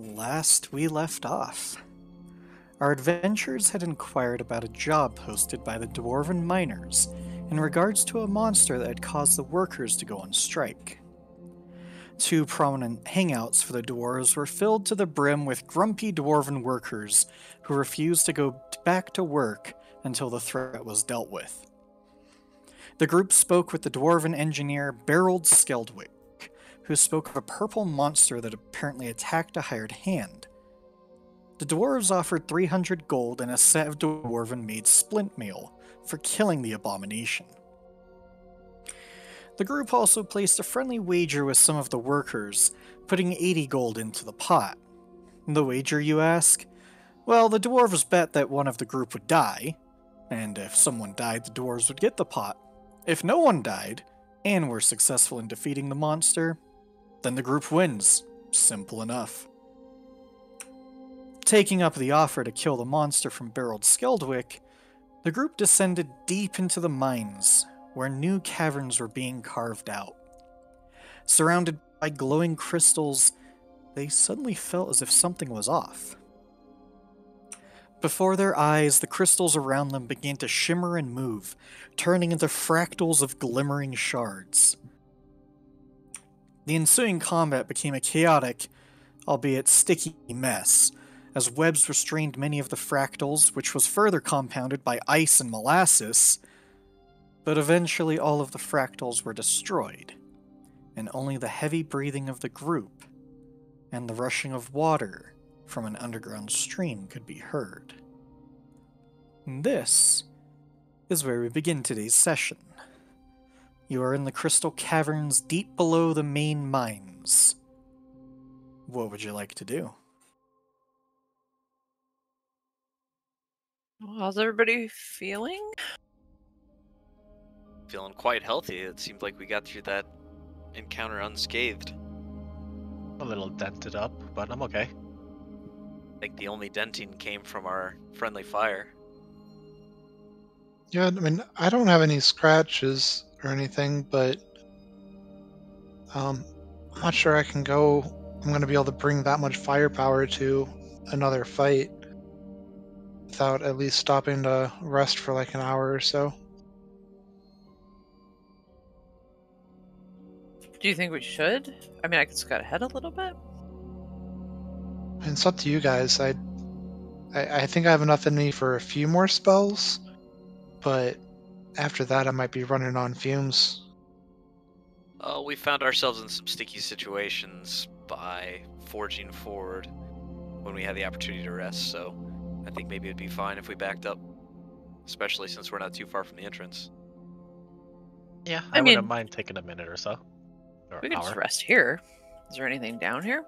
Last we left off, our adventurers had inquired about a job posted by the dwarven miners in regards to a monster that had caused the workers to go on strike. Two prominent hangouts for the dwarves were filled to the brim with grumpy dwarven workers who refused to go back to work until the threat was dealt with. The group spoke with the dwarven engineer Barreled Skeldwick, who spoke of a purple monster that apparently attacked a hired hand. The dwarves offered 300 gold and a set of dwarven-made splint mail for killing the abomination. The group also placed a friendly wager with some of the workers, putting 80 gold into the pot. The wager, you ask? Well, the dwarves bet that one of the group would die, and if someone died, the dwarves would get the pot. If no one died, and were successful in defeating the monster, then the group wins. Simple enough. Taking up the offer to kill the monster from Barreled Skeldwick, the group descended deep into the mines, where new caverns were being carved out. Surrounded by glowing crystals, they suddenly felt as if something was off. Before their eyes, the crystals around them began to shimmer and move, turning into fractals of glimmering shards. The ensuing combat became a chaotic, albeit sticky, mess, as webs restrained many of the fractals, which was further compounded by ice and molasses. But eventually all of the fractals were destroyed, and only the heavy breathing of the group and the rushing of water from an underground stream could be heard. And this is where we begin today's session. You are in the crystal caverns deep below the main mines. What would you like to do? How's everybody feeling? Feeling quite healthy. It seemed like we got through that encounter unscathed. A little dented up, but I'm okay. I think the only denting came from our friendly fire. Yeah, I mean, I don't have any scratches or anything, but I'm not sure I can go. I'm going to be able to bring that much firepower to another fight without at least stopping to rest for like an hour or so. Do you think we should? I mean, I could scout ahead a little bit. And it's up to you guys. I think I have enough in me for a few more spells, but after that I might be running on fumes. We found ourselves in some sticky situations by forging forward when we had the opportunity to rest, so I think maybe it'd be fine if we backed up, especially since we're not too far from the entrance. Yeah, I I mean, wouldn't mind taking a minute or so. Or We could hour. just rest here. Is there anything down here?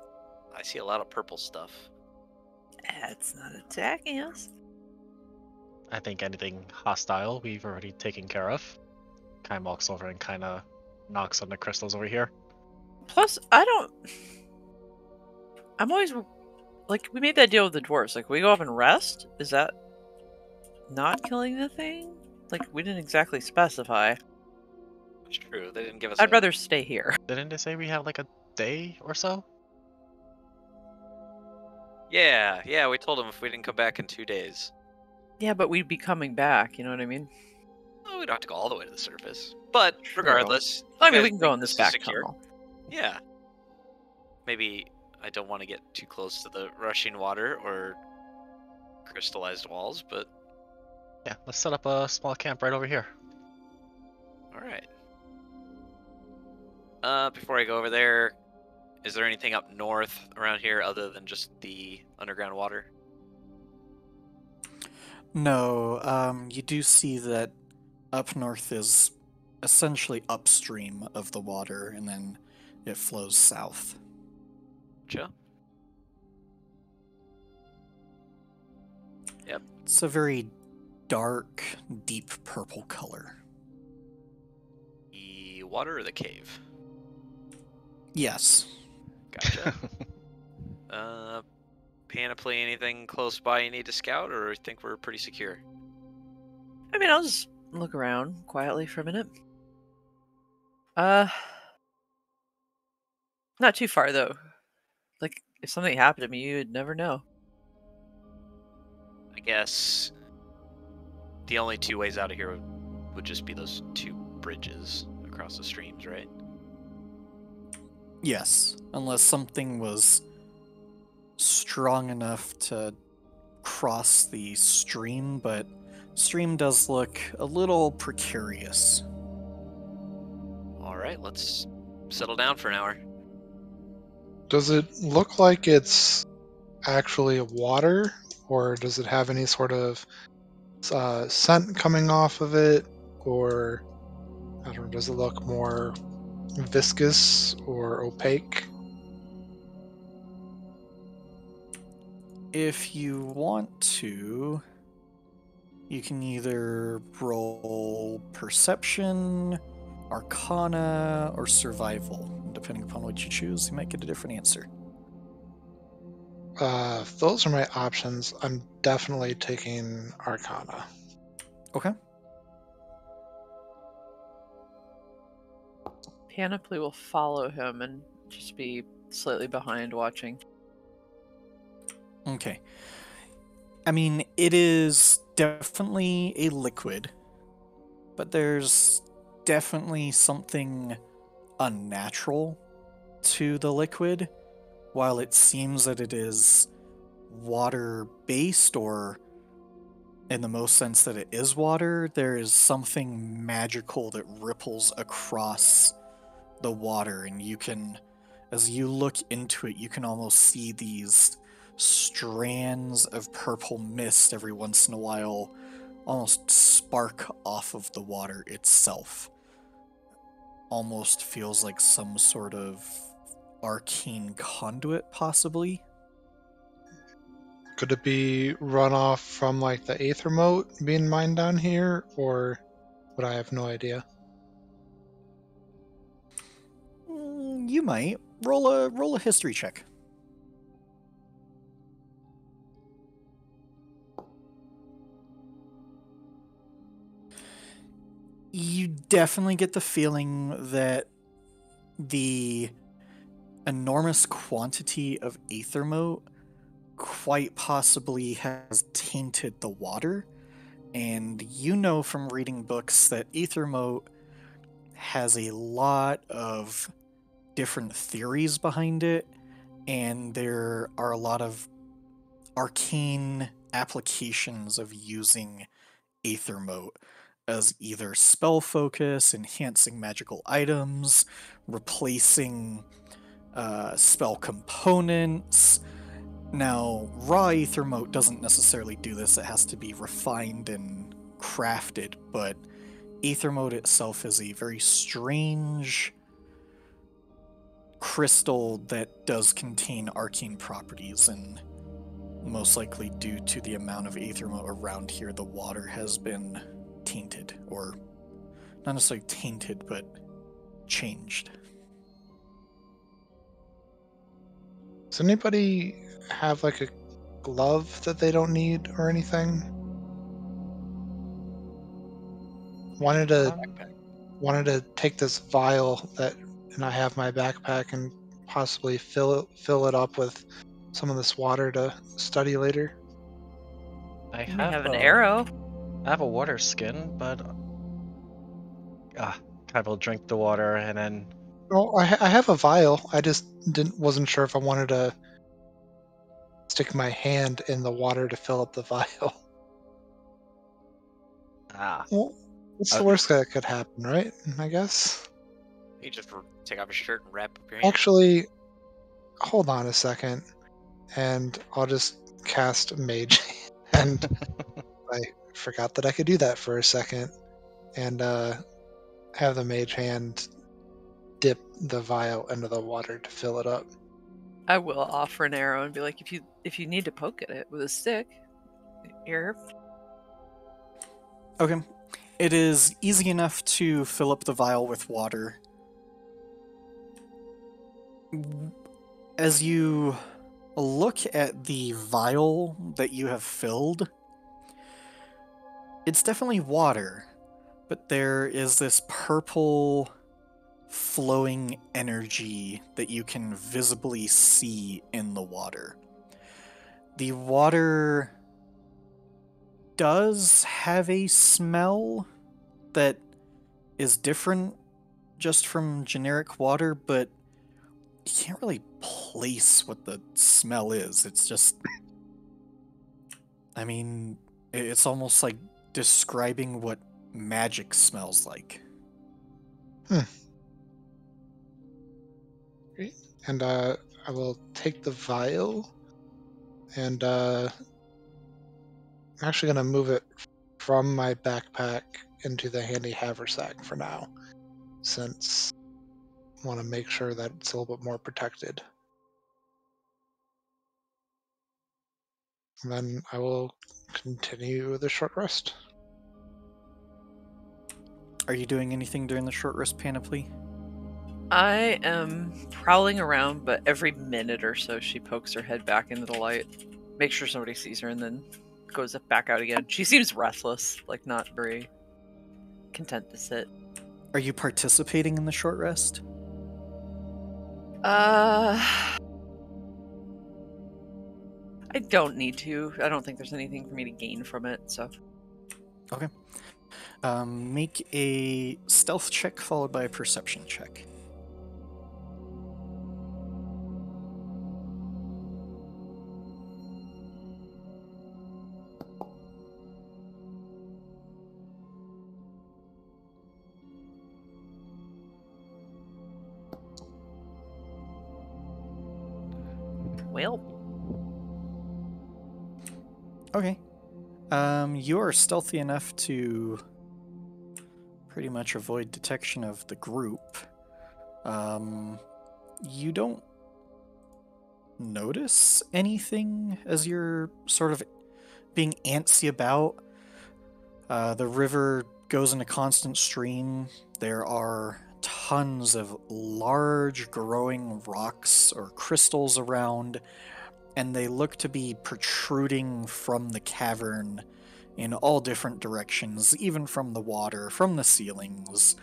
I see a lot of purple stuff. It's not attacking us. I think anything hostile we've already taken care of. Kind of walks over and kind of knocks on the crystals over here. Plus, I'm always... Like, we made that deal with the dwarves. Like, we go up and rest? Is that not killing the thing? Like, we didn't exactly specify. It's true. They didn't give us I'd rather stay here. Didn't they say we have like a day or so? Yeah, we told them if we didn't come back in 2 days. Yeah, but we'd be coming back, you know what I mean? Oh, we don't have to go all the way to the surface. But regardless... I you mean, guys we can go think in this is back secure? tunnel. Yeah. Maybe I don't want to get too close to the rushing water or crystallized walls, but... Yeah, let's set up a small camp right over here. Alright. Before I go over there, is there anything up north around here other than just the underground water? No, you do see that up north is essentially upstream of the water, and then it flows south. Gotcha. Yep. It's a very dark, deep purple color. The water or the cave? Yes. Gotcha. Panoply, anything close by you need to scout, or think we're pretty secure? I mean, I'll just look around quietly for a minute. Not too far, though. Like, if something happened to me, you'd never know. I guess the only two ways out of here would just be those two bridges across the streams, right? Yes, unless something was strong enough to cross the stream, but stream does look a little precarious. Alright, let's settle down for an hour. Does it look like it's actually water, or does it have any sort of scent coming off of it, or I don't know, does it look more viscous or opaque? If you want to, you can either roll Perception, Arcana, or Survival. Depending upon what you choose, you might get a different answer. If those are my options, I'm definitely taking Arcana. Okay. Panoply will follow him and just be slightly behind watching. Okay. I mean, it is definitely a liquid, but there's definitely something unnatural to the liquid. While it seems that it is water-based, or in the most sense that it is water, there is something magical that ripples across the water, and you can, as you look into it, you can almost see these strands of purple mist every once in a while almost spark off of the water itself. Almost feels like some sort of arcane conduit, possibly. Could it be runoff from like the Aethermote being mined down here, or would I have no idea? You might roll a history check. You definitely get the feeling that the enormous quantity of Aethermote quite possibly has tainted the water, and you know from reading books that Aethermote has a lot of different theories behind it, and there are a lot of arcane applications of using Aethermote as either spell focus, enhancing magical items, replacing spell components. Now, raw Aethermote doesn't necessarily do this, it has to be refined and crafted, but Aethermote itself is a very strange crystal that does contain arcane properties, and most likely due to the amount of Aethermote around here, the water has been tainted, or not necessarily tainted, but changed. Does anybody have like a glove that they don't need or anything? Wanted to take this vial and I have my backpack and possibly fill it up with some of this water to study later. I You may have an arrow. I have a water skin, but I will drink the water and then. Oh, I have a vial. I just wasn't sure if I wanted to stick my hand in the water to fill up the vial. Well, what's the worst that could happen, right? I guess. You just take off your shirt and wrap up your hand. Actually, hold on a second, and I'll just cast Mage Hand. I forgot that I could do that for a second, and have the Mage Hand dip the vial into the water to fill it up. I will offer an arrow and be like, if you need to poke at it with a stick, here. Okay. It is easy enough to fill up the vial with water. As you look at the vial that you have filled, it's definitely water, but there is this purple flowing energy that you can visibly see in the water. The water does have a smell that is different just from generic water, but you can't really place what the smell is. It's just, I mean, it's almost like describing what magic smells like. Great. And I will take the vial, and I'm actually going to move it from my backpack into the handy haversack for now, since I want to make sure that it's a little bit more protected. And then I will continue the short rest. Are you doing anything during the short rest, Panoply? I am prowling around, but every minute or so she pokes her head back into the light, makes sure somebody sees her, and then goes back out again. She seems restless, like not very content to sit. Are you participating in the short rest? I don't need to. I don't think there's anything for me to gain from it, so. Okay. Make a stealth check followed by a perception check. Well. Okay. You are stealthy enough to pretty much avoid detection of the group. You don't notice anything as you're sort of being antsy about. The river goes in a constant stream. There are tons of large growing rocks or crystals around, and they look to be protruding from the cavern in all different directions, even from the water, from the ceilings.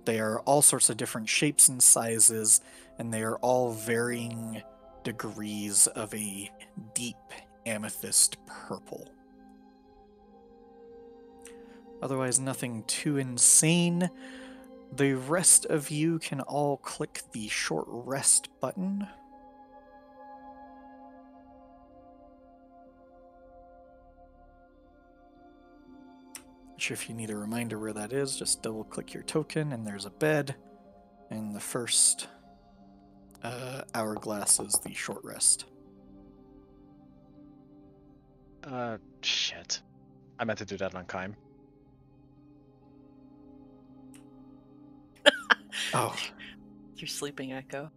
They are all sorts of different shapes and sizes, and they are all varying degrees of a deep amethyst purple. Otherwise, nothing too insane. The rest of you can all click the short rest button. Which, if you need a reminder where that is, just double click your token and there's a bed. And the first hourglass is the short rest. Shit. I meant to do that on Kime. Oh. You're sleeping, Echo.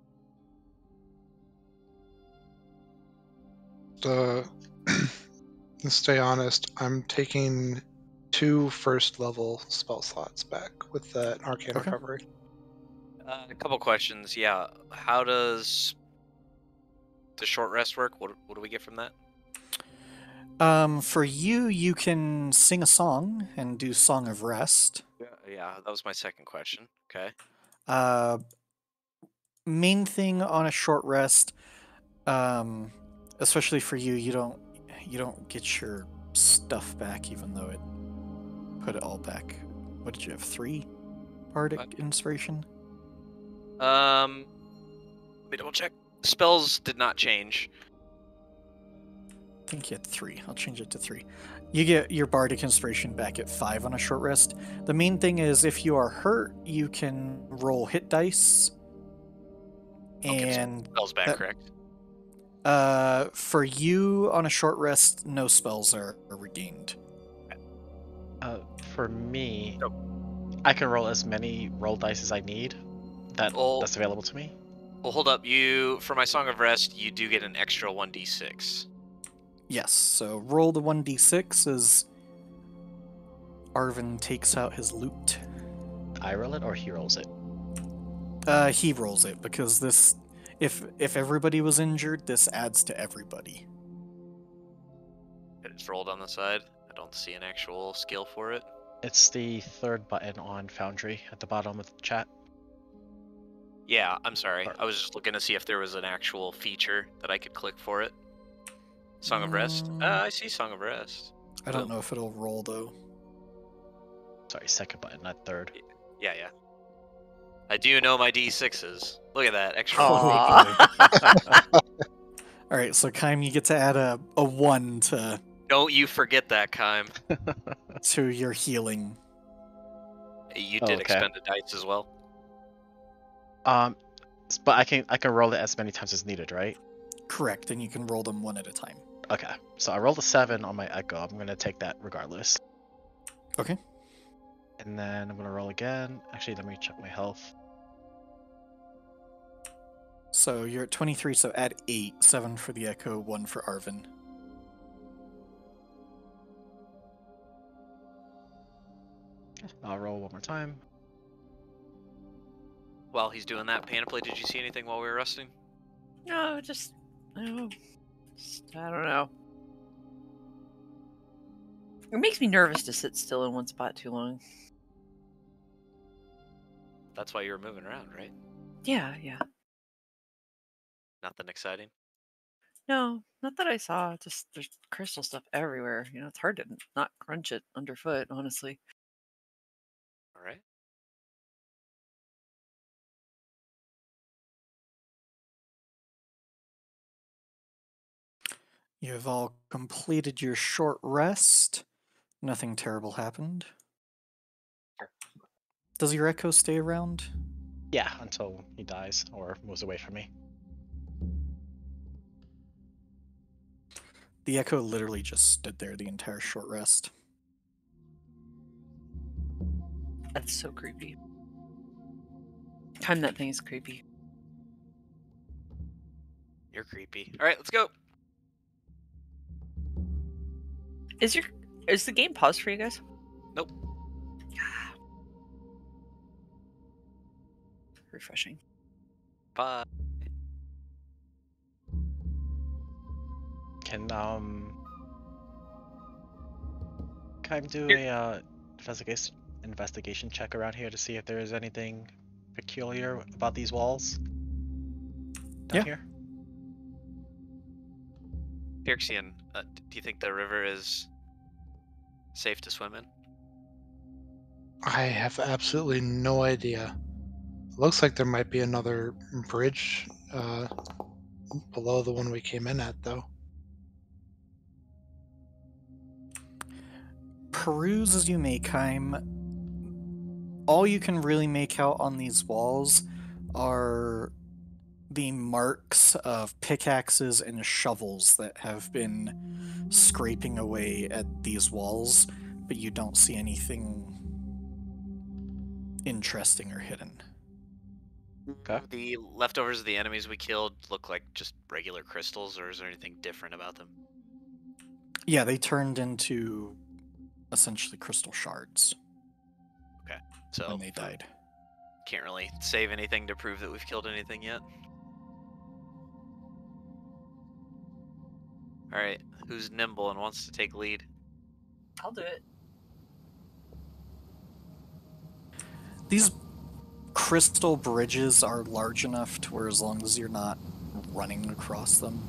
To stay honest, I'm taking 2 first-level spell slots back with that Arcane Okay. Recovery. A couple questions. Yeah, how does the short rest work? What do we get from that? For you, you can sing a song and do Song of Rest. Yeah, that was my second question. Okay. Main thing on a short rest, especially for you, you don't get your stuff back, even though it put it all back. What did you have? 3 bardic inspiration? Let me double check. Spells did not change. I think you had 3. I'll change it to 3. You get your bardic inspiration back at 5 on a short rest. The main thing is if you are hurt, you can roll hit dice. And spells back, correct? for you on a short rest, no spells are regained. For me, I can roll as many roll dice as I need. That's available to me. Well, hold up. For my Song of Rest, you do get an extra 1d6. Yes, so roll the 1d6 as Arvin takes out his loot. I roll it or he rolls it? He rolls it because this, if everybody was injured, this adds to everybody. It's rolled on the side. I don't see an actual skill for it. It's the 3rd button on Foundry at the bottom of the chat. Yeah, I'm sorry. Or- I was just looking to see if there was an actual feature that I could click for it. Song of Rest. I see Song of Rest. I don't know if it'll roll though. Sorry, second button, not third. Yeah, yeah. I do know my D6s. Look at that extra. Aw. All right, so Kaim, you get to add a 1 Don't you forget that, Kime. to your healing. You Oh, did okay. expend a dice as well. But I can roll it as many times as needed, right? Correct, and you can roll them one at a time. Okay, so I rolled a 7 on my Echo. I'm gonna take that regardless. Okay. And then I'm gonna roll again. Actually, let me check my health. So you're at 23, so add 8. 7 for the Echo, 1 for Arvin. I'll roll one more time. While he's doing that, Panoply, did you see anything while we were resting? No, I don't know. It makes me nervous to sit still in one spot too long. That's why you were moving around, right? Yeah. Nothing exciting. No, not that I saw. Just there's crystal stuff everywhere. You know, it's hard to not crunch it underfoot, honestly. All right. You have all completed your short rest. Nothing terrible happened. Does your Echo stay around? Yeah, until he dies or moves away from me. The Echo literally just stood there the entire short rest. That's so creepy. Time that thing is creepy. You're creepy. All right, let's go. Is the game paused for you guys? Nope. Refreshing. Bye. Can I do a investigation check around here to see if there is anything peculiar about these walls down here? Pyrexian, do you think the river is safe to swim in? I have absolutely no idea. Looks like there might be another bridge below the one we came in at, though. Peruse as you may, Kaim, all you can really make out on these walls are the marks of pickaxes and shovels that have been scraping away at these walls, but you don't see anything interesting or hidden. Okay. The leftovers of the enemies we killed look like just regular crystals, or is there anything different about them? Yeah, they turned into essentially crystal shards So when they died. can't really save anything to prove that we've killed anything yet. All right, who's nimble and wants to take lead? I'll do it. These crystal bridges are large enough to where as long as you're not running across them,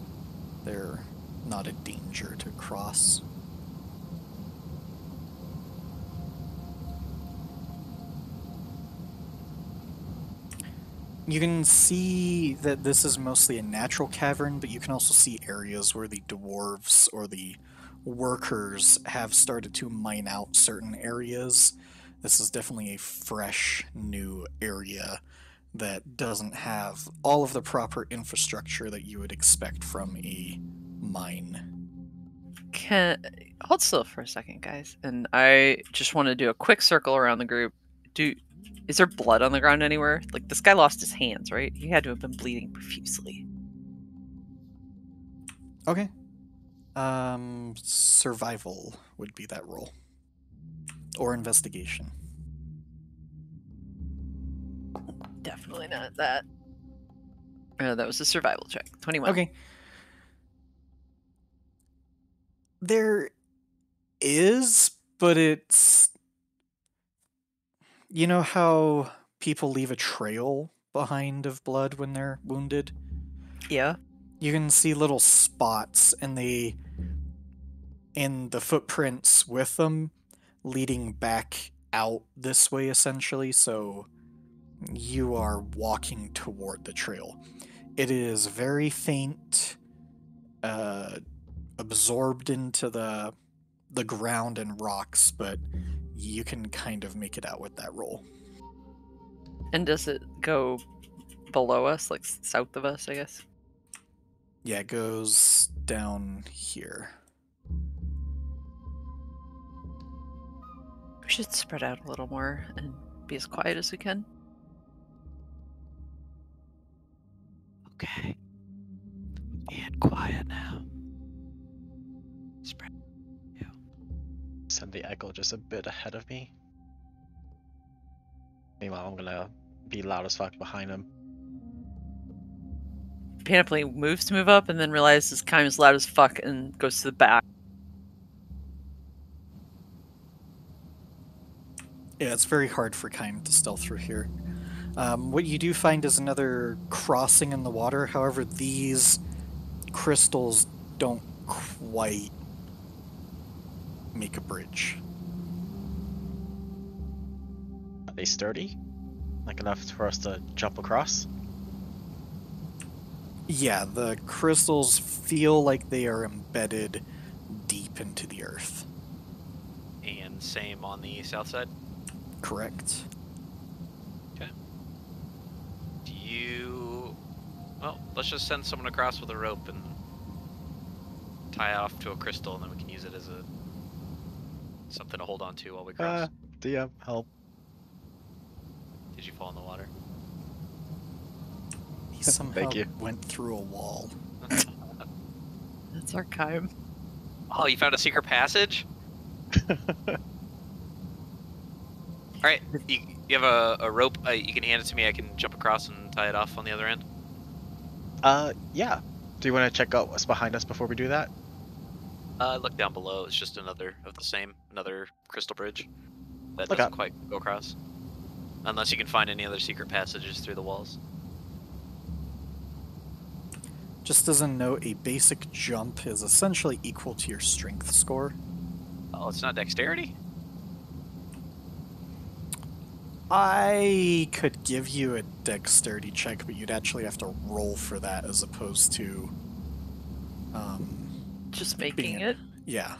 they're not a danger to cross. You can see that this is mostly a natural cavern, but you can also see areas where the dwarves or the workers have started to mine out certain areas. This is definitely a fresh, new area that doesn't have all of the proper infrastructure that you would expect from a mine. Hold still for a second, guys, and I just want to do a quick circle around the group. Is there blood on the ground anywhere? Like, this guy lost his hands, right? He had to have been bleeding profusely. Okay. Survival would be that roll. Or investigation. Definitely not that. That was a survival check. 21. Okay. There is, but it's... You know how people leave a trail behind of blood when they're wounded? Yeah. You can see little spots in the footprints with them leading back out this way, essentially, so you are walking toward the trail. It is very faint, absorbed into the ground and rocks, but you can kind of make it out with that roll. And does it go below us, like south of us, I guess? Yeah, it goes down here. We should spread out a little more and be as quiet as we can. Okay. And quiet now. Spread. Send the echo just a bit ahead of me. Meanwhile, I'm gonna be loud as fuck behind him. Panoply moves to move up and then realizes Kime is loud as fuck and goes to the back. Yeah, it's very hard for Kime to stealth through here. What you do find is another crossing in the water. However, these crystals don't quite make a bridge. Are they sturdy? Like enough for us to jump across? Yeah, the crystals feel like they are embedded deep into the earth. And same on the south side? Correct. Okay. Do you... Well, let's just send someone across with a rope and tie off to a crystal, and then we can use it as a... something to hold on to while we cross. DM, help. Did you fall in the water? He somehow Thank you. went through a wall. That's our Kime. Oh, you found a secret passage? Alright, you have a rope, you can hand it to me, I can jump across and tie it off on the other end? Yeah. Do you want to check out what's behind us before we do that? Look down below, it's just another of the same, another crystal bridge that Look doesn't up. quite go across. Unless you can find any other secret passages through the walls. Just as a note, a basic jump is essentially equal to your strength score. Oh, it's not dexterity? I could give you a dexterity check, but you'd actually have to roll for that as opposed to... Just making being it. Yeah.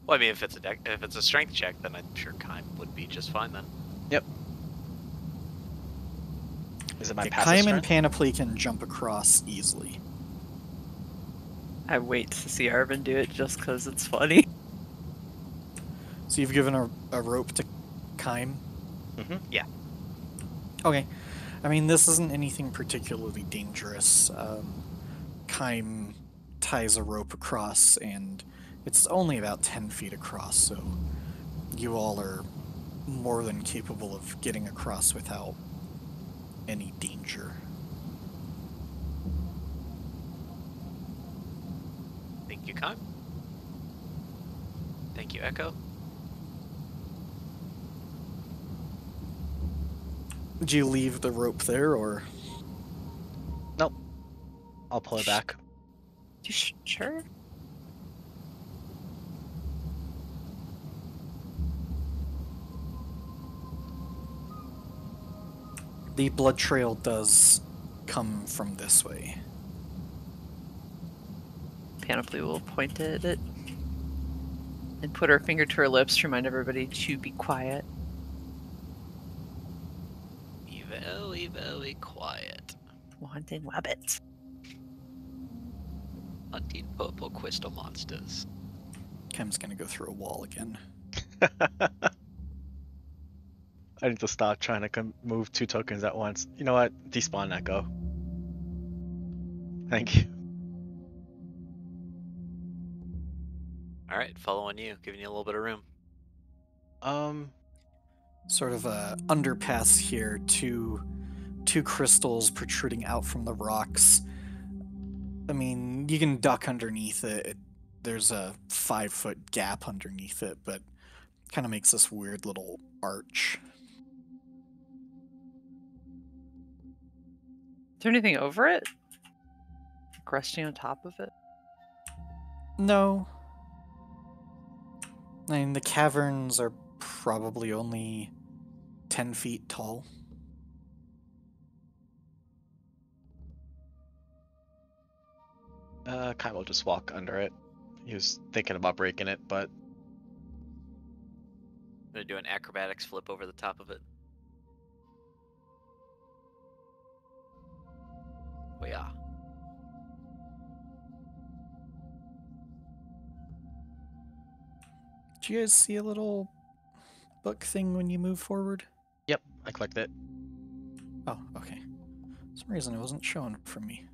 Well, I mean, if it's a strength check, then I'm sure Kime would be just fine then. Yep. Is it my Yeah, passive Kime and strength? Panoply can jump across easily. I wait to see Arvin do it just because it's funny. So you've given a rope to Kime? Mm-hmm. Yeah. Okay. I mean, this isn't anything particularly dangerous. Kime ties a rope across, and it's only about 10 feet across, so you all are more than capable of getting across without any danger. Thank you, Kime. Thank you, Echo. Do you leave the rope there, or...? Nope. I'll pull it back. You sure? The blood trail does come from this way. Panoply will point at it and put her finger to her lips to remind everybody to be quiet. Be very, very quiet. Wanting wabbits. Hunting purple crystal monsters. Kime's gonna go through a wall again. I need to stop trying to move 2 tokens at once. You know what? Despawn Echo. Thank you. Alright, following you, giving you a little bit of room. Sort of a underpass here, two crystals protruding out from the rocks. I mean, you can duck underneath it. There's a 5-foot gap underneath it, but kind of makes this weird little arch. there anything over it? Like resting on top of it? No. I mean, the caverns are probably only 10 feet tall. Kai will just walk under it. He was thinking about breaking it, but I'm gonna do an acrobatics flip over the top of it. Oh yeah. Do you guys see a little book thing when you move forward? yep, I clicked it. Oh, okay. For some reason it wasn't showing for me.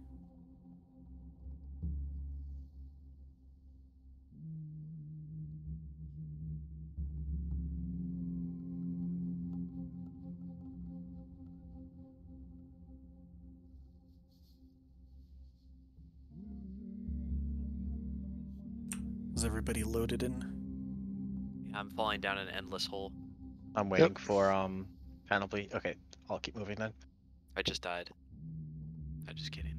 Is everybody loaded in? Yeah, I'm falling down an endless hole. I'm waiting for Panoply. Okay, I'll keep moving then. I just died. I'm just kidding.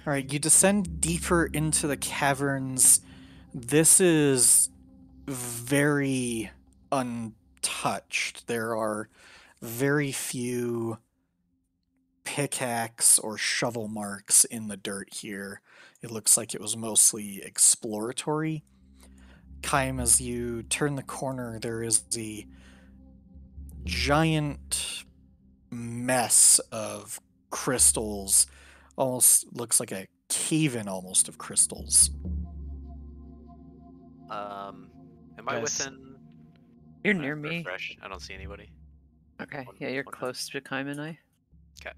Alright, you descend deeper into the caverns. This is very untouched. There are very few pickaxe or shovel marks in the dirt here. It looks like it was mostly exploratory. Kaim, as you turn the corner, there is a giant mess of crystals. Almost looks like a cave-in almost of crystals. Am I Yes. within? You're near me. Refresh. I don't see anybody. Okay, One- yeah, you're one close to Kaim and I. 'Kay.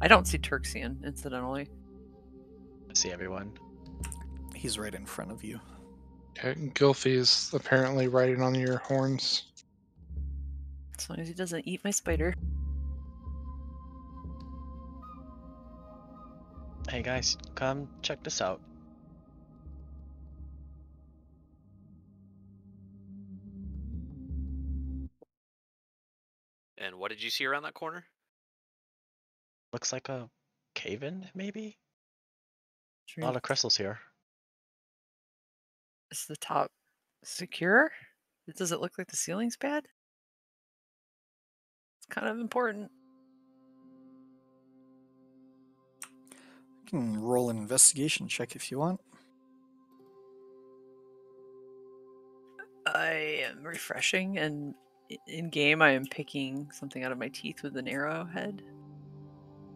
I don't see Turxian, incidentally. I see everyone. He's right in front of you. Okay, Gilfy is apparently riding on your horns. As long as he doesn't eat my spider. Hey guys, come check this out. And what did you see around that corner? Looks like a cave-in, maybe? A Sure. lot of crystals here. Is the top secure? Does it look like the ceiling's bad? It's kind of important. You can roll an investigation check if you want. I am refreshing, and in game, I am picking something out of my teeth with an arrowhead.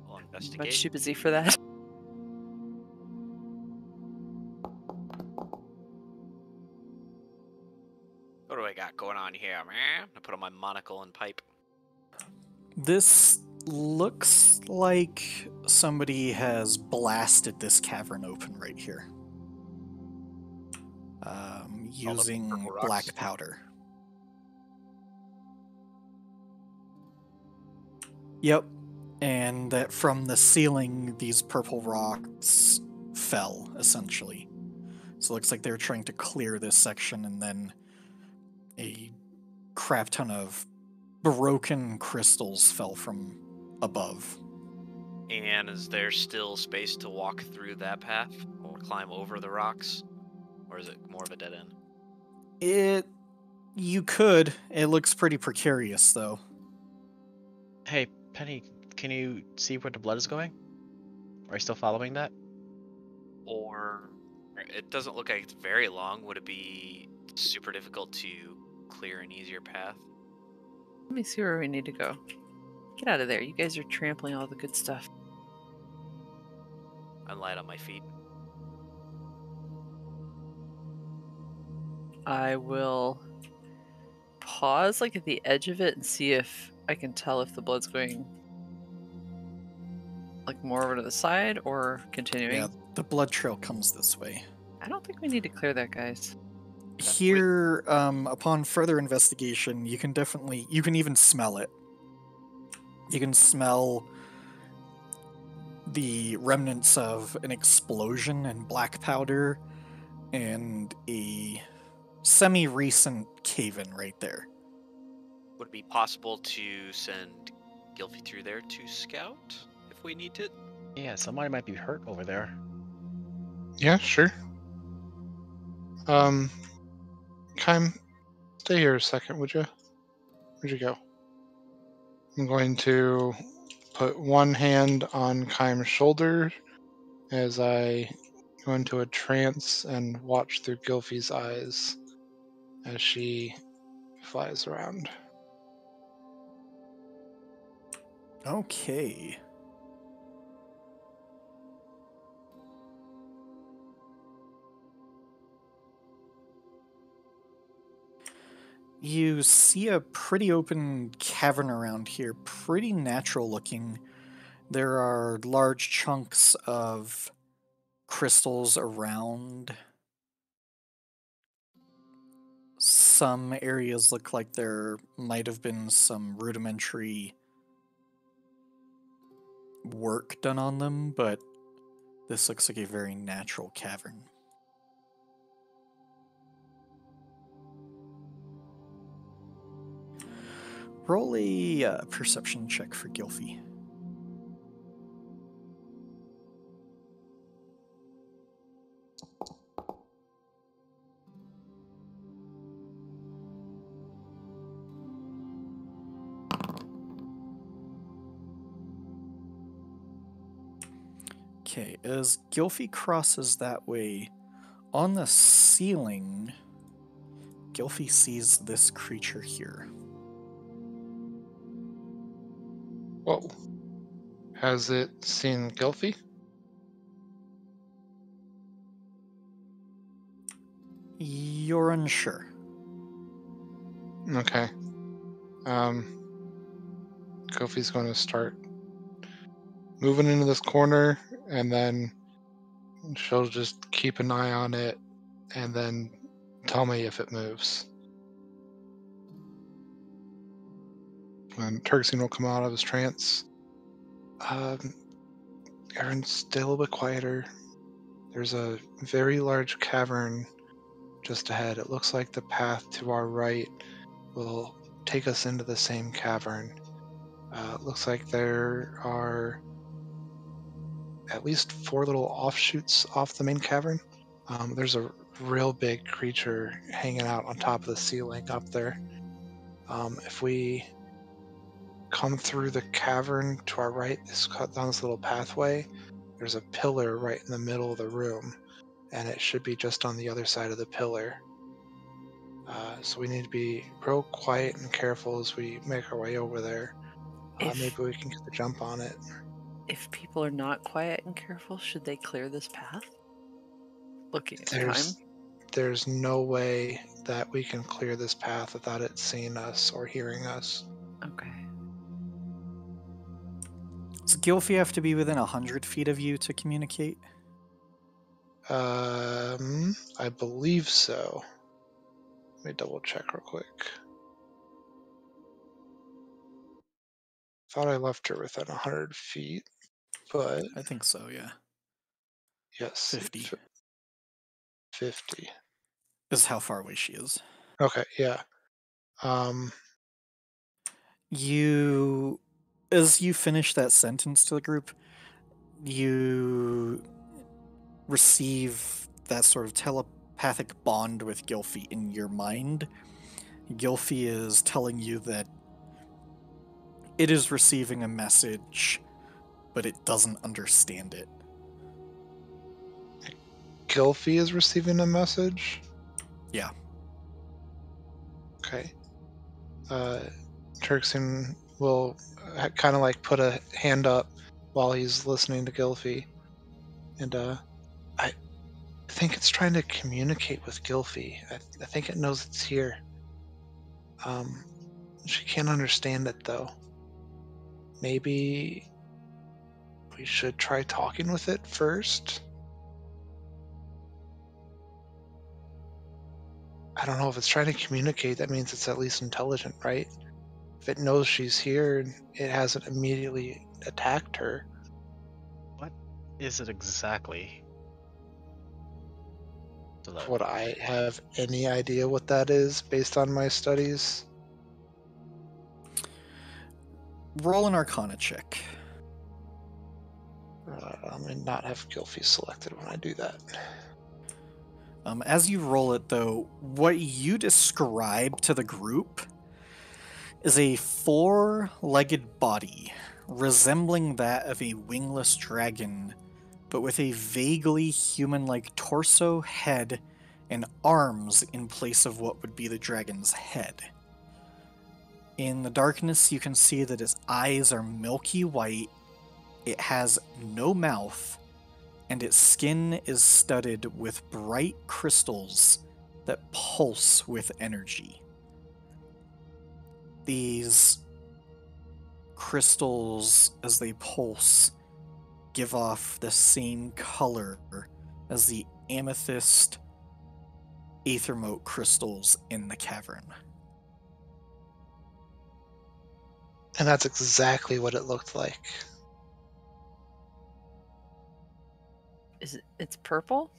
I'll Much investigate. too busy for that. What do I got going on here, man? I put on my monocle and pipe. This looks like somebody has blasted this cavern open right here. Using purple rocks. black powder. Yep. And that from the ceiling, these purple rocks fell, essentially. So it looks like they're trying to clear this section, and then a crap ton of broken crystals fell from above. And is there still space to walk through that path or climb over the rocks? Or is it more of a dead end? You could. It looks pretty precarious, though. Hey, Penny, can you see where the blood is going? Are you still following that? Or it doesn't look like it's very long. Would it be super difficult to clear an easier path? Let me see where we need to go. Get out of there. You guys are trampling all the good stuff. I'm light on my feet. I will pause like at the edge of it and see if I can tell if the blood's going like more over to the side or continuing. Yeah, the blood trail comes this way. I don't think we need to clear that, guys. Here, upon further investigation, you can even smell it. You can smell the remnants of an explosion and black powder and a semi-recent cave-in right there. Would it be possible to send Gilfy through there to scout if we need to? Yeah, somebody might be hurt over there. Yeah, sure. Kym, stay here a second, would you? Where'd you go? I'm going to put one hand on Kym's shoulder as I go into a trance and watch through Gylfie's eyes as she flies around. Okay. You see a pretty open cavern around here, pretty natural looking. There are large chunks of crystals around. Some areas look like there might have been some rudimentary work done on them, but this looks like a very natural cavern. Roll a perception check for Gylfie. Okay, as Gylfie crosses that way, on the ceiling, Gylfie sees this creature here. Whoa. Has it seen Gylfie? You're unsure. Okay. Gylfie's going to start moving into this corner, and then she'll just keep an eye on it, and then tell me if it moves. And Turkson will come out of his trance. Aaron's still a bit quieter. There's a very large cavern just ahead. It looks like the path to our right will take us into the same cavern. It looks like there are at least 4 little offshoots off the main cavern. There's a real big creature hanging out on top of the ceiling up there. If we come through the cavern to our right, down this little pathway, there's a pillar right in the middle of the room, and it should be just on the other side of the pillar. So we need to be real quiet and careful as we make our way over there. Maybe we can get the jump on it. If people are not quiet and careful, should they clear this path? Looking at Kym. There's no way that we can clear this path without it seeing us or hearing us. Okay. Does Gylfie have to be within 100 feet of you to communicate? I believe so. Let me double check real quick. Thought I left her within 100 feet, but I think so, yeah. yes. 50 50. is how far away she is. Okay, yeah. As you finish that sentence to the group, you receive that sort of telepathic bond with Gylfie in your mind. Gylfie is telling you that it is receiving a message, but it doesn't understand it. Gylfie is receiving a message? Yeah. Okay. Turkson will kind of like put a hand up while he's listening to Gylfie. And I think it's trying to communicate with Gylfie. I think it knows it's here. She can't understand it though. Maybe we should try talking with it first? I don't know, if it's trying to communicate, that means it's at least intelligent, right? If it knows she's here and it hasn't immediately attacked her. What is it exactly? Would I have any idea what that is based on my studies? Roll an Arcana check. I'm going to not have Gylfie selected when I do that. As you roll it, though, what you describe to the group is a four-legged body resembling that of a wingless dragon, but with a vaguely human-like torso, head, and arms in place of what would be the dragon's head. In the darkness, you can see that its eyes are milky white, it has no mouth, and its skin is studded with bright crystals that pulse with energy. These crystals, as they pulse, give off the same color as the amethyst Aethermote crystals in the cavern. And that's exactly what it looked like. It's purple?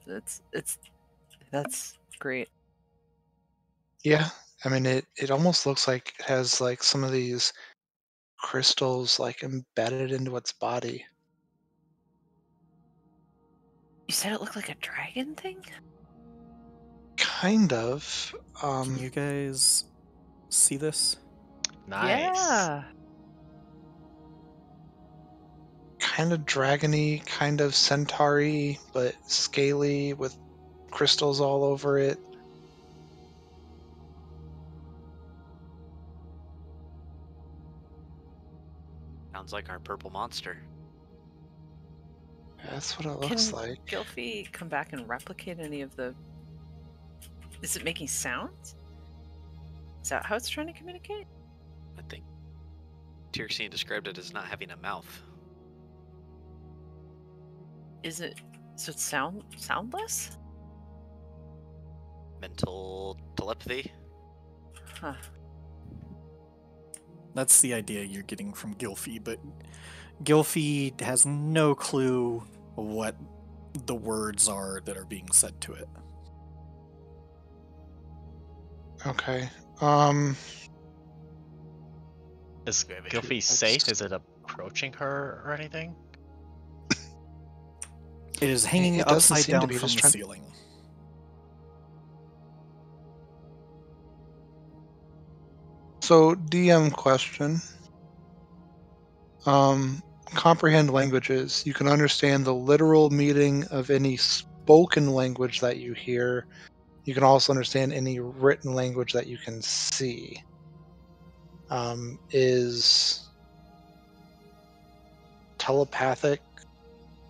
That's great. Yeah, I mean, it almost looks like it has like some of these crystals like embedded into its body. You said it looked like a dragon thing? Kind of. Can you guys see this? Nice. Yeah. Kind of dragony, kind of centaur-y, but scaly with crystals all over it. Sounds like our purple monster. That's what it looks Can like. Gylfie come back and replicate any of the... Is it making sounds? Is that how it's trying to communicate? I think Tirxene described it as not having a mouth. Is it... So it's soundless? Mental telepathy? Huh. That's the idea you're getting from Gylfie, but Gylfie has no clue what the words are that are being said to it. Okay. Is Gylfie safe? Is it approaching her or anything? It is hanging It doesn't upside seem to down be, from just the trying- ceiling. So, DM question. Comprehend languages. You can understand the literal meaning of any spoken language that you hear. You can also understand any written language that you can see. Is telepathic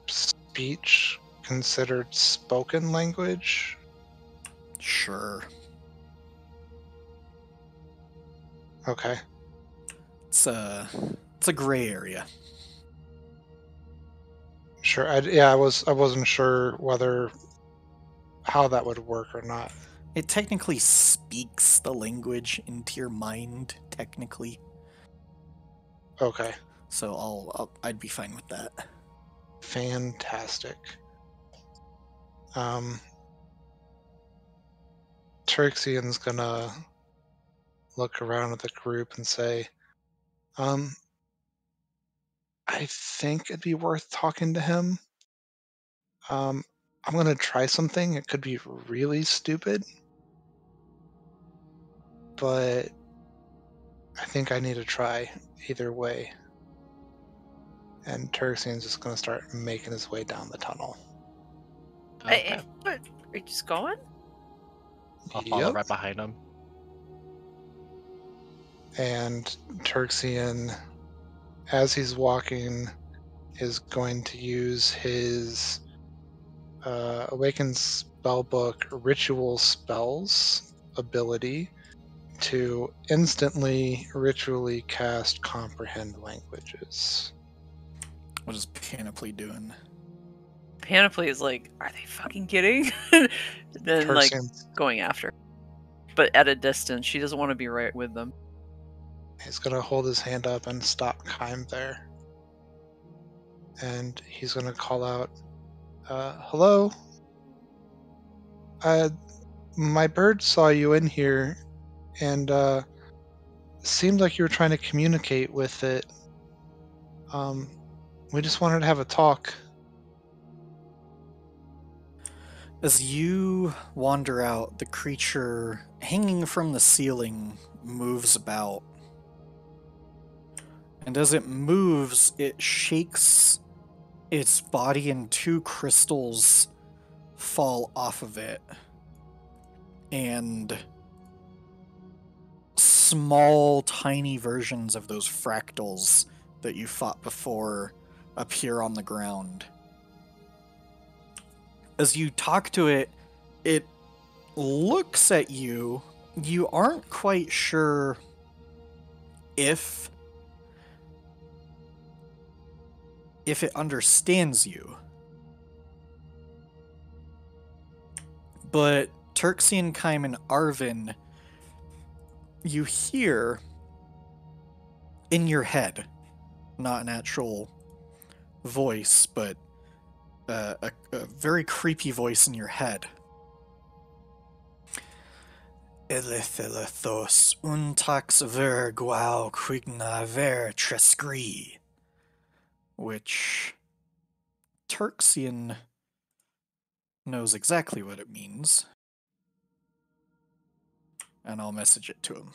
speech considered spoken language? Sure. Okay. It's a gray area. Sure. I wasn't sure how that would work or not. It technically speaks the language into your mind, technically. Okay. So I'd be fine with that. Fantastic. Tirxian's gonna look around at the group and say, I think it'd be worth talking to him. I'm gonna try something. It could be really stupid, but I think I need to try either way. And Tirxian's just gonna start making his way down the tunnel. Okay. What? Are you just going? I'll follow Yep. right behind him. And Tirxian, as he's walking, is going to use his Awakened Spellbook Ritual Spells ability to instantly ritually cast Comprehend Languages. What is Panoply doing? Panoply is like, are they fucking kidding? Then like Tirxian's going after. But at a distance, she doesn't want to be right with them. he's going to hold his hand up and stop Kime there. And he's going to call out, hello? My bird saw you in here, and seemed like you were trying to communicate with it. We just wanted to have a talk. As you wander out, the creature hanging from the ceiling moves about. And as it moves, it shakes its body and 2 crystals fall off of it. And small, tiny versions of those fractals that you fought before appear on the ground. As you talk to it, it looks at you. You aren't quite sure if it understands you. But Turxian, Kaim, and Arvin, you hear in your head, not an actual voice, but a very creepy voice in your head. Elithilithos untax ver guau quigna ver trescri. Which Turxian knows exactly what it means. And I'll message it to him.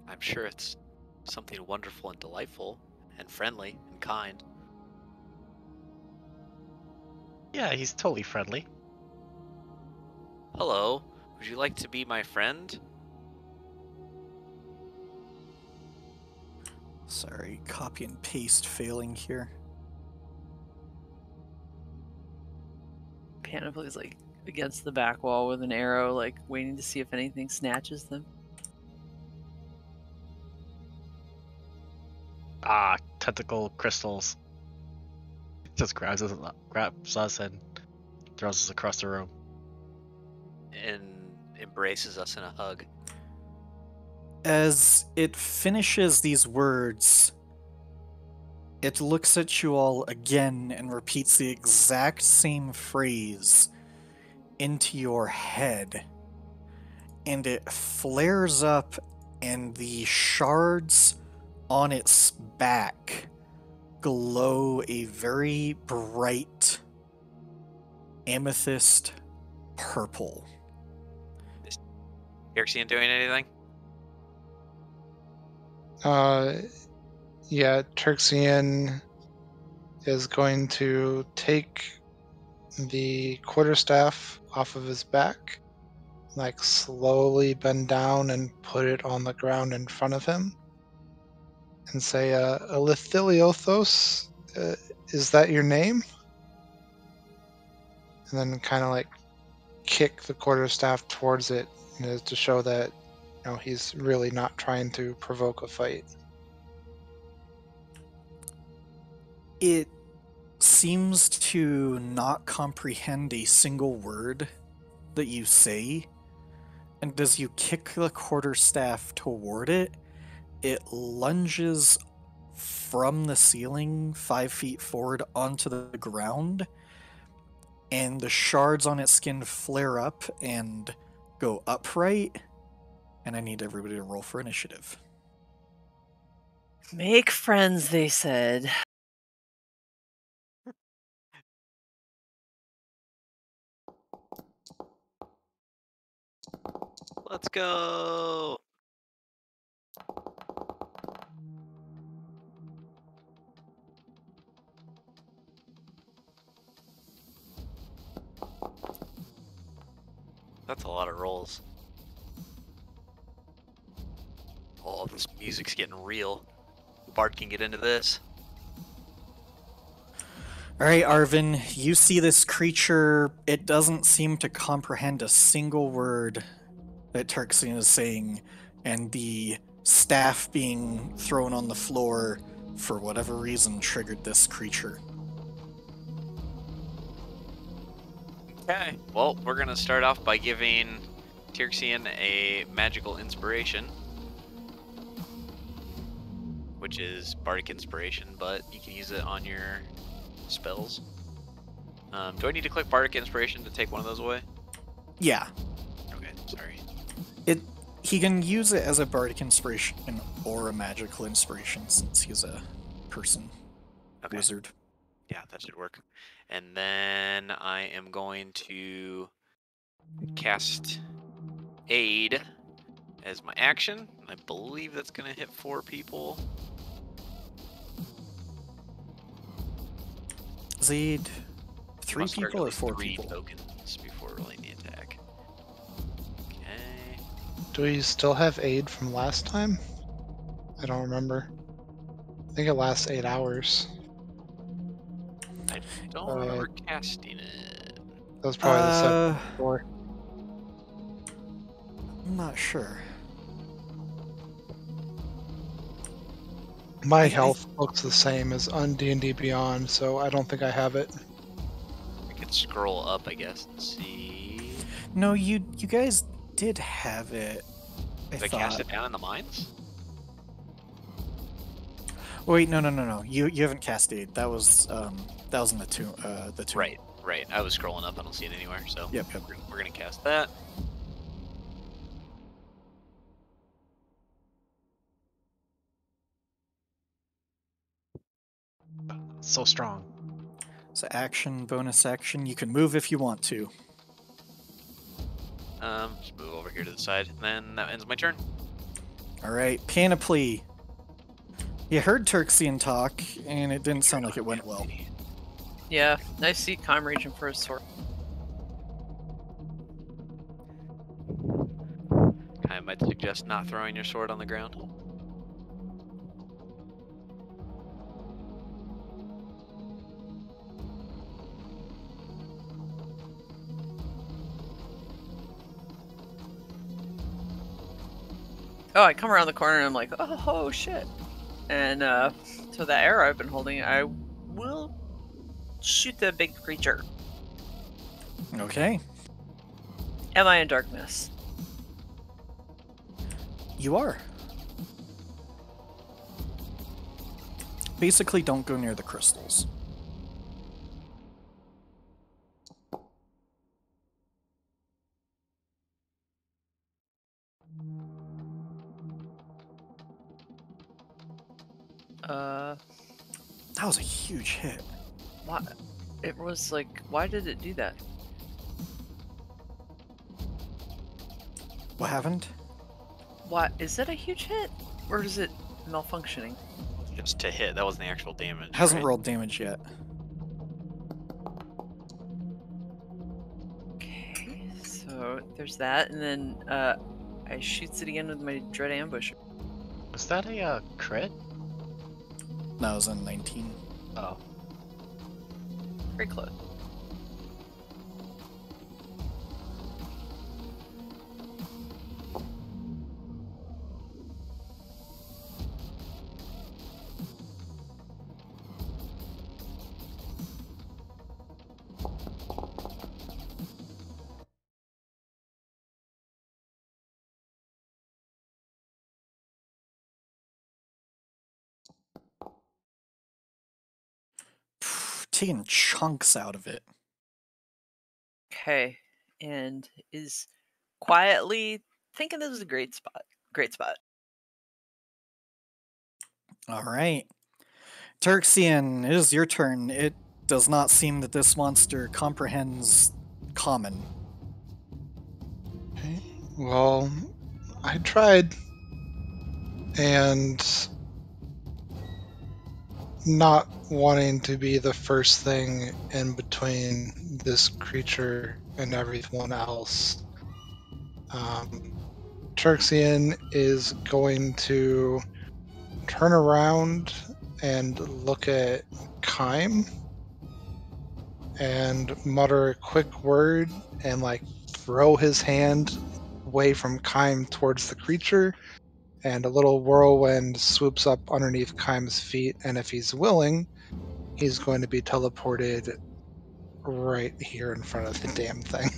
I'm sure it's something wonderful and delightful and friendly and kind. Yeah, he's totally friendly. Hello, would you like to be my friend? Sorry, copy and paste failing here. Panoply's like against the back wall with an arrow, like waiting to see if anything snatches them. Ah, tentacle crystals. Just grabs us and throws us across the room. And embraces us in a hug. As it finishes these words, it looks at you all again and repeats the exact same phrase into your head. And it flares up, and the shards on its back glow a very bright amethyst purple. Is Erxian doing anything? Yeah, Turxian is going to take the quarterstaff off of his back, like slowly bend down and put it on the ground in front of him, and say, Elithiliothos, is that your name? And then kind of like kick the quarterstaff towards it, to show that he's really not trying to provoke a fight. It seems to not comprehend a single word that you say, and as you kick the quarterstaff toward it, it lunges from the ceiling 5 feet forward onto the ground, and the shards on its skin flare up and go upright, and I need everybody to roll for initiative. Make friends, they said. Let's go! That's a lot of rolls. Oh, this music's getting real. Bart can get into this. Alright, Arvin, you see this creature. It doesn't seem to comprehend a single word that Turxian is saying, and the staff being thrown on the floor, for whatever reason, triggered this creature. Okay, well, we're gonna start off by giving Turxian a magical inspiration, which is bardic inspiration, but you can use it on your spells. Do I need to click bardic inspiration to take one of those away? Yeah. Okay, sorry. He can use it as a bardic inspiration or a magical inspiration since he's a person Okay. wizard. Yeah, that should work. And then I am going to cast Aid as my action. I believe that's going to hit 4 people. Zaid, 3 Must target people at or least 4 3 people? tokens before rolling the attack. Okay. Do we still have aid from last time? I don't remember. I think it lasts 8 hours. I don't remember casting it. That was probably the set Uh, before. I'm not sure. My health looks the same as on D&D Beyond, so I don't think I have it. I could scroll up, I guess, and see. No, you guys did have it. Did I cast it down in the mines? Wait, no. You haven't cast Aid. That was in the tomb. The tomb. Right. I was scrolling up. I don't see it anywhere. So Yep. we're gonna cast that. So strong. So action, bonus action. You can move if you want to. Just move over here to the side, and then that ends my turn. All right, Panoply. You heard Turxian talk, and it didn't sound like it went well. Yeah, I see Kime reaching for his sword. I might suggest not throwing your sword on the ground. Oh, I come around the corner and I'm like, oh shit. And so the arrow I've been holding, I will shoot the big creature. Okay. Am I in darkness? You are. Basically, don't go near the crystals. That was a huge hit. What? It was like, why did it do that? What happened? What? Is it a huge hit? Or is it malfunctioning? Just to hit. That wasn't the actual damage. Hasn't right? rolled damage yet. Okay, so there's that, and then I shoots it again with my Dread Ambush. Was that a crit? That was a 19. Oh. Very close. Taking chunks out of it. Okay, and is quietly thinking this is a great spot. Great spot. All right. Turxian, it is your turn. It does not seem that this monster comprehends common. Okay. Well, I tried. And not wanting to be the first thing in between this creature and everyone else, Turxian is going to turn around and look at Kime and mutter a quick word and like throw his hand away from Kime towards the creature, and a little whirlwind swoops up underneath Kime's feet, and if he's willing, he's going to be teleported right here in front of the damn thing.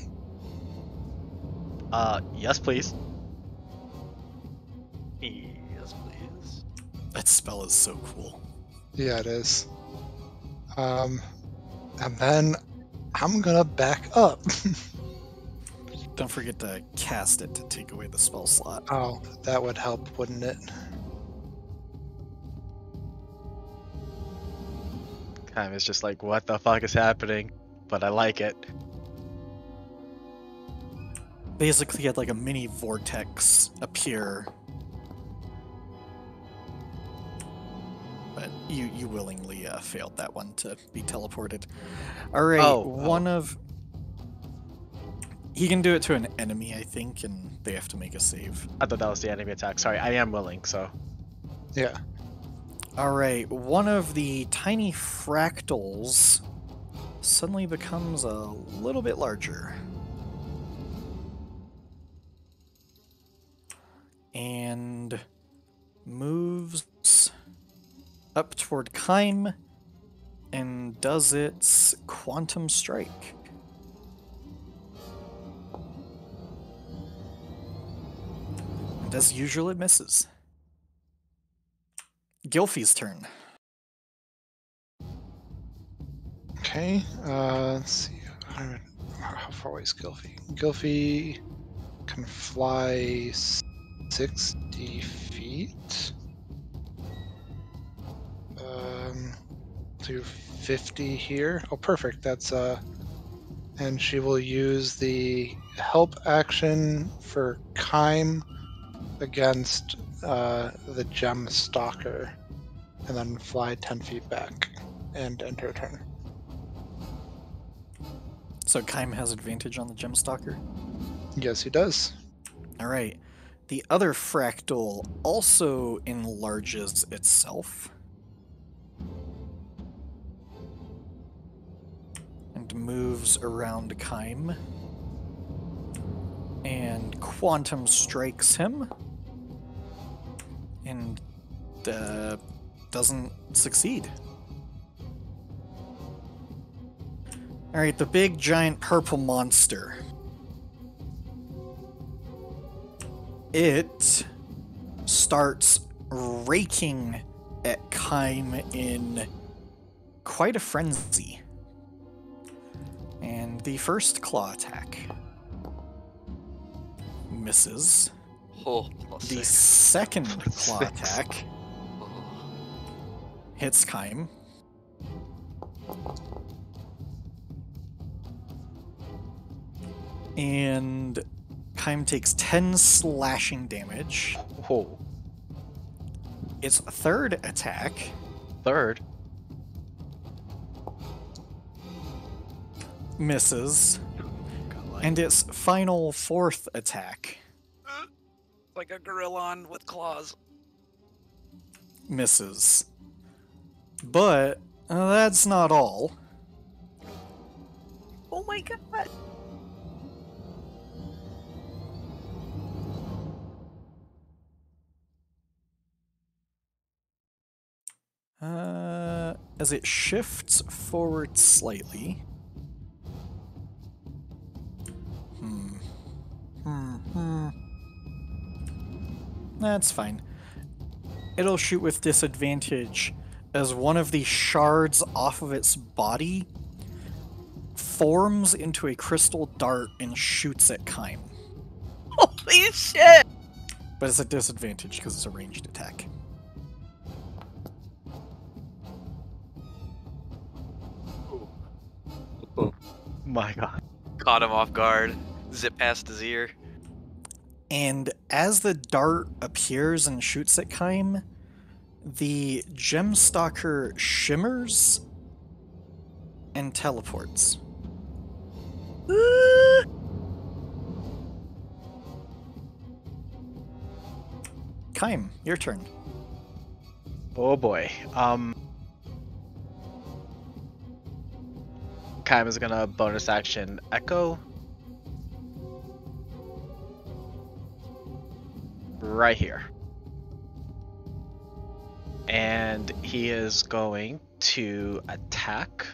Yes, please. Yes, please. That spell is so cool. Yeah, it is. And then I'm gonna back up. Don't forget to cast it to take away the spell slot. Oh, that would help, wouldn't it? Kind of is just like, what the fuck is happening? But I like it. Basically, you had like a mini vortex appear. But you willingly failed that one to be teleported. Alright, He can do it to an enemy, I think, and they have to make a save. I thought that was the enemy attack. Sorry, I am willing, so. Yeah. Alright, one of the tiny fractals suddenly becomes a little bit larger. And moves up toward Kime and does its Quantum Strike. And as usual, it misses. Gylfie's turn. Okay, let's see. How far away is Gylfie? Gylfie can fly 60 feet. To 50 here. Oh, perfect. That's and she will use the help action for Kime against the gem stalker, and then fly 10 feet back and end her turn. So Kime has advantage on the gem stalker? Yes, he does. Alright. The other fractal also enlarges itself. And moves around Kime. And Quantum strikes him. And doesn't succeed. Alright, the big giant purple monster. It starts raking at Kime in quite a frenzy. And the first claw attack misses. Oh, The second claw attack hits Kime. And Kime takes 10 slashing damage. Whoa. Its third attack Third? misses. And its final fourth attack Like a gorillon with claws. misses. But that's not all. Oh my god! As it shifts forward slightly. That's fine. It'll shoot with disadvantage as one of the shards off of its body forms into a crystal dart and shoots at Kime. Holy shit! But it's a disadvantage because it's a ranged attack. My god. Caught him off guard. Zip past his ear. And as the dart appears and shoots at Kime, the gemstalker shimmers and teleports. Kime, your turn. Oh boy. Kime is gonna bonus action Echo. Right here. And he is going to attack.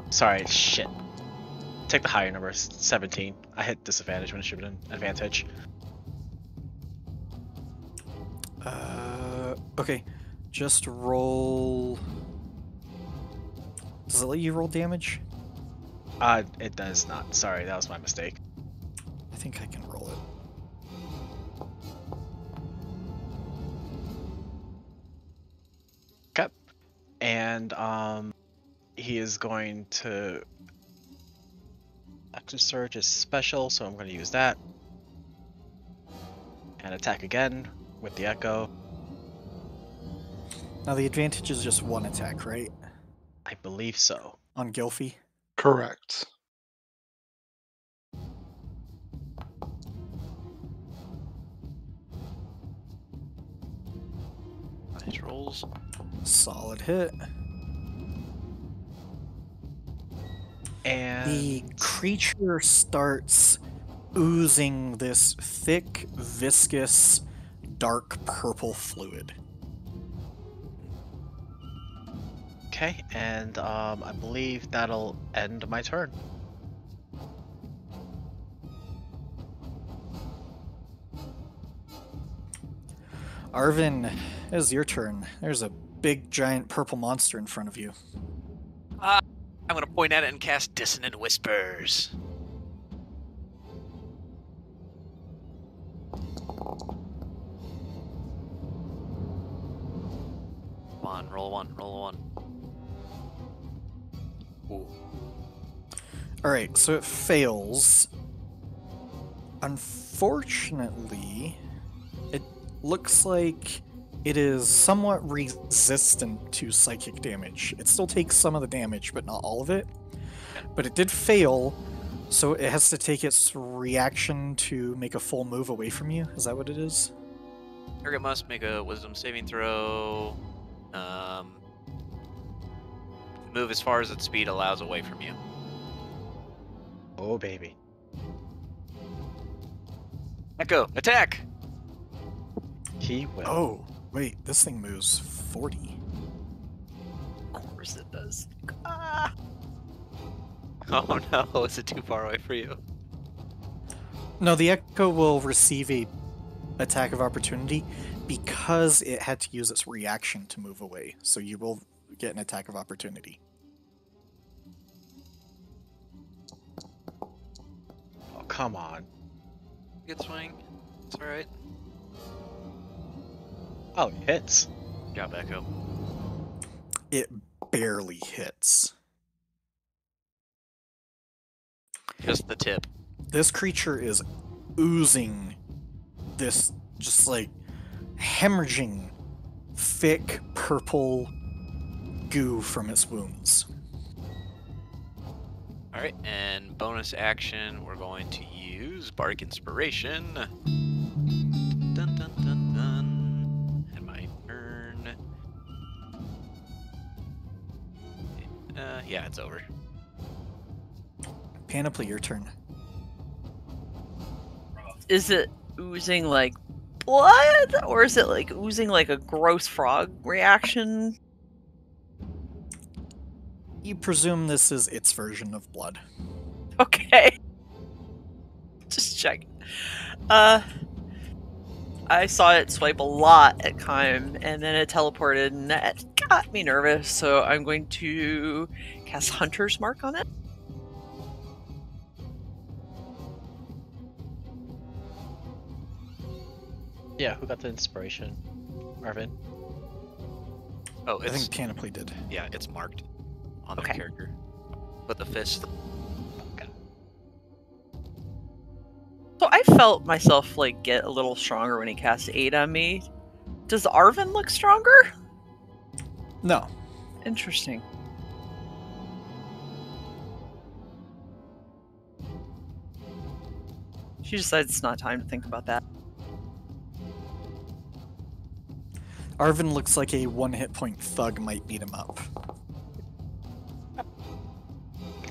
Sorry, shit. Take the higher number, 17. I hit disadvantage when it should have been advantage. Okay. just roll. Does it let you roll damage? It does not. Sorry, that was my mistake. I think I can roll it. Okay. And he is going to action surge is special, so I'm going to use that. And attack again with the echo. Now the advantage is just one attack, right? I believe so. On Gylfie? Correct. Nice rolls. Solid hit. And The creature starts oozing this thick, viscous, dark purple fluid. okay, and I believe that'll end my turn. Arvin, it is your turn. There's a big, giant purple monster in front of you. I'm gonna point at it and cast Dissonant Whispers. Come on, roll one, roll one. Ooh. Alright, so it fails. Unfortunately, it looks like it is somewhat resistant to psychic damage. It still takes some of the damage, but not all of it. But it did fail, so it has to take its reaction to make a full move away from you. Is that what it is? Target must make a Wisdom saving throw. Move as far as its speed allows away from you. Oh, baby. Echo, attack! He will. Oh, wait, this thing moves 40. Of course it does. Ah! Oh no, is it too far away for you? No, the Echo will receive a attack of opportunity because it had to use its reaction to move away. So you will get an attack of opportunity. Oh, come on. Good swing. It's alright. Oh, it hits. Job, Echo. It barely hits. Just the tip. This creature is oozing this just like hemorrhaging thick purple goo from its wounds. Alright, and bonus action, we're going to use Bardic Inspiration. Dun dun dun dun. And my turn. Yeah, it's over. Panoply, your turn. Is it oozing like blood, or is it like oozing like a gross frog reaction? You presume this is its version of blood. Okay. Just check. I saw it swipe a lot at Kime, and then it teleported, and that got me nervous, so I'm going to cast Hunter's Mark on it. Yeah, who got the inspiration? Arvin? Oh, I it's think Panoply did. yeah, it's marked on the Okay. character. But the fist. Okay. So I felt myself like get a little stronger when he cast 8 on me. Does Arvin look stronger? No. Interesting. She decides it's not time to think about that. Arvin looks like a 1 hit point thug might beat him up.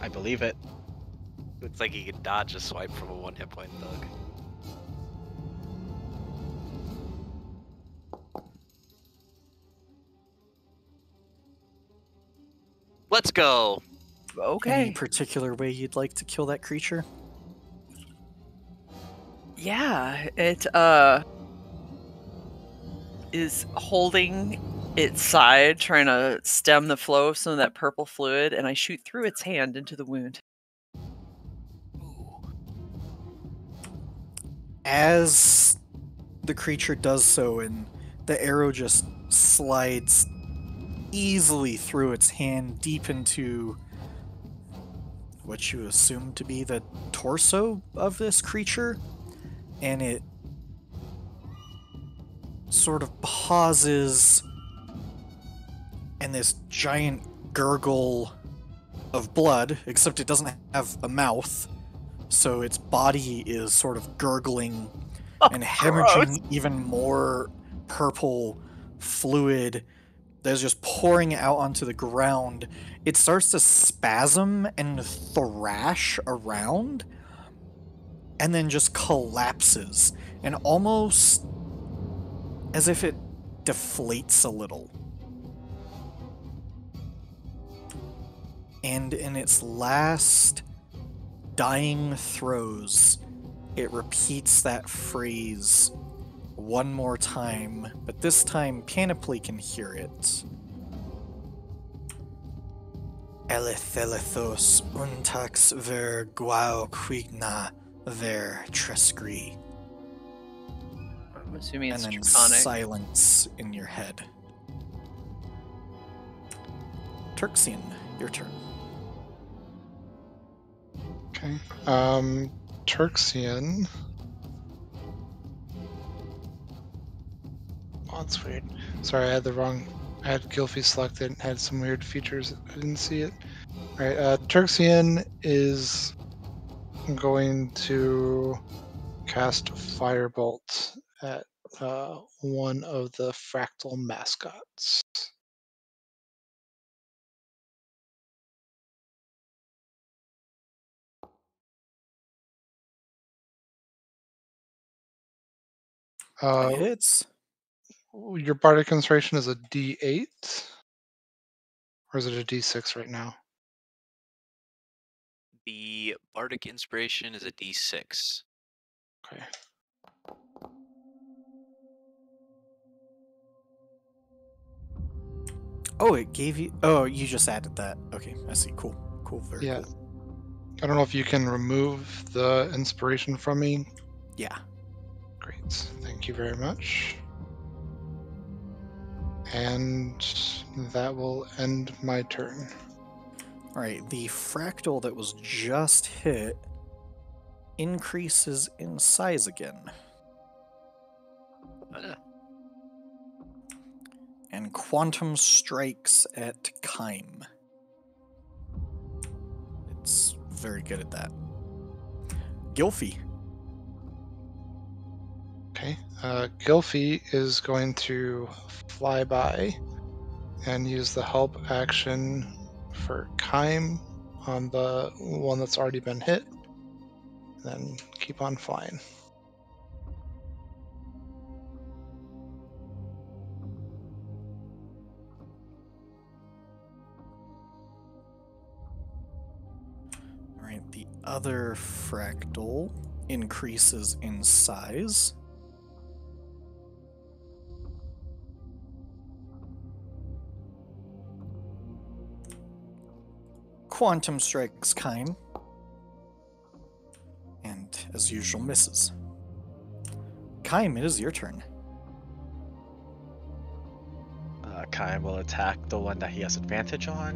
I believe it. Looks like he could dodge a swipe from a 1 hit point thug. Let's go! Any Okay. particular way you'd like to kill that creature? Yeah, it is holding its side, trying to stem the flow of some of that purple fluid, and I shoot through its hand into the wound. As the creature does so, and the arrow just slides easily through its hand deep into what you assume to be the torso of this creature, and it sort of pauses, and this giant gurgle of blood, except it doesn't have a mouth, so its body is sort of gurgling and hemorrhaging even more purple fluid that is just pouring out onto the ground. It starts to spasm and thrash around, and then just collapses, and almost as if it deflates a little. And in its last dying throes, it repeats that phrase one more time, but this time Panoply can hear it. Elithelithos untax ver guao quigna ver trescri. I'm assuming it's And then Draconic. silence in your head. Turxian, your turn. Okay. Turxian. Oh, that's weird. Sorry, I had Gylfie selected and had some weird features. I didn't see it. Alright, Turxian is going to cast Firebolt at one of the Fractal mascots. It hits. Your Bardic Inspiration is a D8? Or is it a D6 right now? The Bardic Inspiration is a D6. Okay. Oh, it gave you... Oh, you just added that. Okay, I see. Cool. Cool, very Yeah. cool. I don't know if you can remove the inspiration from me. Yeah. Great. Thank you very much. And that will end my turn. Alright, the fractal that was just hit increases in size again. And quantum strikes at Kaim. It's very good at that. Gylfie. Okay. Gylfie is going to fly by and use the help action for Kaim on the one that's already been hit. Then keep on flying. Alright, the other fractal increases in size. Quantum strikes Kaim. And, as usual, misses. Kaim, it is your turn. Kai will attack the one that he has advantage on.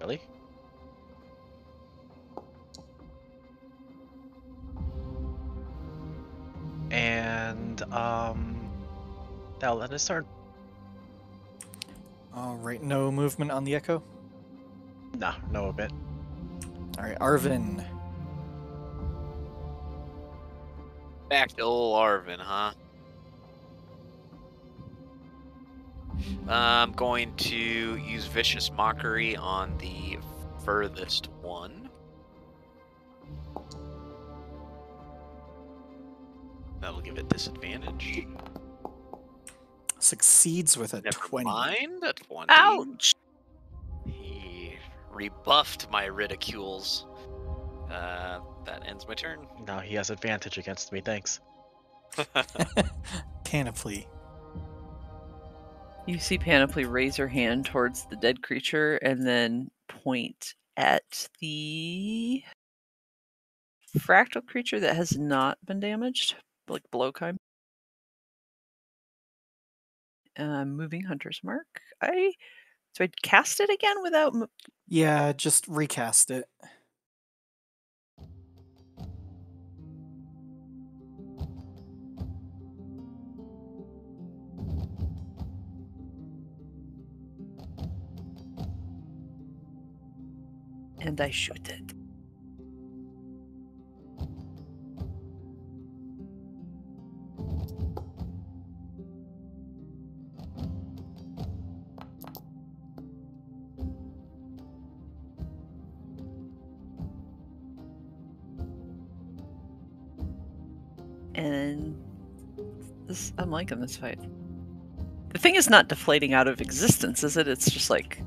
Really? And that'll let us start. Alright, no movement on the echo? No, no a bit. Alright, Arvin. Back to old Arvin, huh? I'm going to use Vicious Mockery on the furthest one. That'll give it disadvantage. Succeeds with a Never 20. mind, a 20. Ouch! He rebuffed my ridicules. That ends my turn. Now he has advantage against me, thanks. Panoply. You see Panoply raise her hand towards the dead creature and then point at the fractal creature that has not been damaged, like below Kime. Moving Hunter's Mark. So I'd cast it again without... Yeah, just recast it. And I shoot it. And this, I'm liking this fight. The thing is not deflating out of existence, is it? It's just like...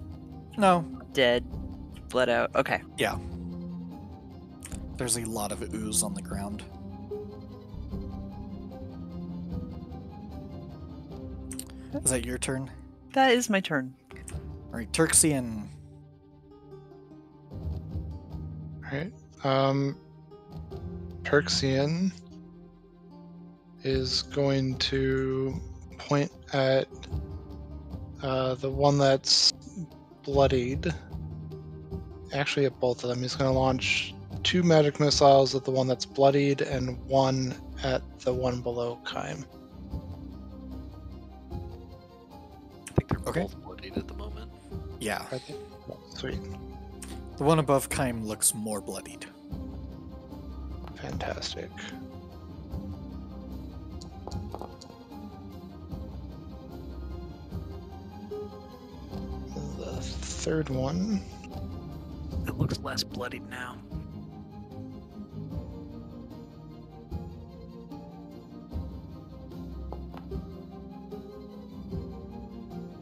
No. Dead. Bled out. Okay. Yeah. There's a lot of ooze on the ground. Is that your turn? That is my turn. Alright, Turxian. Alright. Turxian is going to point at the one that's bloodied. Actually, at both of them. He's going to launch 2 magic missiles at the one that's bloodied and 1 at the one below Kime. I think they're Okay. both bloodied at the moment. Yeah. Sweet. The one above Kime looks more bloodied. Fantastic. The third one. It looks less bloodied now.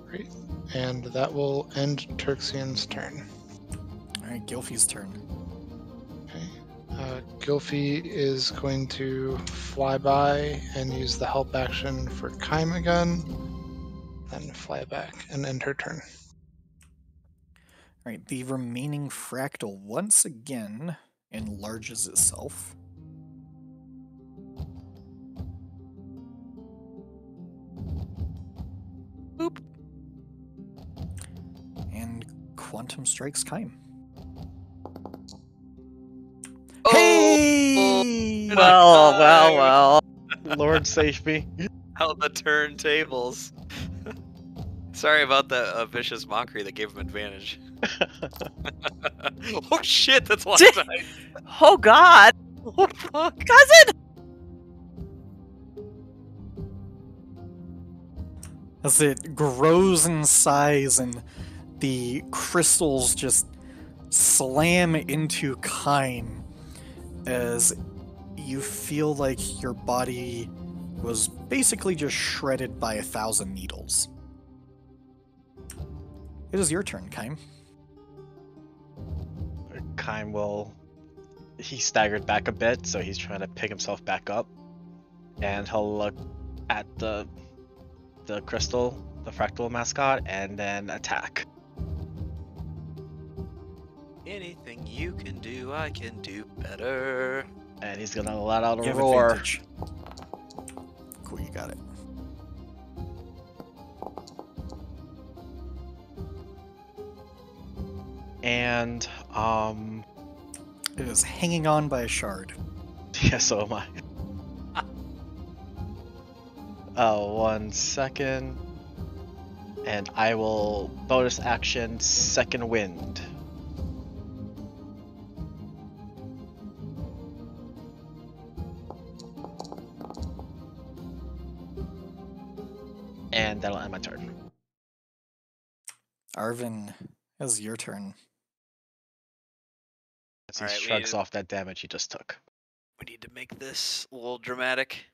Great. And that will end Turxian's turn. Alright, Gilfie's turn. Okay. Gilfie is going to fly by and use the help action for Kime again. Then fly back and end her turn. Alright, the remaining fractal once again enlarges itself. Boop. And Quantum strikes Kime. Hey! Well. Lord save me. Out the turntables. Sorry about that vicious mockery that gave him advantage. Oh shit, that's a lot of time. Oh god! Oh fuck. Cousin! As it grows in size and the crystals just slam into Kime as you feel like your body was basically just shredded by 1,000 needles. It is your turn, Kime. Kime will... He staggered back a bit, so he's trying to pick himself back up. And he'll look at the crystal, the fractal mascot, and then attack. Anything you can do, I can do better. And he's gonna let out You a have roar. advantage. Cool, you got it. And, It is hanging on by a shard. yeah, so am I. Oh, 1 second. And I will bonus action second wind. And that'll end my turn. Arvin, it is your turn. As he Alright, we shrugs need- off that damage he just took. We need to make this a little dramatic.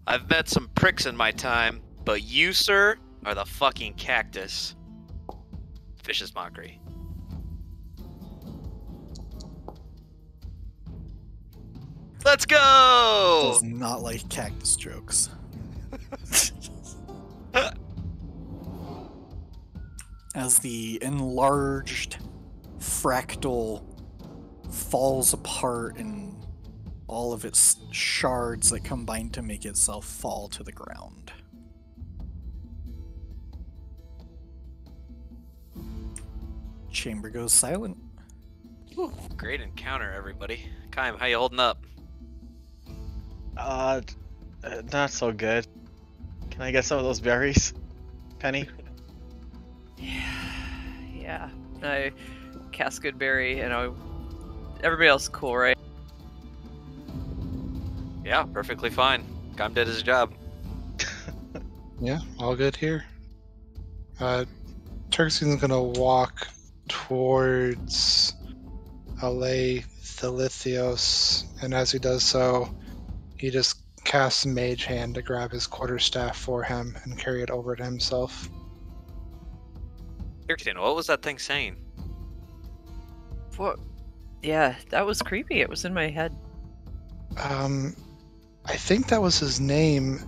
I've met some pricks in my time, but you, sir, are the fucking cactus. Vicious mockery. Let's go! Does not like cactus jokes. As the enlarged fractal falls apart and all of its shards that combine to make itself fall to the ground. Chamber goes silent. Whew, great encounter, everybody. Kaim, how you holding up? Not so good. Can I get some of those berries, Penny? Yeah. I cast Goodberry, and everybody else is cool, right? Yeah, perfectly fine. Kaim did his job. Yeah, all good here. Turksin's gonna walk towards Alethalithos, and as he does so, he just casts Mage Hand to grab his quarterstaff for him and carry it over to himself. Kirkton, what was that thing saying? What? Yeah, that was creepy. It was in my head. I think that was his name,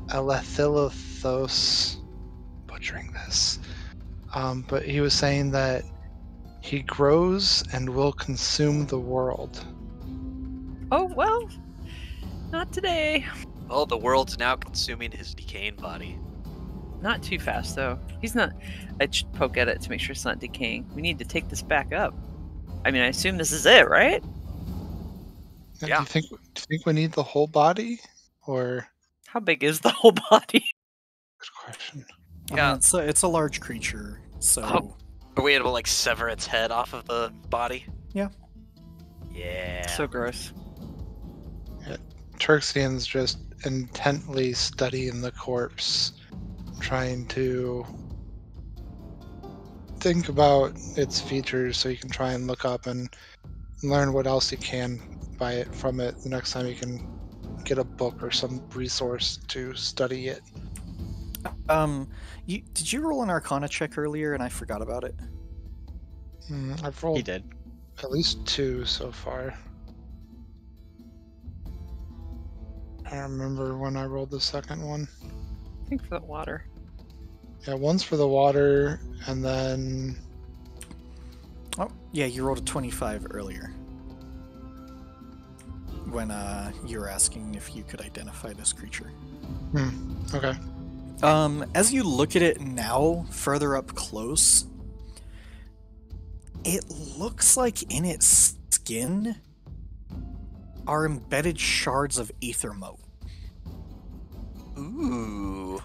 Alethalithos. Butchering this. But he was saying that he grows and will consume the world. Oh, well, not today. Oh, the world's now consuming his decaying body. Not too fast, though. He's not... I poke at it to make sure it's not decaying. We need to take this back up. I mean, I assume this is it, right? And Yeah. do you think we need the whole body? Or... How big is the whole body? Good question. Yeah. I mean, it's a large creature, so... Oh. Are we able to, like, sever its head off of the body? Yeah. Yeah. So gross. Turksian's just intently studying the corpse, trying to think about its features so he can try and look up and learn what else he can from it the next time he can get a book or some resource to study it. Did you roll an Arcana check earlier and I forgot about it? I've rolled He did. at least 2 so far. I remember when I rolled the second one. I think for the water. Yeah, one's for the water, and then... Oh, yeah, you rolled a 25 earlier. When you were asking if you could identify this creature. Okay. As you look at it now, further up close, it looks like in its skin are embedded shards of Aethermote. Ooh.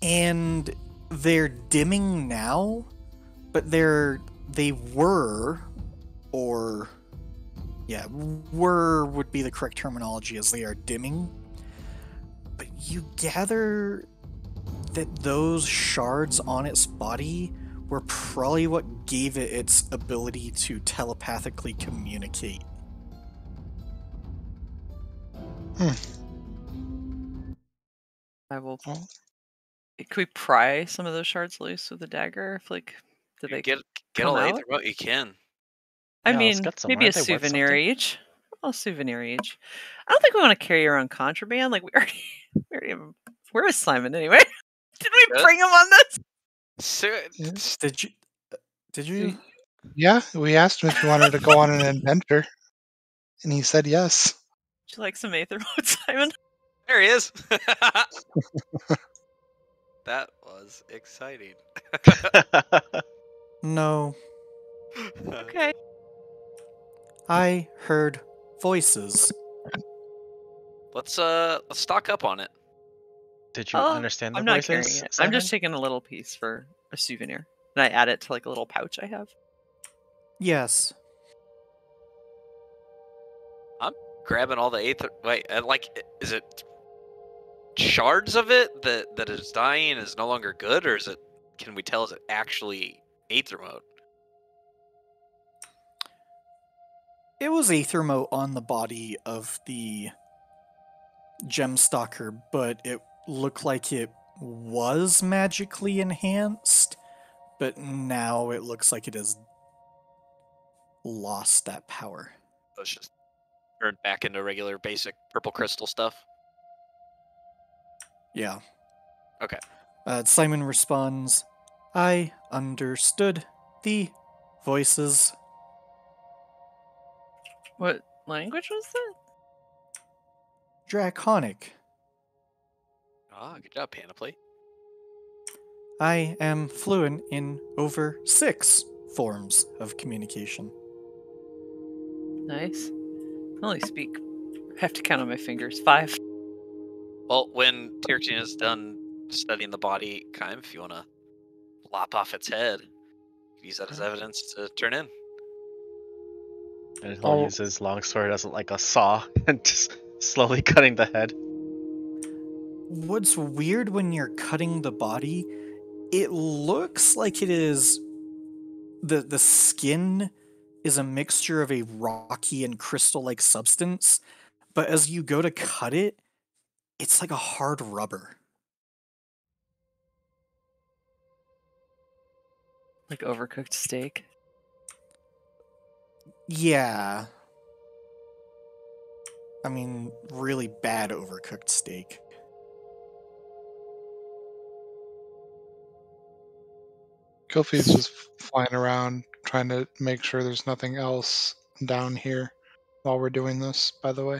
And they're dimming now, but they were, or yeah, were would be the correct terminology, as they are dimming. But you gather that those shards on its body were probably what gave it its ability to telepathically communicate. I will... Oh. Could we pry some of those shards loose with a dagger? If, like, did they Get come all out? Aethermote you can. I Yeah, let's mean, get some. maybe a Aren't they worth souvenir something? each. A souvenir each. I don't think we want to carry around contraband. Like, we already have... Where is Simon, anyway? Did we Good. bring him on this? So, Did you? Yeah, we asked him if he wanted to go on an adventure, and he said yes. Would you like some Aethermote, Simon? there he is. That was exciting. No. Okay. I heard voices. Let's stock up on it. Did you Oh, understand the I'm not voices, carrying it. I'm Simon? just taking a little piece for a souvenir. And I add it to, like, a little pouch I have. Yes. Grabbing all the aether. Wait, is it shards of it that is dying and is no longer good, or is it? Can we tell is it actually Aethermote? It was Aethermote on the body of the Gemstalker, but it looked like it was magically enhanced, but now it looks like it has lost that power. So it's just Or back into regular basic purple crystal stuff? Yeah. Okay. Simon responds, I understood the voices. What language was that? Draconic. Ah, good job, Panoply. I am fluent in over 6 forms of communication. Nice. I only speak. I have to count on my fingers. 5. Well, when Tyrion is done studying the body, Kaim, if you want to lop off its head, use that as evidence to turn in. And he'll Oh. use his longsword as like a saw and just slowly cutting the head. What's weird when you're cutting the body, it looks like it is the skin is a mixture of a rocky and crystal-like substance, but as you go to cut it, it's like a hard rubber. Like overcooked steak. Yeah. I mean, really bad overcooked steak. Kofi's just flying around trying to make sure there's nothing else down here while we're doing this, by the way.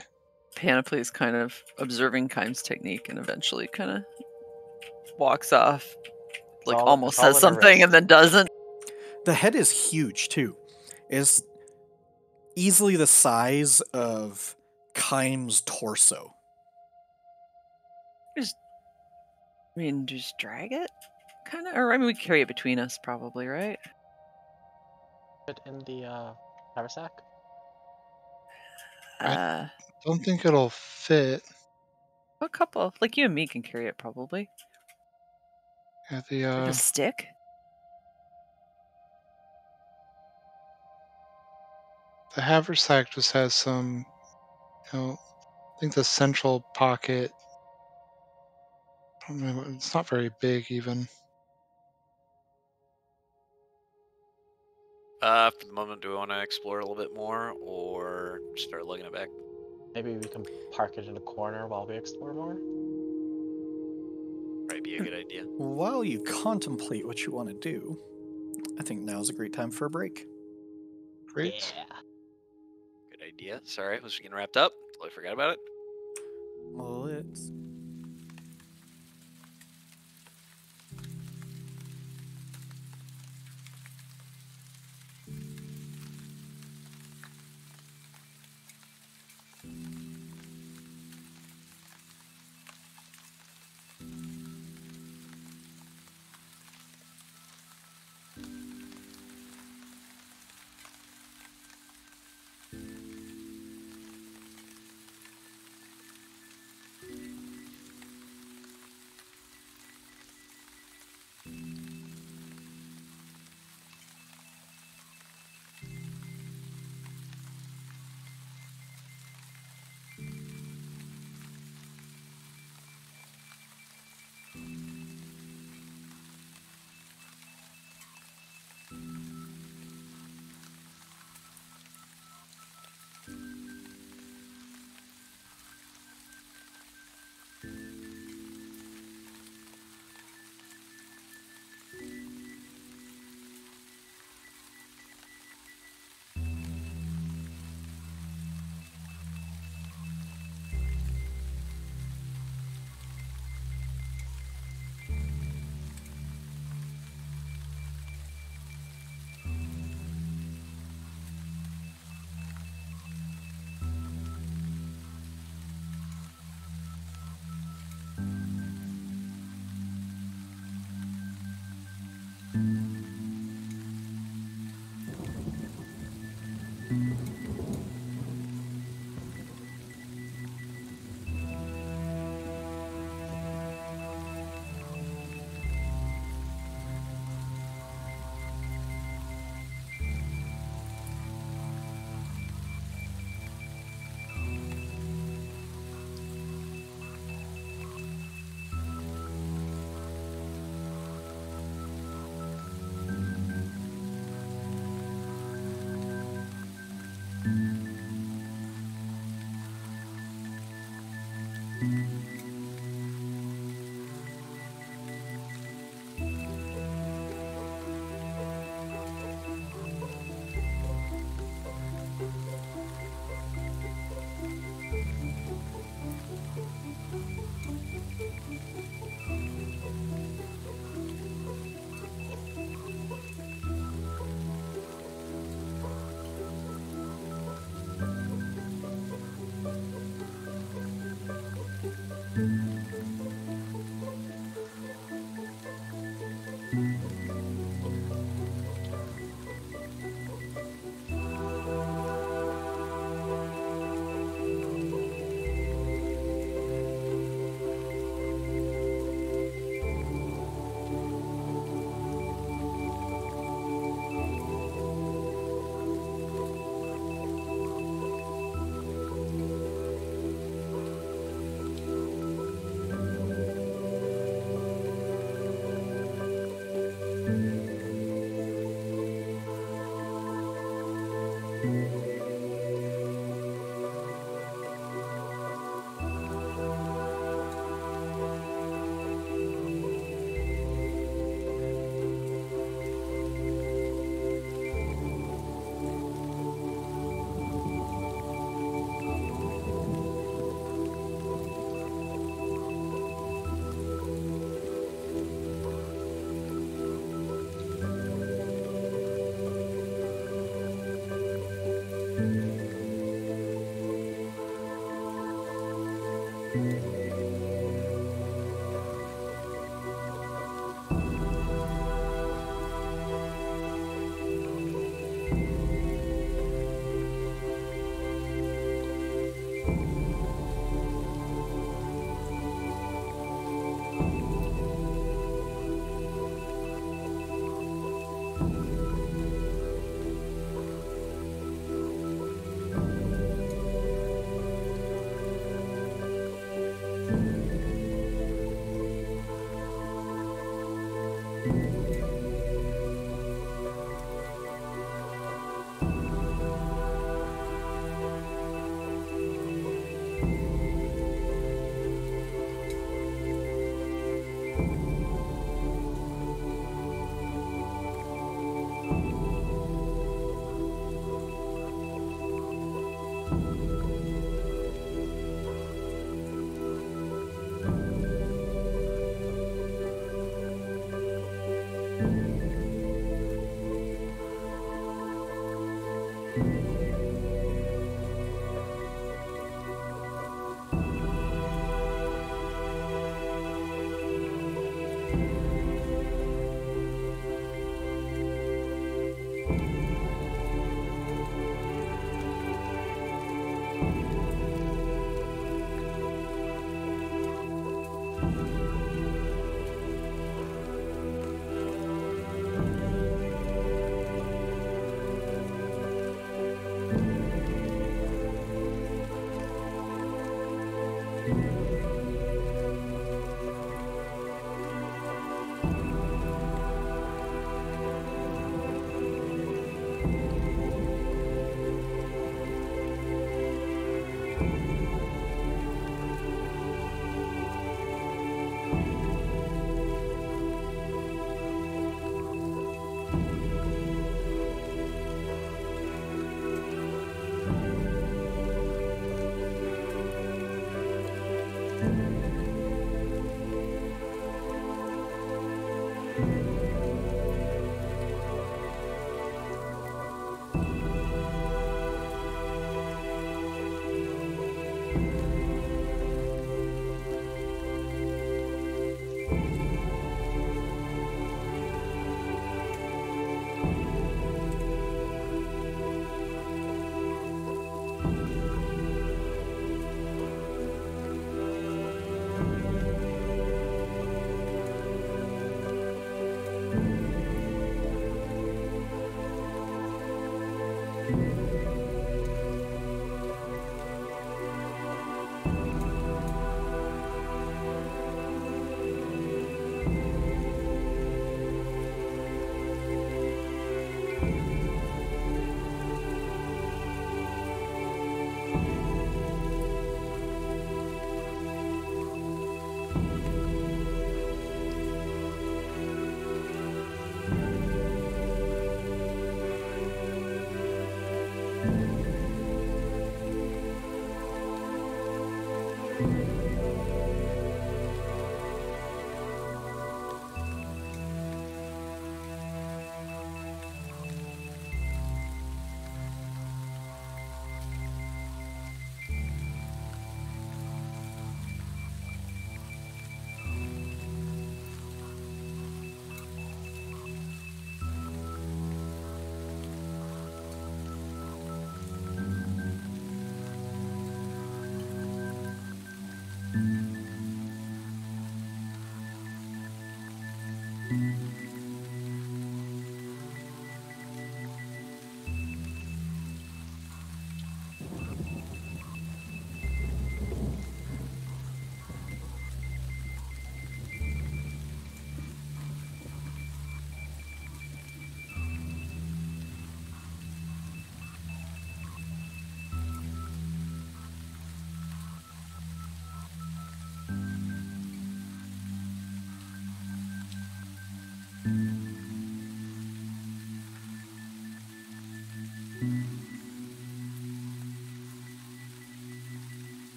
Panoply is kind of observing Kaim's technique and eventually kind of walks off. Like almost it's all says in her something wrist. and then doesn't. The head is huge, too. It's easily the size of Kaim's torso. Just drag it? Kind of? Or, I mean, we carry it between us probably, right? Put in the haversack. Uh, Don't think it'll fit. a couple. Like you and me can carry it probably. At Like a the stick? haversack just has some, I think the central pocket. I don't know, it's not very big even. For the moment, do we want to explore a little bit more, or start looking it back? Maybe we can park it in a corner while we explore more. Probably be a good idea. While you contemplate what you want to do, I think now's a great time for a break. Great. Yeah. Good idea. Sorry, I was getting wrapped up. Totally forgot about it. Let's...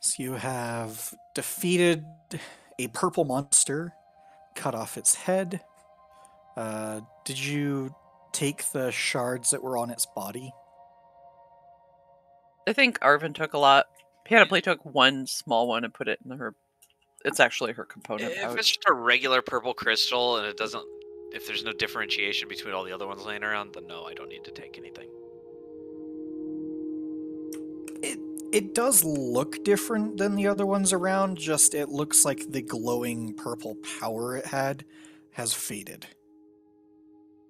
So you have defeated a purple monster, cut off its head. Did you take the shards that were on its body? I think Arvin took a lot. Panoply took one small one and put it in her. It's actually her component If pouch. it's just a regular purple crystal and it doesn't, if there's no differentiation between all the other ones laying around, then no, I don't need to take anything. It does look different than the other ones around, just it looks like the glowing purple power it had has faded.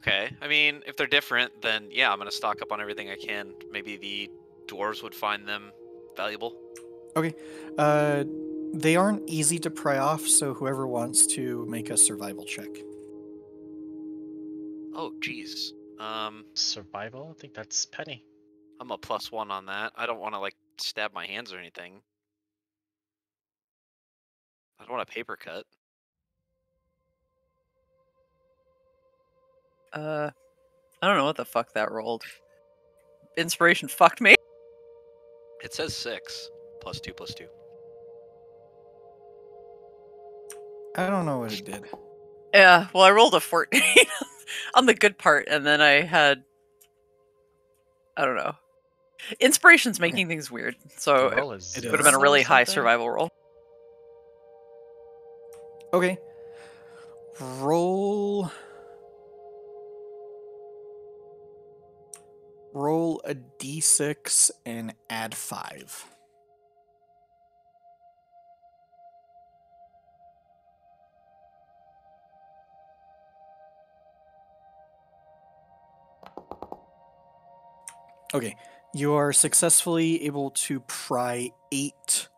Okay, I mean, if they're different, then yeah, I'm gonna stock up on everything I can. Maybe the dwarves would find them valuable. Okay. They aren't easy to pry off, so whoever wants to make a survival check. Oh, jeez. Survival? I think that's Penny. I'm a +1 on that. I don't want to like stab my hands or anything. I don't want a paper cut. I don't know what the fuck that rolled. Inspiration fucked me. It says 6 +2 +2. I don't know what it did. Yeah, well, I rolled a 14 on the good part, and then I had, I don't know. Inspiration's making things weird, so The roll it is it would have is. been a really or high something? survival roll. Okay. Roll a d6 and add 5. Okay, you are successfully able to pry 8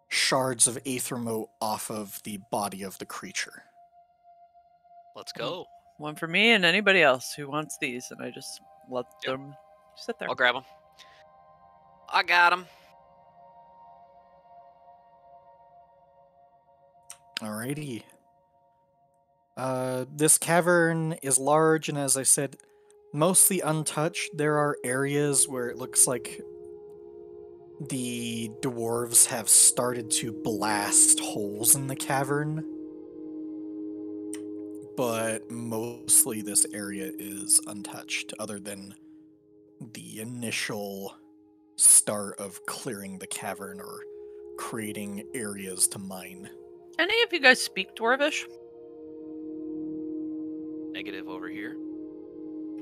shards of Aethermote off of the body of the creature. Let's go. One for me and anybody else who wants these, and I just let Yep. them sit there. I'll grab them. I got them. Alrighty. This cavern is large, and as I said, mostly untouched. There are areas where it looks like the dwarves have started to blast holes in the cavern. But mostly this area is untouched, other than the initial start of clearing the cavern or creating areas to mine. Any of you guys speak Dwarvish? Negative over here.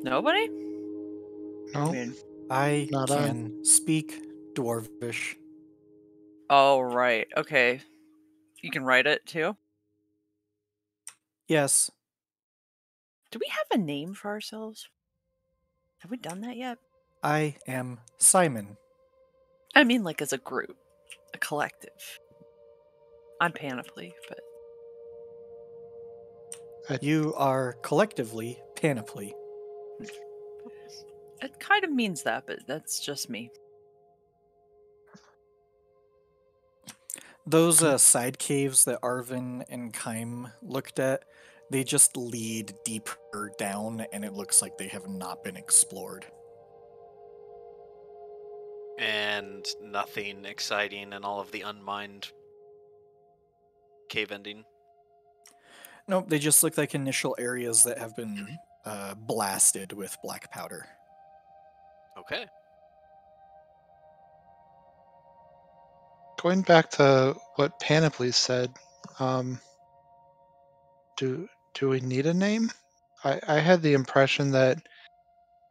Nobody? No, I mean, I Not can speak Dwarvish. oh, right. Okay. You can write it too? Yes, Do we have a name for ourselves? Have we done that yet? I am Simon. I mean, like as a group, a collective. I'm Panoply, but You are collectively Panoply. it kind of means that, but that's just me. Those side caves that Arvin and Kaim looked at, they just lead deeper down, and it looks like they have not been explored. And nothing exciting in all of the unmined cave ending. Nope, they just look like initial areas that have been blasted with black powder. Okay. going back to what Panoply said, do we need a name? I had the impression that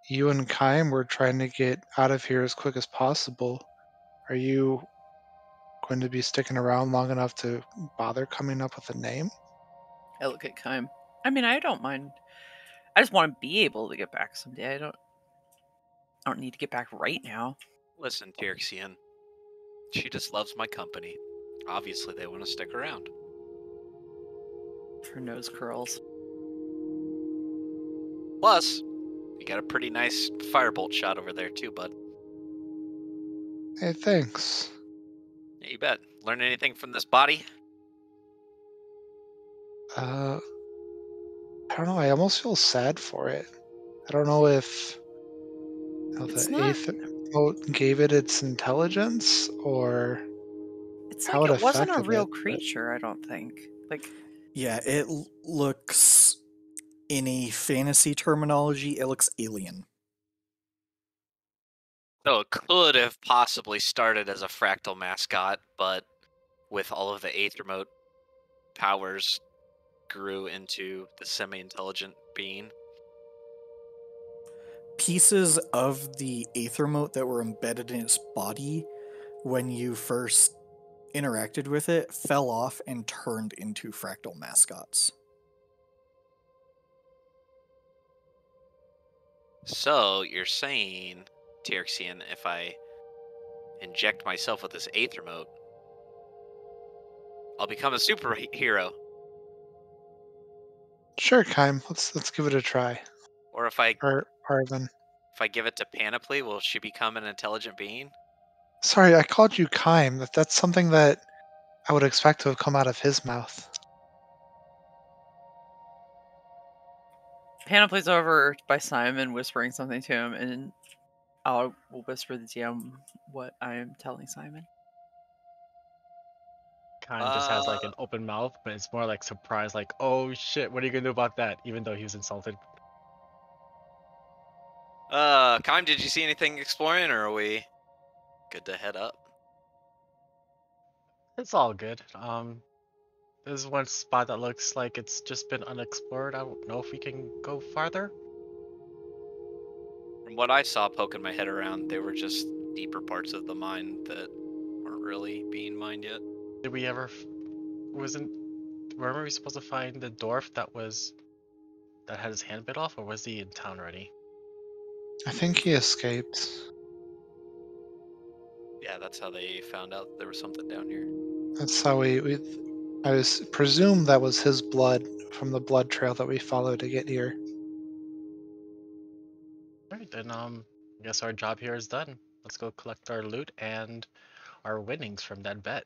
you and Kaim were trying to get out of here as quick as possible. Are you going to be sticking around long enough to bother coming up with a name? I look at Kaim. I mean, I don't mind. I just want to be able to get back someday. I don't need to get back right now. Listen, Tyrexian. She just loves my company. Obviously, they want to stick around. Her nose curls. Plus, you got a pretty nice firebolt shot over there too, bud. Hey, thanks. Yeah, you bet. Learn anything from this body? I don't know. I almost feel sad for it. I don't know if It's the not- Aethermote gave it its intelligence, or It's how like it it wasn't a affected real it, but- creature, I don't think. Like, Yeah, it looks, in a fantasy terminology, it looks alien. So it could have possibly started as a fractal mascot, but with all of the Aethermote powers, grew into the semi-intelligent being. Pieces of the Aethermote that were embedded in its body when you first interacted with it fell off and turned into fractal mascots. So you're saying, Tyrexian, if I inject myself with this Aethermote, I'll become a superhero. Sure, Kime. Let's give it a try. Or if I Arvin. give it to Panoply, will she become an intelligent being? Sorry, I called you Kime. That's something that I would expect to have come out of his mouth. Panoply's over by Simon whispering something to him, and I'll whisper the DM what I am telling Simon. Kind of just has like an open mouth, but it's more like surprised, like, oh shit, what are you gonna do about that? Even though he was insulted. Kime, did you see anything exploring, or are we good to head up? It's all good. There's one spot that looks like it's just been unexplored. I don't know if we can go farther. From what I saw poking my head around, they were just deeper parts of the mine that weren't really being mined yet. Did we ever? Were we supposed to find the dwarf that had his hand bit off, or was he in town already? I think he escaped. Yeah, that's how they found out there was something down here. That's how I presume that was his blood from the blood trail that we followed to get here. Alright, then I guess our job here is done. Let's go collect our loot and our winnings from that bet.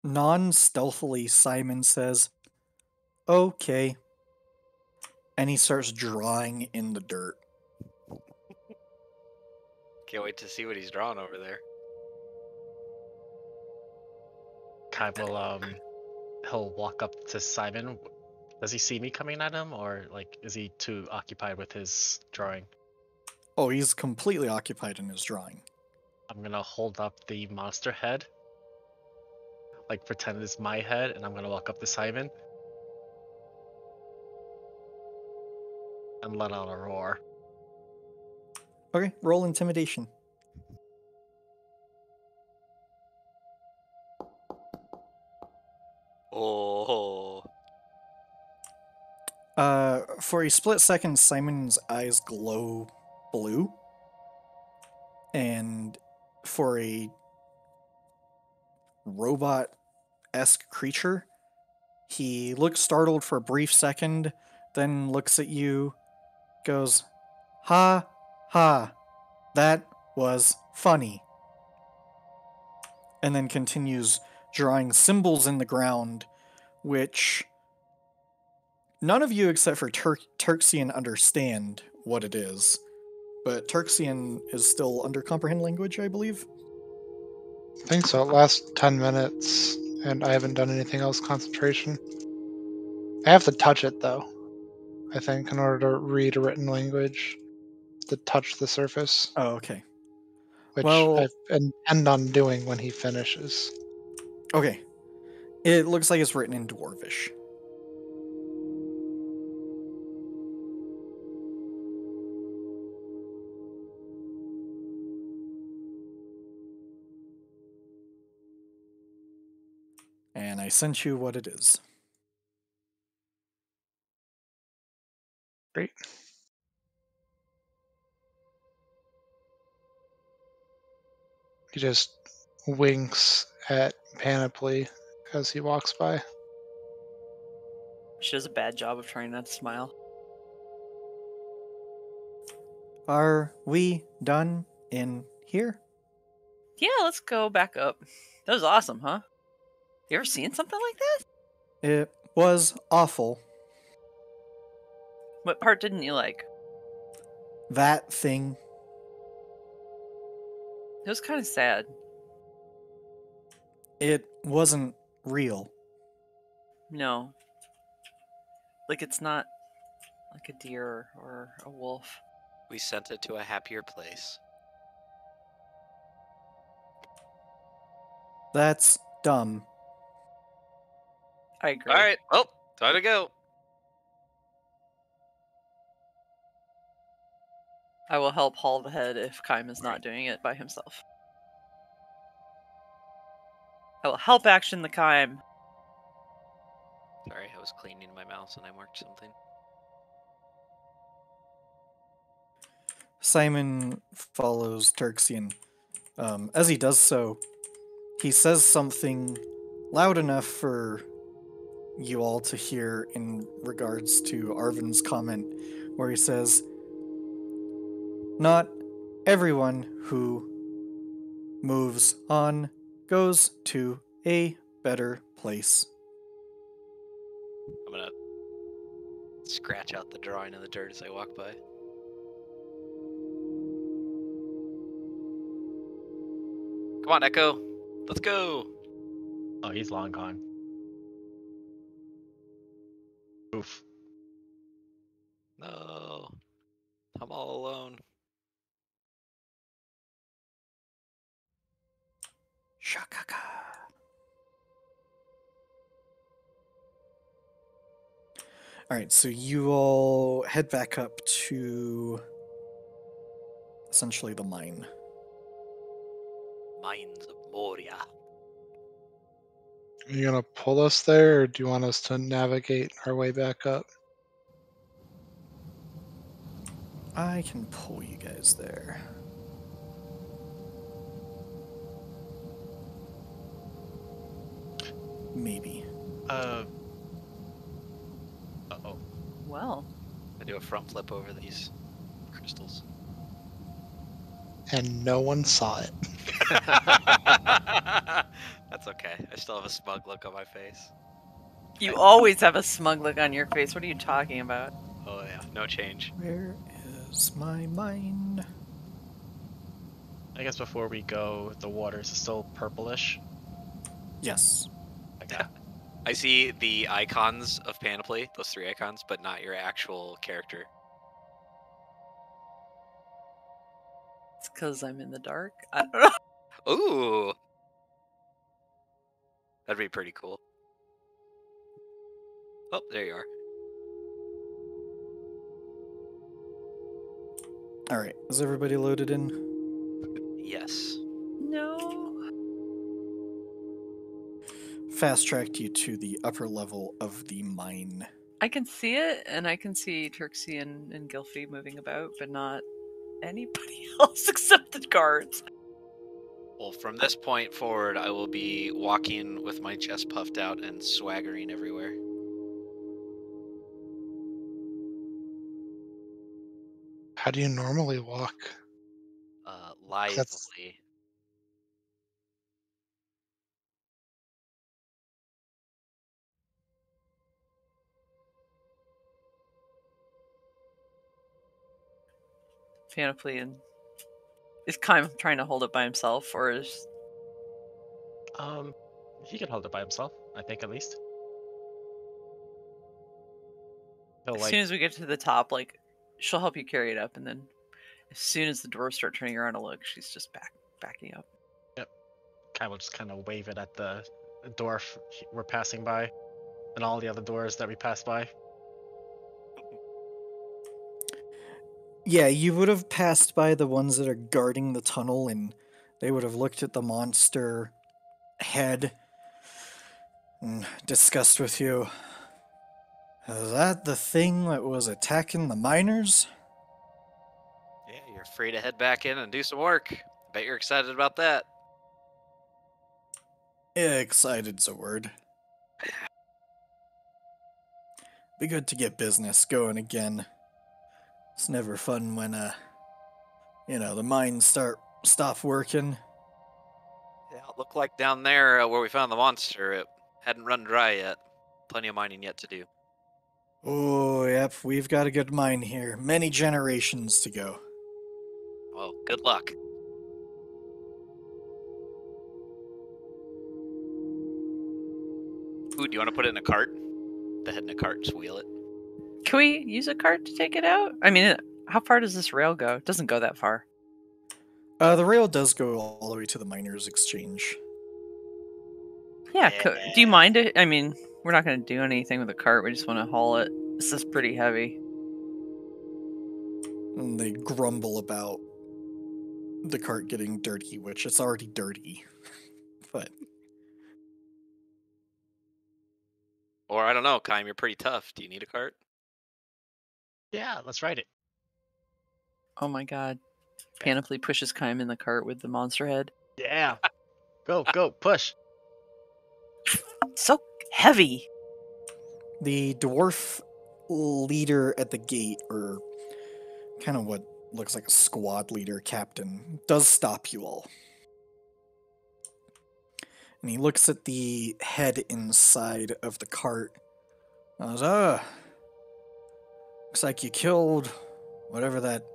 Non-stealthily, Simon says, "Okay." And he starts drawing in the dirt. Can't wait to see what he's drawing over there. Kai will he'll walk up to Simon. Does he see me coming at him, or like is he too occupied with his drawing? Oh, he's completely occupied in his drawing. I'm gonna hold up the monster head, like pretend it's my head, and I'm gonna walk up to Simon and let out a roar. Okay, roll intimidation. Oh. For a split second, Simon's eyes glow blue. And for a robot-esque creature, he looks startled for a brief second, then looks at you, goes, "Ha, ha, that was funny." And then continues drawing symbols in the ground, which none of you except for Turxian understand what it is. But Turxian is still under comprehend language, I believe. I think so. It lasts 10 minutes, and I haven't done anything else concentration. I have to touch it, though, I think, in order to read a written language, to touch the surface, Oh, okay. which Well- I intend on doing when he finishes. Okay. It looks like it's written in Dwarvish. And I sent you what it is. Great. He just winks at Panoply as he walks by. She does a bad job of trying not to smile. Are we done in here? Yeah, let's go back up. That was awesome, huh? You ever seen something like that? It was awful. What part didn't you like? That thing. It was kind of sad. It wasn't real. No. Like, it's not like a deer or a wolf. We sent it to a happier place. That's dumb. I agree. All right. Well, time to go. I will help haul the head if Kaim is not doing it by himself. I will help action the Kaim. Sorry, I was cleaning my mouse and I marked something. Simon follows Turxian. As he does so, he says something loud enough for you all to hear in regards to Arvin's comment, where he says, "Not everyone who moves on goes to a better place." I'm gonna scratch out the drawing in the dirt as I walk by. Come on, Echo. Let's go. Oh, he's long gone. Oof. No. I'm all alone. Shakaka. Alright, so you all head back up to essentially the mine. Mines of Moria. Are you gonna pull us there, or do you want us to navigate our way back up? I can pull you guys there. Maybe. Uh-oh. Well, I do a front flip over these crystals. And no one saw it. That's okay. I still have a smug look on my face. you always have a smug look on your face. What are you talking about? Oh yeah, no change. Where is my mine? I guess before we go, the water's still purplish. Yes. Okay. I see the icons of Panoply, those 3 icons, but not your actual character. It's because I'm in the dark. I don't know. Ooh! That'd be pretty cool. Oh, there you are. Alright, is everybody loaded in? Yes. No. Fast tracked you to the upper level of the mine. I can see it, and I can see Turksy and Gilfie moving about, but not anybody else except the guards. Well, from this point forward, I will be walking with my chest puffed out and swaggering everywhere. How do you normally walk? Lively. Panoply and is kind of trying to hold it by himself, or is He can hold it by himself, I think, at least. He'll, as like, soon as we get to the top, like she'll help you carry it up, and then as soon as the doors start turning around to look, she's just backing up. Kai will just kind of wave it at the door we're passing by, and all the other doors that we pass by. Yeah, you would have passed by the ones that are guarding the tunnel, and they would have looked at the monster head and discussed with you. Is that the thing that was attacking the miners? Yeah, you're free to head back in and do some work. Bet you're excited about that. Yeah, excited's a word. Be good to get business going again. It's never fun when, the mines stop working. Yeah, it looked like down there where we found the monster, it hadn't run dry yet. Plenty of mining yet to do. Oh, yep, we've got a good mine here. Many generations to go. Well, good luck. Ooh, do you want to put it in a cart? The head in a cart and just wheel it. Can we use a cart to take it out? I mean, how far does this rail go? It doesn't go that far. The rail does go all the way to the miners' exchange. Yeah. Do you mind it? I mean, we're not going to do anything with the cart. We just want to haul it. This is pretty heavy. And they grumble about the cart getting dirty, which it's already dirty. But Or I don't know, Kaim, you're pretty tough. Do you need a cart? Yeah, let's ride it. Oh my god. Panoply pushes Kaim in the cart with the monster head. Yeah. Go, push. So heavy. the dwarf leader at the gate, or kind of what looks like a squad leader captain, does stop you all. And he looks at the head inside of the cart. And goes, looks like you killed whatever that...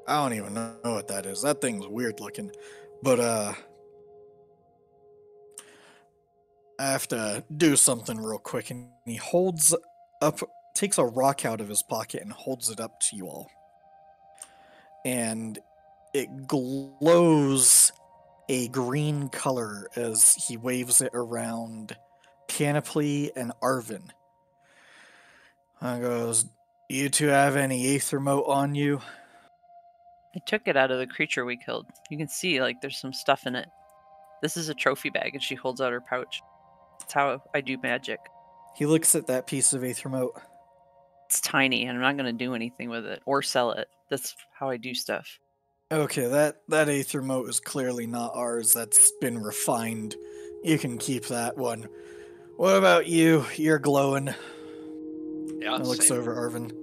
I don't even know what that is. That thing's weird looking. But, I have to do something real quick. And he holds up, takes a rock out of his pocket and holds it up to you all. And it glows a green color as he waves it around Panoply and Arvin. And goes, you two have any Aethermote on you? I took it out of the creature we killed. You can see, like, there's some stuff in it. This is a trophy bag, and she holds out her pouch. That's how I do magic. He looks at that piece of Aethermote. It's tiny, and I'm not going to do anything with it or sell it. That's how I do stuff. Okay, that Aethermote is clearly not ours. That's been refined. You can keep that one. What about you? You're glowing. Yeah, He looks over Arvin.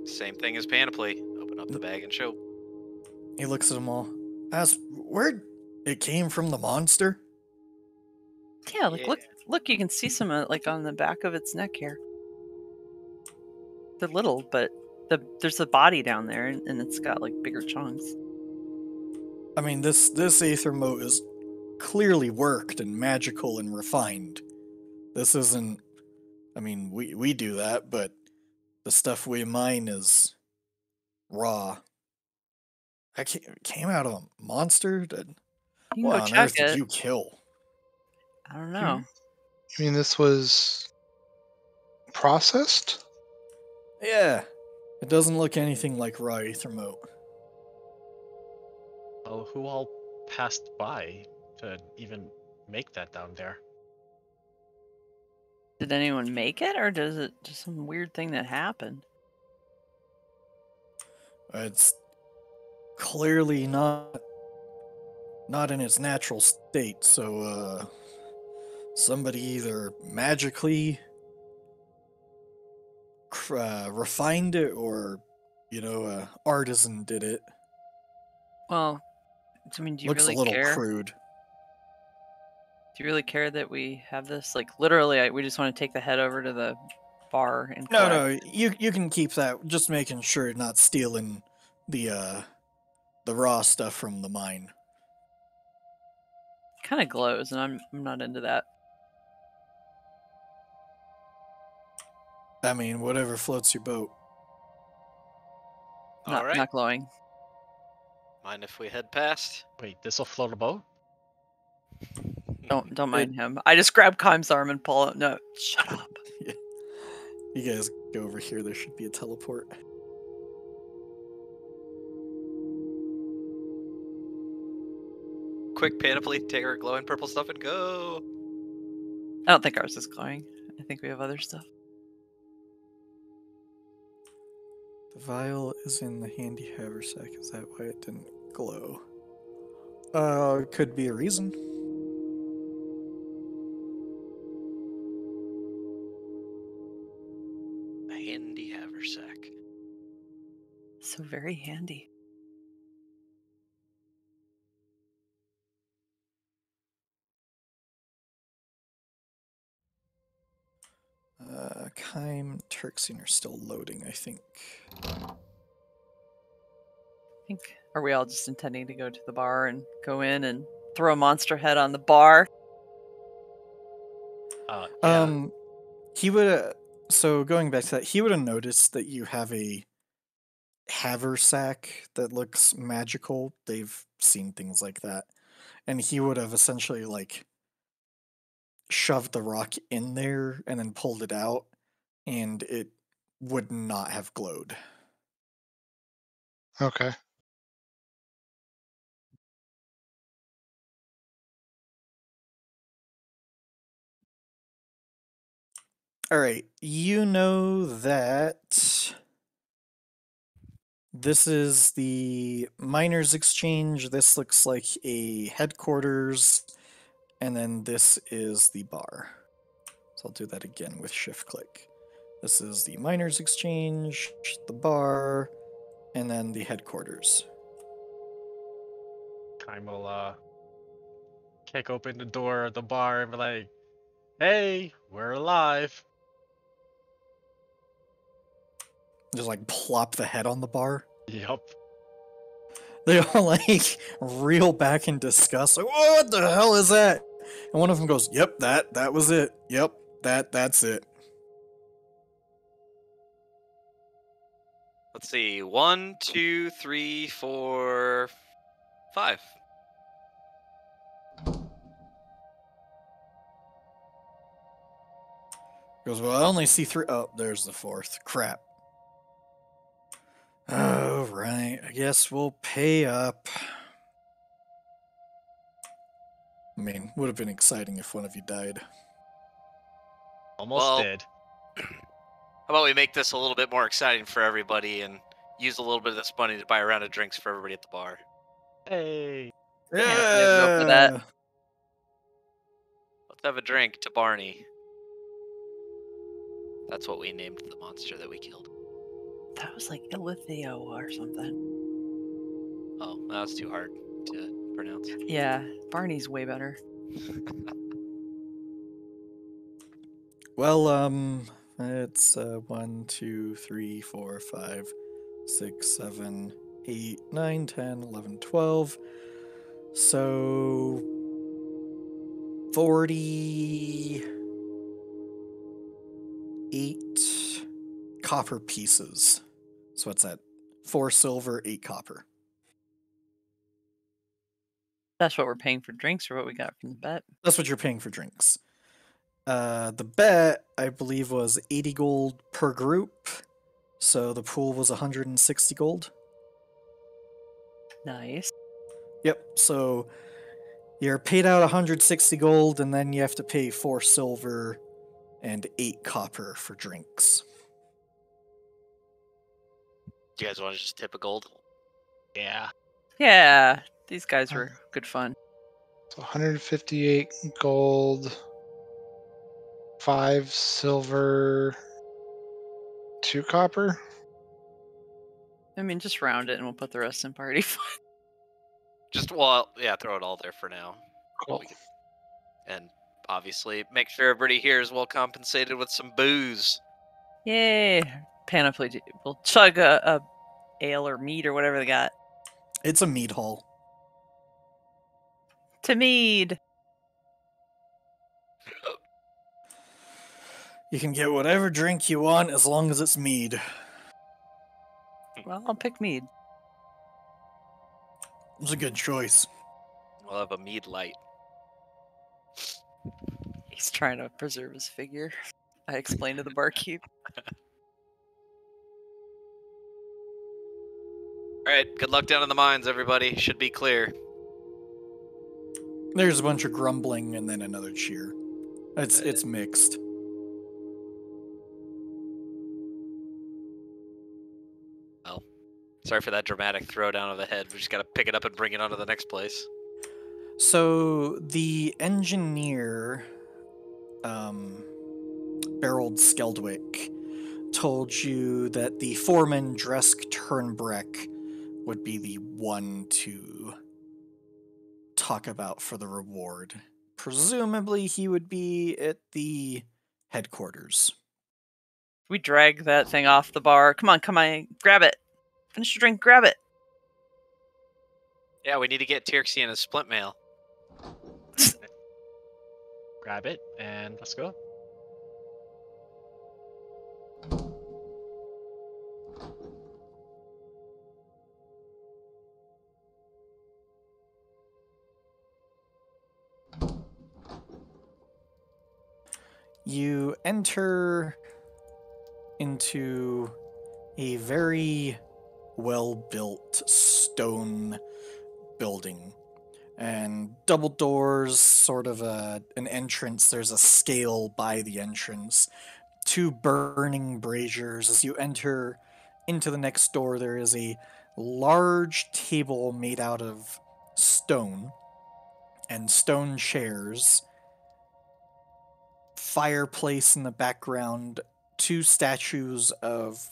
Same thing as Panoply. Open up the bag and show. He looks at them all. Asks, where it came from, the monster? Yeah, like, look, you can see some, like, on the back of its neck here. They're little, but there's the body down there, and it's got, like, bigger chunks. I mean, this Aethermote is clearly worked and magical and refined. This isn't... I mean, we do that, but the stuff we mine is raw. That came out of a monster? You can What go on check earth it. did you kill? I don't know. I mean, this was processed? Yeah. It doesn't look anything like raw Aethermote. Well, who all passed by to even make that down there? Did anyone make it, or does it just some weird thing that happened? It's clearly not in its natural state, so somebody either magically refined it, or artisan did it. Well, I mean, do you Looks really a little care? crude. Do you really care that we have this? Like, literally, we just want to take the head over to the bar and No, collect. no, you can keep that. Just making sure you're not stealing the raw stuff from the mine. Kind of glows, and I'm not into that. I mean, whatever floats your boat. Alright. Not glowing. Mind if we head past? Wait, this'll float a boat? Don't mind him. I just grab Kaim's arm and pull it. No, shut up. Yeah. You guys go over here. There should be a teleport. Quick, Panoply, take our glowing purple stuff and go! I don't think ours is glowing. I think we have other stuff. The vial is in the handy haversack. Is that why it didn't glow? Could be a reason. A handy haversack. So very handy. Kaim, Turksine are still loading, I think. Are we all just intending to go to the bar and go in and throw a monster head on the bar? Yeah. He would. So going back to that, he would have noticed that you have a haversack that looks magical. They've seen things like that, and he would have essentially like shoved the rock in there and then pulled it out, and it would not have glowed. Okay. All right, you know that this is the miners' exchange. This looks like a headquarters, and then this is the bar. So I'll do that again with shift click. This is the miners' exchange, the bar, and then the headquarters. Time will kick open the door of the bar and be like, "Hey, we're alive." Just like plop the head on the bar. Yup. They all like reel back in disgust. Like, what the hell is that? And one of them goes, "Yep, that was it. Yep, that's it." Let's see. 1, 2, 3, 4, 5. Goes, "Well, I only see 3. Oh, there's the 4th. Crap. Oh, right. I guess we'll pay up." I mean, would have been exciting if one of you died. Almost Well, did. How about we make this a little bit more exciting for everybody and use a little bit of this money to buy a round of drinks for everybody at the bar? Hey. Yeah, go for that. Let's have a drink to Barney. That's what we named the monster that we killed. That was like Ilithio or something. Oh, that was too hard to pronounce. Yeah, Barney's way better. Well, it's 1, 2, 3, 4, 5, 6, 7, 8, 9, 10, 11, 12. So 48 copper pieces. So what's that? 4 silver, 8 copper. That's what we're paying for drinks or what we got from the bet. That's what you're paying for drinks. The bet, I believe, was 80 gold per group. So the pool was 160 gold. Nice. Yep, so you're paid out 160 gold, and then you have to pay 4 silver and 8 copper for drinks. Do you guys want to just tip a gold? Yeah. Yeah, these guys were good fun. So 158 gold, 5 silver, 2 copper. I mean, just round it and we'll put the rest in party fun. Just, well, yeah, throw it all there for now. Cool. And obviously, make sure everybody here is well compensated with some booze. Yay! Panoply, we'll chug a ale or mead or whatever they got. It's a mead hall. To mead! You can get whatever drink you want as long as it's mead. Well, I'll pick mead. It's a good choice. We'll have a mead light. He's trying to preserve his figure. I explained to the barkeep. Alright, good luck down in the mines, everybody. Should be clear. There's a bunch of grumbling and then another cheer. It's mixed. Well, sorry for that dramatic throwdown of the head. We just gotta pick it up and bring it on to the next place. So the engineer, Berold Skeldwick, told you that the foreman Dresk Turnbreck would be the one to talk about for the reward. Presumably he would be at the headquarters. We drag that thing off the bar. Come on, grab it. Finish your drink, grab it. Yeah, we need to get Tirxian a splint mail. grab it, and let's go. You enter into a very well-built stone building. And double doors, sort of an entrance. There's a scale by the entrance. 2 burning braziers. As you enter into the next door, there is a large table made out of stone and stone chairs. Fireplace in the background. 2 statues of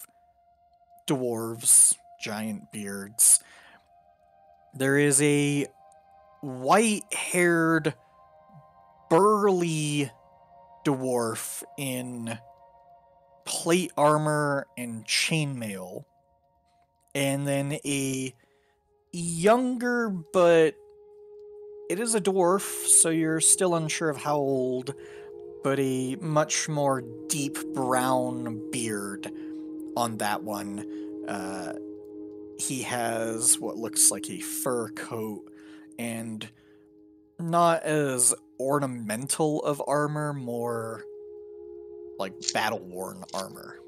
dwarves, giant beards. There is a white-haired, burly dwarf in plate armor and chainmail, and then a younger, but it is a dwarf, so you're still unsure of how old, but a much more deep brown beard on that one. He has what looks like a fur coat and not as ornamental of armor, more like battle-worn armor.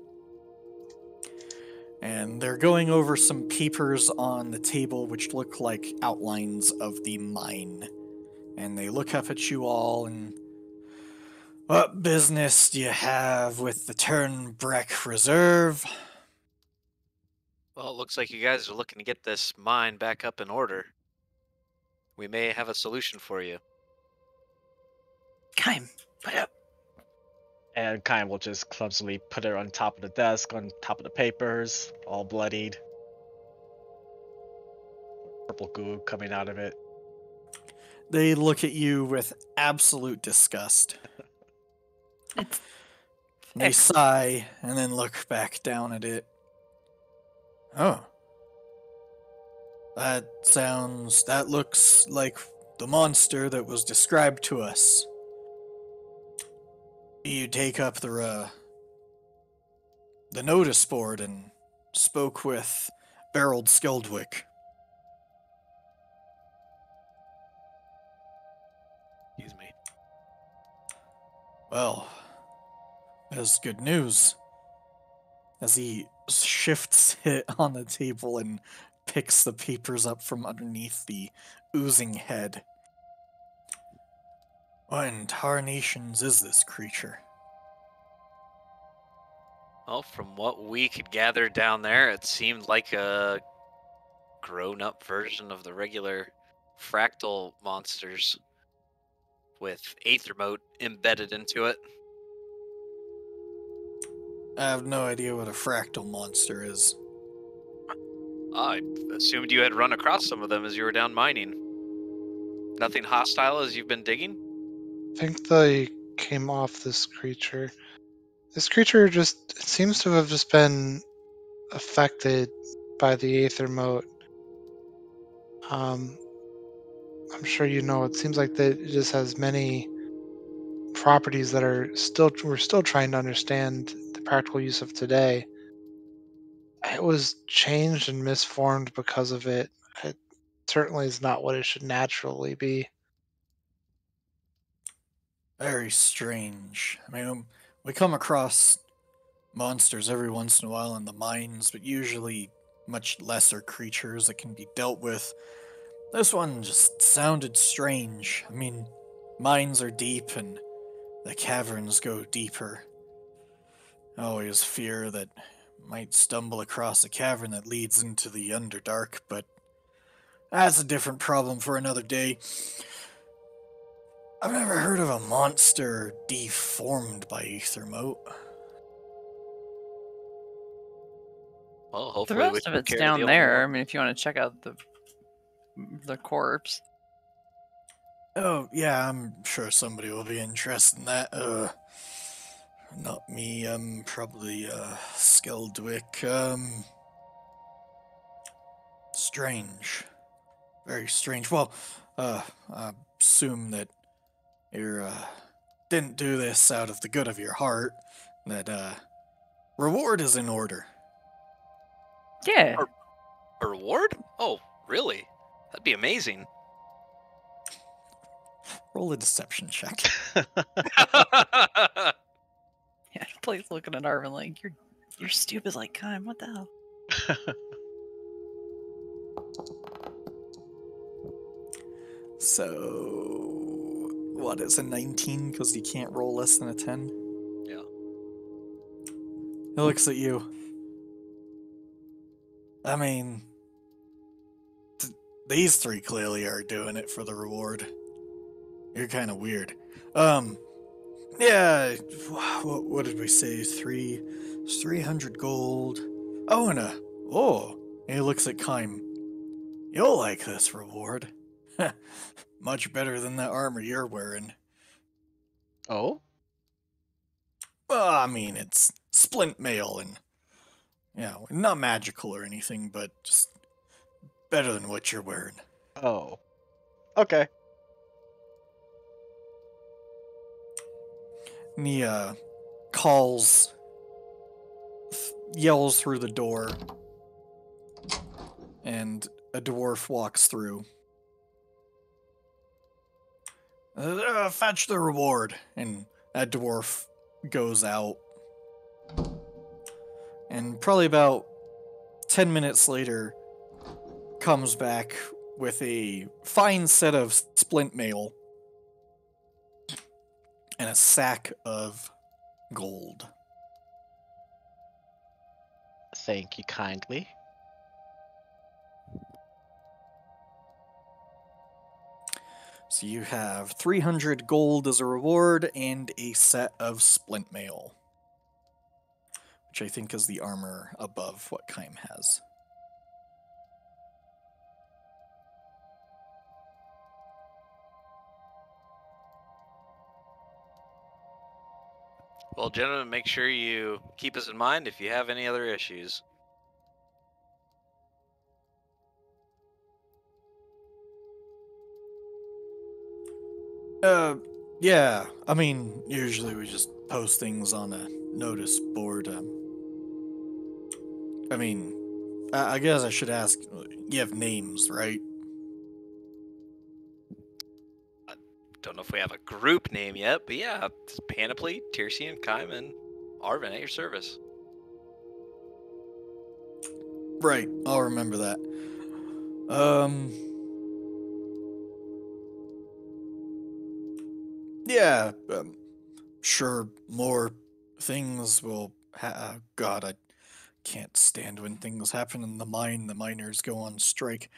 And they're going over some papers on the table which look like outlines of the mine. And they look up at you all and... What business do you have with the Turnbreck Reserve? Well, it looks like you guys are looking to get this mine back up in order. We may have a solution for you. Kime, put up. And Kyle will just clumsily put it on top of the desk, on top of the papers, all bloodied. Purple goo coming out of it. They look at you with absolute disgust. They sigh and then look back down at it. Oh. That looks like the monster that was described to us. You take up the notice board and spoke with Berold Skeldwick. Excuse me. Well, that's good news. As he shifts it on the table and picks the papers up from underneath the oozing head. What in tarnations is this creature? Well, from what we could gather down there, it seemed like a grown-up version of the regular fractal monsters with Aethermote embedded into it. I have no idea what a fractal monster is. I assumed you had run across some of them as you were down mining. Nothing hostile as you've been digging? I think they came off this creature. This creature just, it seems to have just been affected by the Aethermote. I'm sure you know, it seems like that it just has many properties that we're still trying to understand the practical use of today. It was changed and misformed because of it. It certainly is not what it should naturally be. Very strange. I mean, we come across monsters every once in a while in the mines, but usually much lesser creatures that can be dealt with. This one just sounded strange. I mean, mines are deep and the caverns go deeper. I always fear that I might stumble across a cavern that leads into the Underdark, but that's a different problem for another day. I've never heard of a monster deformed by Aethermote. Well, The hopefully we rest can of it's carry the down only there. I one. mean, if you want to check out the corpse. Oh, yeah, I'm sure somebody will be interested in that. Not me, probably, Skeldwick. Strange. Very strange. Well, I assume that you're, didn't do this out of the good of your heart, that reward is in order. Yeah. A reward? Oh, really? That'd be amazing. Roll a deception check. Yeah, Blade's looking at Arvin like, you're stupid like Kime, what the hell? So, what is a 19? Because you can't roll less than a 10? Yeah. He looks at you. I mean, these three clearly are doing it for the reward. You're kind of weird. Yeah, what did we say? 300 gold. Oh, and he looks at Kime. You'll like this reward. Much better than that armor you're wearing. Oh? Well, I mean, it's splint mail and, not magical or anything, but just better than what you're wearing. Oh. Okay. And he, yells through the door, and a dwarf walks through. Fetch the reward, and that dwarf goes out. And probably about 10 minutes later, comes back with a fine set of splint mail and a sack of gold. Thank you kindly. So you have 300 gold as a reward and a set of splint mail, which I think is the armor above what Kime has. Well, gentlemen, make sure you keep us in mind if you have any other issues. Yeah, I mean, usually we just post things on a notice board. I mean, I guess I should ask, you have names, right? Don't know if we have a group name yet, but yeah, it's Panoply, Tirsian, Kime, and Arvin at your service. Right, I'll remember that. Yeah, sure, more things will God, I can't stand when things happen in the mine. The miners go on strike.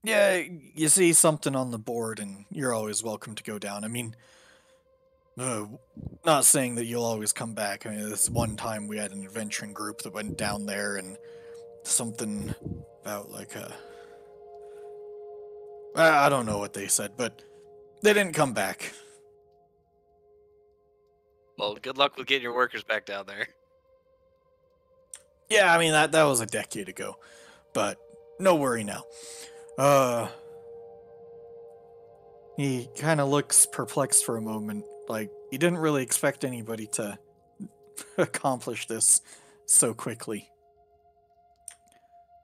Yeah, you see something on the board and you're always welcome to go down. I mean, not saying that you'll always come back. I mean, this one time we had an adventuring group that went down there and something about like I don't know what they said, but they didn't come back. Well, good luck with getting your workers back down there. Yeah, I mean, that was a decade ago, but no worry now. He kind of looks perplexed for a moment, like he didn't really expect anybody to accomplish this so quickly.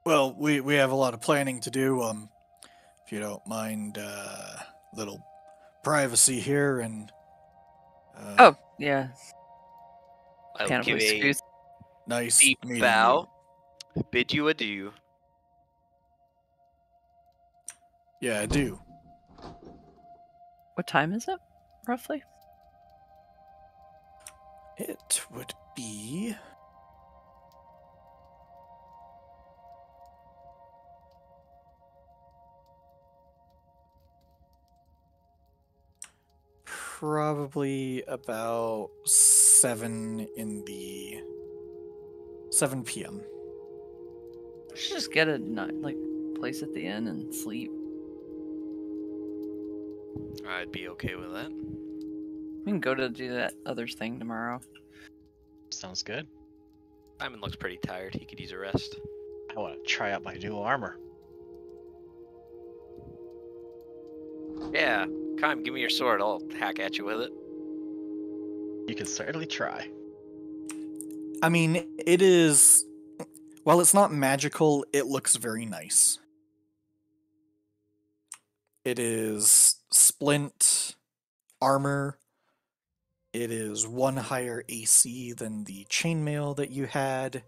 Well, we have a lot of planning to do, if you don't mind, little privacy here, and... Oh, yeah. I'll Panoply give a screws. Nice deep meeting bow, bid you adieu. you. Yeah, I do. What time is it, roughly? It would be... probably about 7 p.m. We should just get a place at the inn and sleep. I'd be okay with that. We can go to do that other thing tomorrow. Sounds good. Simon looks pretty tired. He could use a rest. I want to try out my new armor. Yeah, Kime, give me your sword. I'll hack at you with it. You can certainly try. I mean, it is. While it's not magical, it looks very nice. It is splint armor. It is 1 higher AC than the chainmail that you had,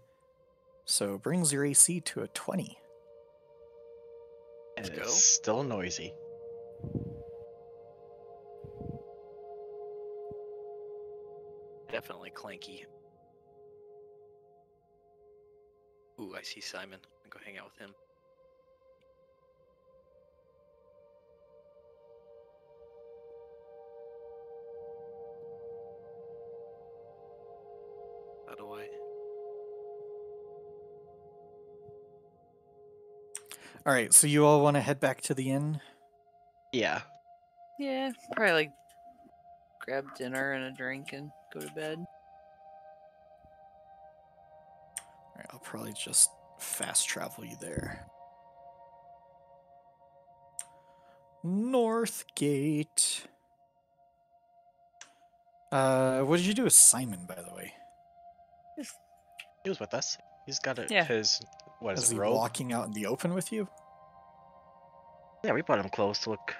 so it brings your AC to a 20. And Let's it's go. still noisy. Definitely clanky. Ooh, I see Simon. I'm gonna go hang out with him. How do I? Alright, so you all want to head back to the inn? Yeah. Yeah, probably like grab dinner and a drink and go to bed. Alright, I'll probably just fast travel you there. Northgate. What did you do with Simon, by the way? He was with us. He's got Yeah. his, what is Is it, he robe? walking out in the open with you? Yeah, we brought him clothes to look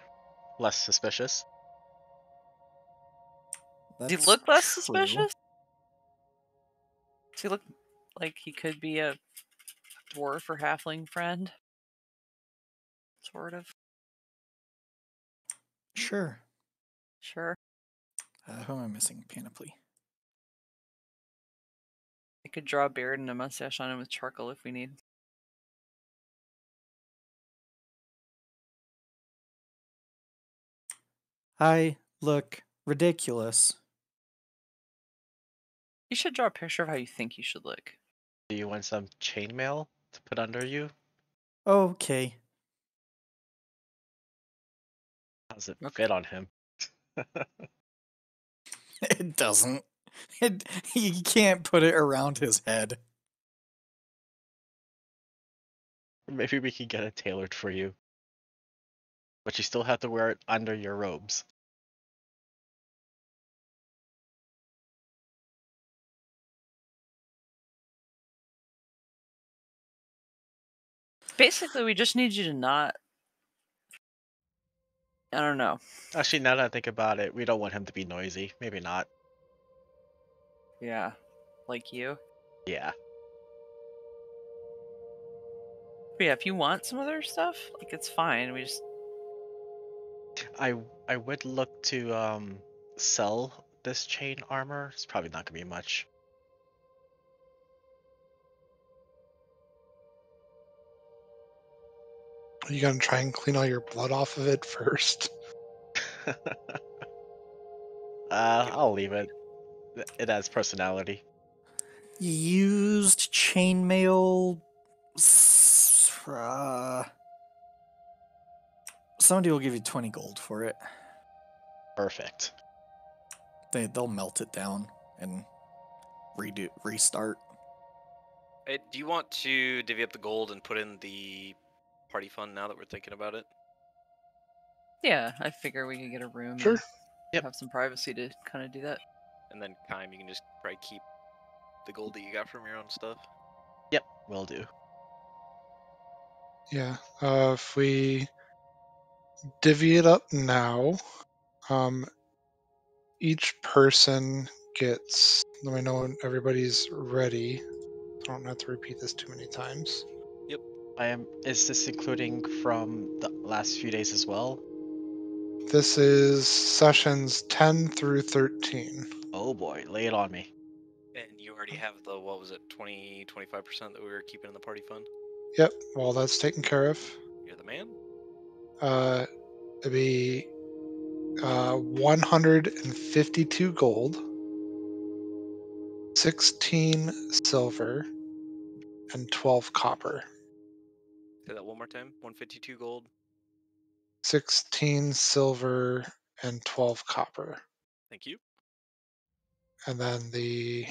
less suspicious. Does he That's look less true. suspicious? Does he look like he could be a dwarf or halfling friend? Sort of. Sure. Sure. Who am I missing? Panoply. I could draw a beard and a mustache on him with charcoal if we need. I look ridiculous. You should draw a picture of how you think you should look. Do you want some chainmail to put under you? Okay. How does it Okay. fit on him? It doesn't. You can't put it around his head. Maybe we can get it tailored for you. But you still have to wear it under your robes. Basically, we just need you to not. I don't know. Actually, now that I think about it, we don't want him to be noisy. Maybe not. Yeah. Like you. Yeah. But yeah, if you want some other stuff, like it's fine. We just. I would look to sell this chain armor. It's probably not gonna be much. Are you gonna try and clean all your blood off of it first? I'll leave it. It has personality. Used chainmail. Somebody will give you 20 gold for it. Perfect. They'll melt it down and restart. Hey, do you want to divvy up the gold and put in the party fund now that we're thinking about it? Yeah, I figure we could get a room Sure. and Yep. have some privacy to kind of do that. And then, Kaim, you can just probably keep the gold that you got from your own stuff. Yep, will do. Yeah. If we divvy it up now, each person gets. Let me know when everybody's ready. I don't have to repeat this too many times. Is this including from the last few days as well? This is sessions 10 through 13. Oh boy, lay it on me. And you already have the, what was it, 25% that we were keeping in the party fund? Yep, well, that's taken care of. You're the man. It'd be 152 gold, 16 silver, and 12 copper. Say that one more time. 152 gold. 16 silver and 12 copper. Thank you. And then the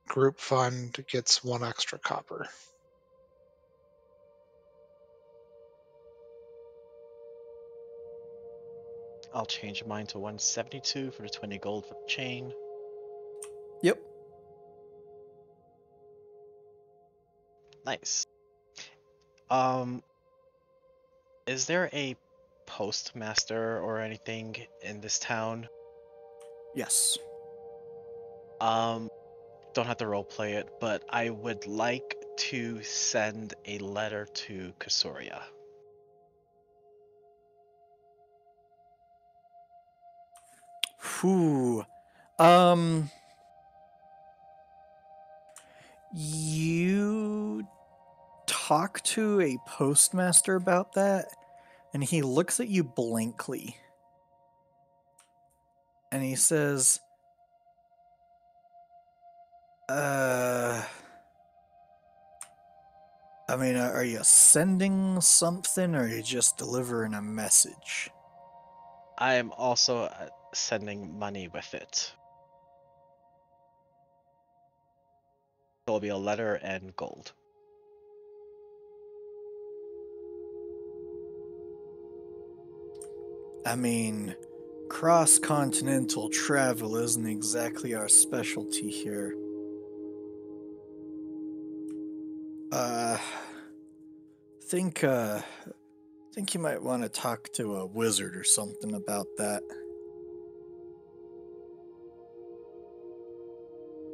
group fund gets 1 extra copper. I'll change mine to 172 for the 20 gold for the chain. Nice. Is there a postmaster or anything in this town? Yes. Don't have to roleplay it, but I would like to send a letter to Kasuria. Whew. You talk to a postmaster about that, and he looks at you blankly. And he says, I mean, are you sending something, or are you just delivering a message? I am also sending money with it. There'll be a letter and gold. I mean, cross-continental travel isn't exactly our specialty here. Think you might want to talk to a wizard or something about that.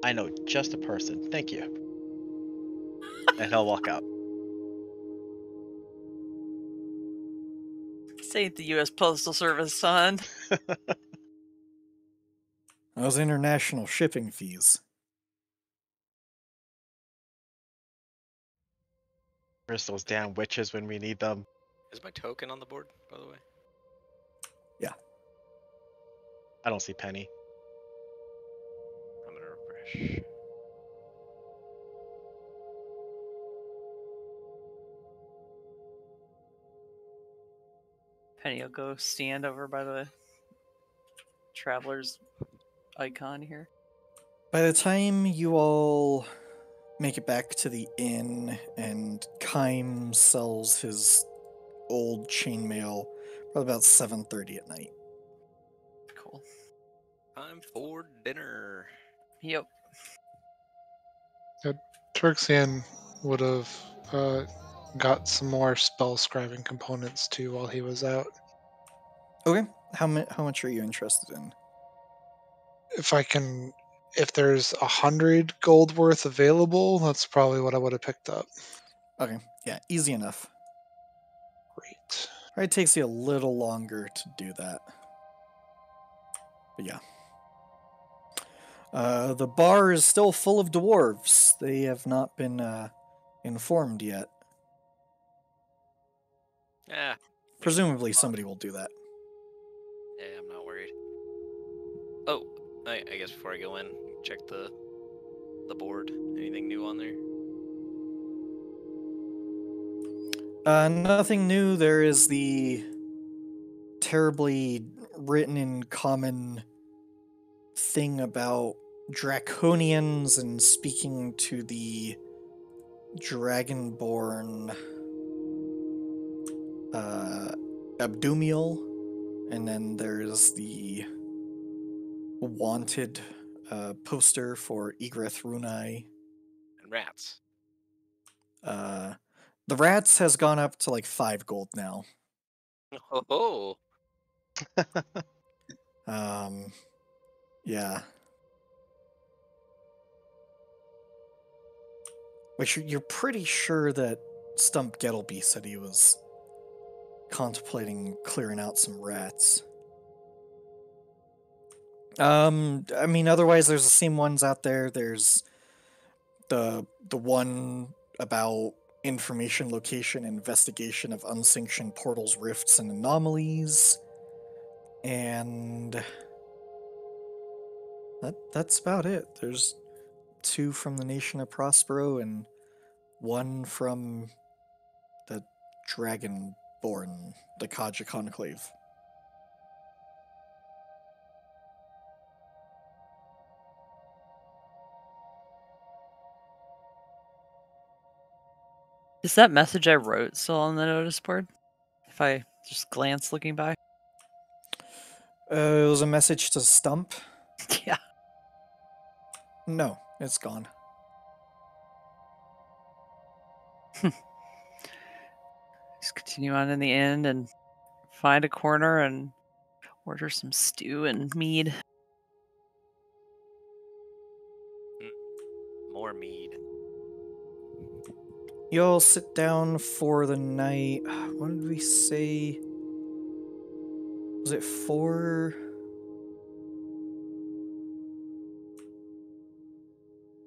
I know just a person. Thank you. And he'll walk out. This ain't the U.S. Postal Service, son. Those international shipping fees. Where's those damn witches when we need them? Is my token on the board, by the way? Yeah. I don't see Penny. I'm gonna refresh. Penny will go stand over by the traveler's icon here. By the time you all make it back to the inn and Kime sells his old chainmail, probably about 7:30 at night. Cool. Time for dinner. Yep. Turxian would have got some more spell scribing components too while he was out. Okay, how much are you interested in? If there's 100 gold worth available, that's probably what I would have picked up. Okay, yeah, easy enough. Great. Probably takes you a little longer to do that. But yeah. The bar is still full of dwarves. They have not been informed yet. Yeah. Presumably somebody will do that. Yeah, I'm not worried. Oh, I guess before I go in, check the board. Anything new on there? Nothing new. There is the terribly written in common thing about draconians and speaking to the dragonborn Abdumiel, and then there's the wanted poster for Egreth Runai. And rats. The rats has gone up to like 5 gold now. Oh. Yeah. Which you're pretty sure that Stump Gettleby said he was contemplating clearing out some rats. I mean, otherwise there's the same ones out there. There's the one about information, location, and investigation of unsanctioned portals, rifts, and anomalies. And that's about it. There's 2 from the Nation of Prospero and 1 from the Dragonborn, the Kaja Conclave. Is that message I wrote still on the notice board? If I just glance looking by? It was a message to Stump. Yeah. No, it's gone. continue on in the inn and find a corner and order some stew and mead. More mead. You all sit down for the night. What did we say? Was it 4?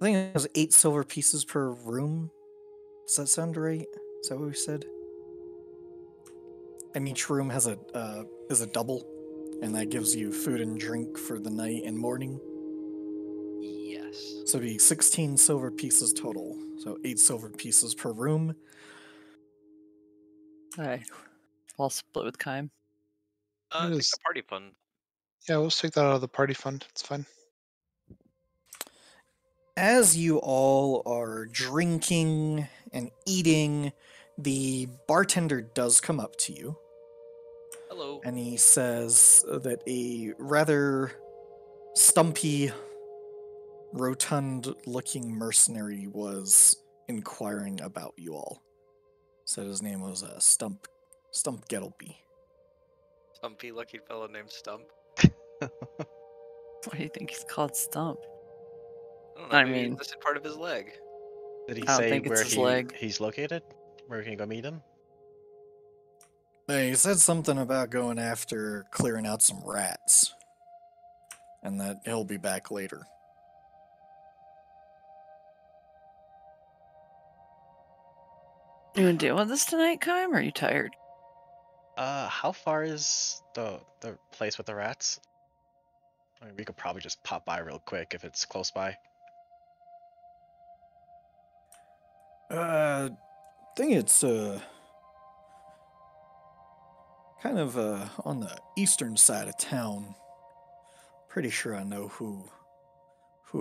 I think it was 8 silver pieces per room. Does that sound right? Is that what we said? And each room has is a double, and that gives you food and drink for the night and morning. Yes. So it'd be 16 silver pieces total. So 8 silver pieces per room. Alright. I'll split with Kime. It Take is- the party fund. Yeah, let's take that out of the party fund. It's fine. As you all are drinking and eating, the bartender does come up to you. Hello. And he says that a rather stumpy, rotund-looking mercenary was inquiring about you all. Said his name was Stump Gettleby. Stumpy lucky fellow named Stump. Why do you think he's called Stump? I don't know. I Maybe mean- he missed part of his leg. Did he I don't say think it's where his leg. he's located? Where we can go meet him? He said something about going after clearing out some rats, and that he'll be back later. You gonna deal with this tonight, Kime, or are you tired? How far is the place with the rats? I mean, we could probably just pop by real quick if it's close by. I think it's kind of on the eastern side of town. Pretty sure I know who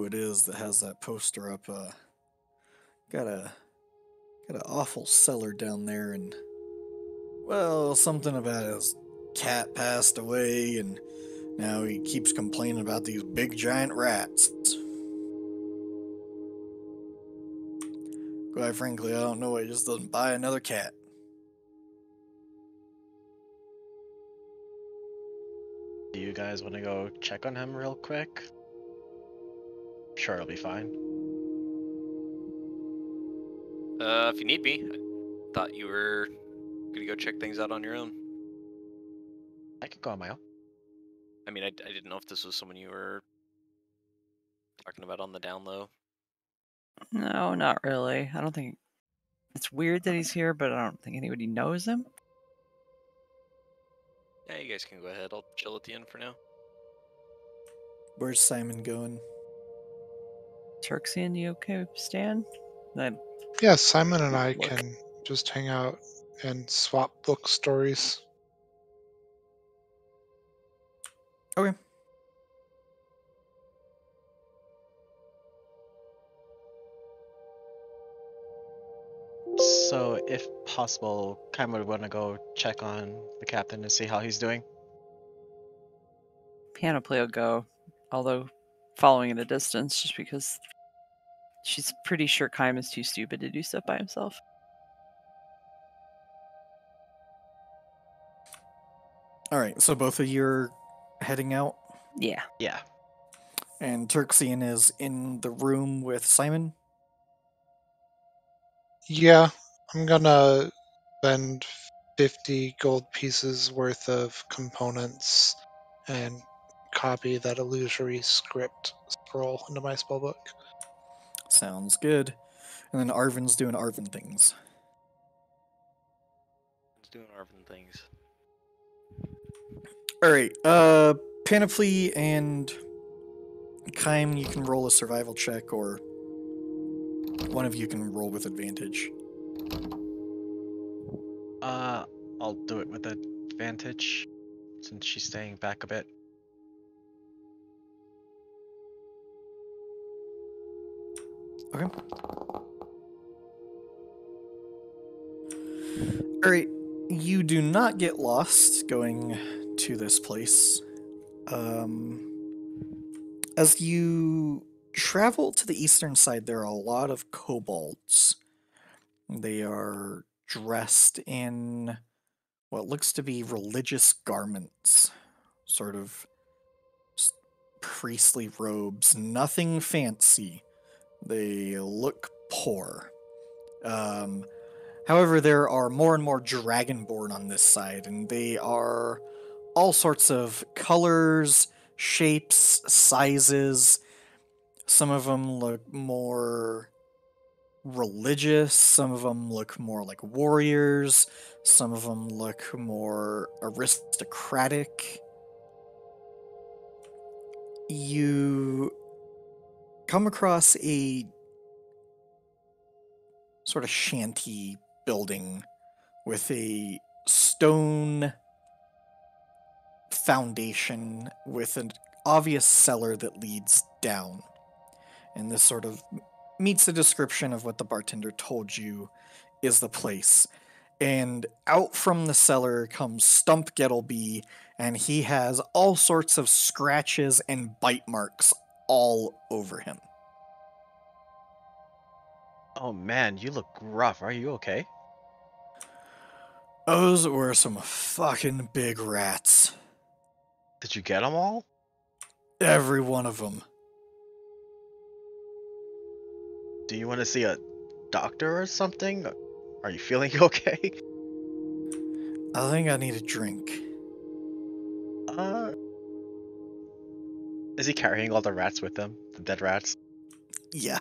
it is that has that poster up. Got an awful cellar down there, and well, something about his cat passed away, and now he keeps complaining about these big giant rats. Quite frankly, I don't know why he just doesn't buy another cat. Do you guys want to go check on him real quick? Sure, it'll be fine. If you need me. I thought you were gonna go check things out on your own. I could go on my own. I mean, I didn't know if this was someone you were talking about on the down low. No, not really. I don't think it's weird that he's here, but I don't think anybody knows him. Yeah, you guys can go ahead. I'll chill at the inn for now. Where's Simon going? Turxian, you okay, Stan? Yeah, Simon and I Look. can just hang out and swap book stories. Okay. So, if possible, kind of would want to go check on the captain and see how he's doing. Panoply will go, although following at a distance, just because she's pretty sure Kime is too stupid to do stuff by himself. Alright, so both of you are heading out, Yeah. Yeah. and Turxian is in the room with Simon. Yeah, I'm gonna spend 50 gold pieces worth of components and copy that illusory script scroll into my spellbook. Sounds good. And then Arvin's doing Arvin things. It's doing Arvin things. Alright, Panoply and Kime, you can roll a survival check, or one of you can roll with advantage. I'll do it with advantage since she's staying back a bit. Okay. Alright, you do not get lost going to this place. As you travel to the eastern side, there are a lot of kobolds. They are dressed in what looks to be religious garments, sort of priestly robes. Nothing fancy. They look poor. However, there are more and more dragonborn on this side, and they are all sorts of colors, shapes, sizes. Some of them look more religious, some of them look more like warriors, some of them look more aristocratic. You come across a sort of shanty building with a stone foundation with an obvious cellar that leads down. And this sort of meets the description of what the bartender told you is the place. And out from the cellar comes Stump Gettleby, and he has all sorts of scratches and bite marks all over him. Oh man, you look rough. Are you okay? Those were some fucking big rats. Did you get them all? Every one of them. Do you want to see a doctor or something? Are you feeling okay? I think I need a drink. Is he carrying all the rats with him? The dead rats? Yeah.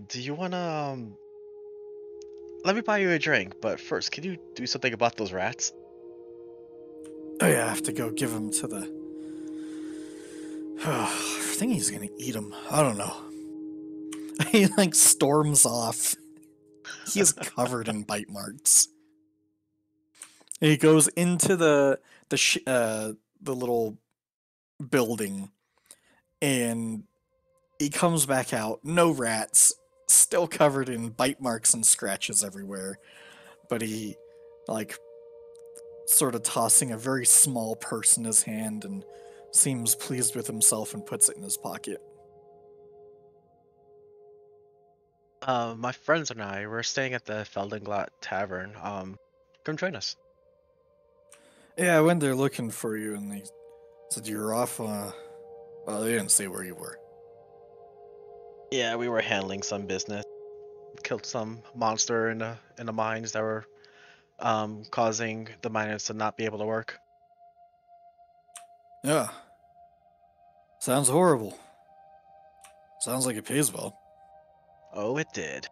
Do you wanna, let me buy you a drink, but first, can you do something about those rats? Oh yeah, I have to go give him to the... I think he's gonna eat him. I don't know. He like storms off. He is covered in bite marks. He goes into the little building, and he comes back out. No rats, still covered in bite marks and scratches everywhere. But he, like, sort of tossing a very small purse in his hand and seems pleased with himself and puts it in his pocket. My friends and I, we're staying at the Feldenglot Tavern. Come join us. Yeah, I went there looking for you, and they said you were off. Well, they didn't say where you were. Yeah, we were handling some business. Killed some monster in the mines that were causing the miners to not be able to work. Yeah. Sounds horrible. Sounds like it pays well. Oh, it did.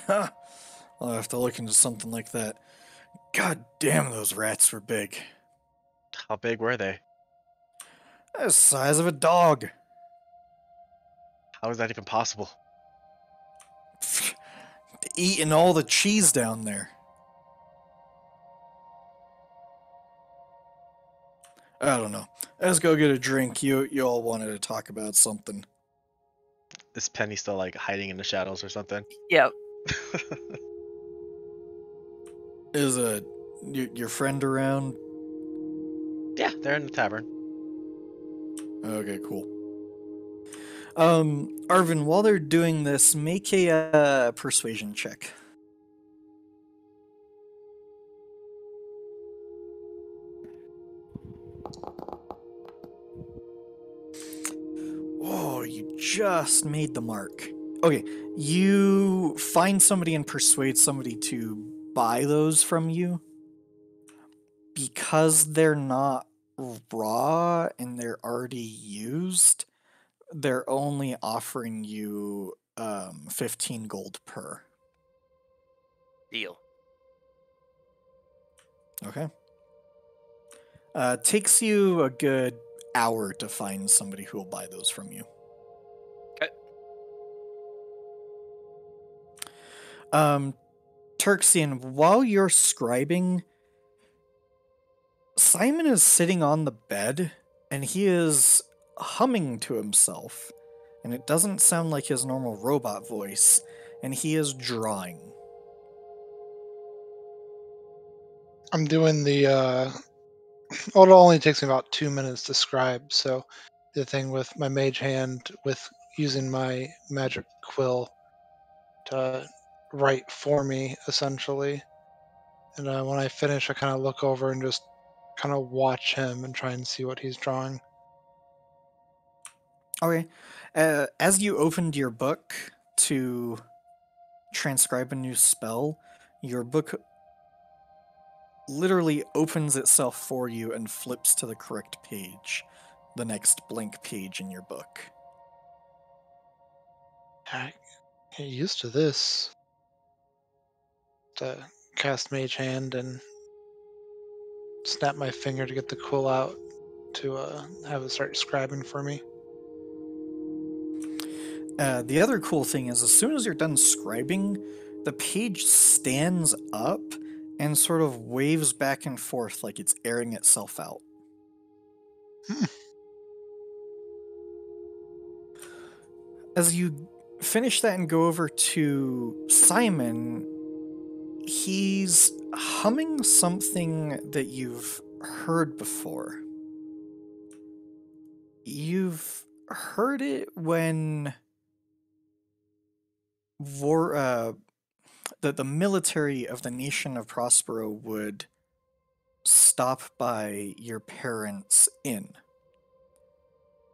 Ha! I'll have to look into something like that. God damn, those rats were big. How big were they? The size of a dog. How is that even possible? Eating all the cheese down there. I don't know. Let's go get a drink. You all wanted to talk about something. Is Penny still like hiding in the shadows or something? Yep. Is your friend around? Yeah, they're in the tavern. Okay, cool. Arvin, while they're doing this, make a persuasion check. Oh, you just made the mark. Okay, you find somebody and persuade somebody to buy those from you. Because they're not raw and they're already used, they're only offering you 15 gold per. Deal. Okay. Takes you a good hour to find somebody who will buy those from you. Okay. Turksian, while you're scribing, Simon is sitting on the bed and he is humming to himself, and it doesn't sound like his normal robot voice, and he is drawing. I'm doing the well, it only takes me about 2 minutes to scribe, so the thing with my mage hand with using my magic quill to write for me, essentially. And when I finish, I kind of look over and just kind of watch him and try and see what he's drawing. Okay. As you opened your book to transcribe a new spell, your book literally opens itself for you and flips to the correct page, the next blank page in your book. I get used to this. To cast Mage Hand and snap my finger to get the quill out to have it start scribing for me. The other cool thing is, as soon as you're done scribing, the page stands up and sort of waves back and forth like it's airing itself out. As you finish that and go over to Simon, he's humming something that you've heard before. You've heard it when the military of the nation of Prospero would stop by your parents' inn.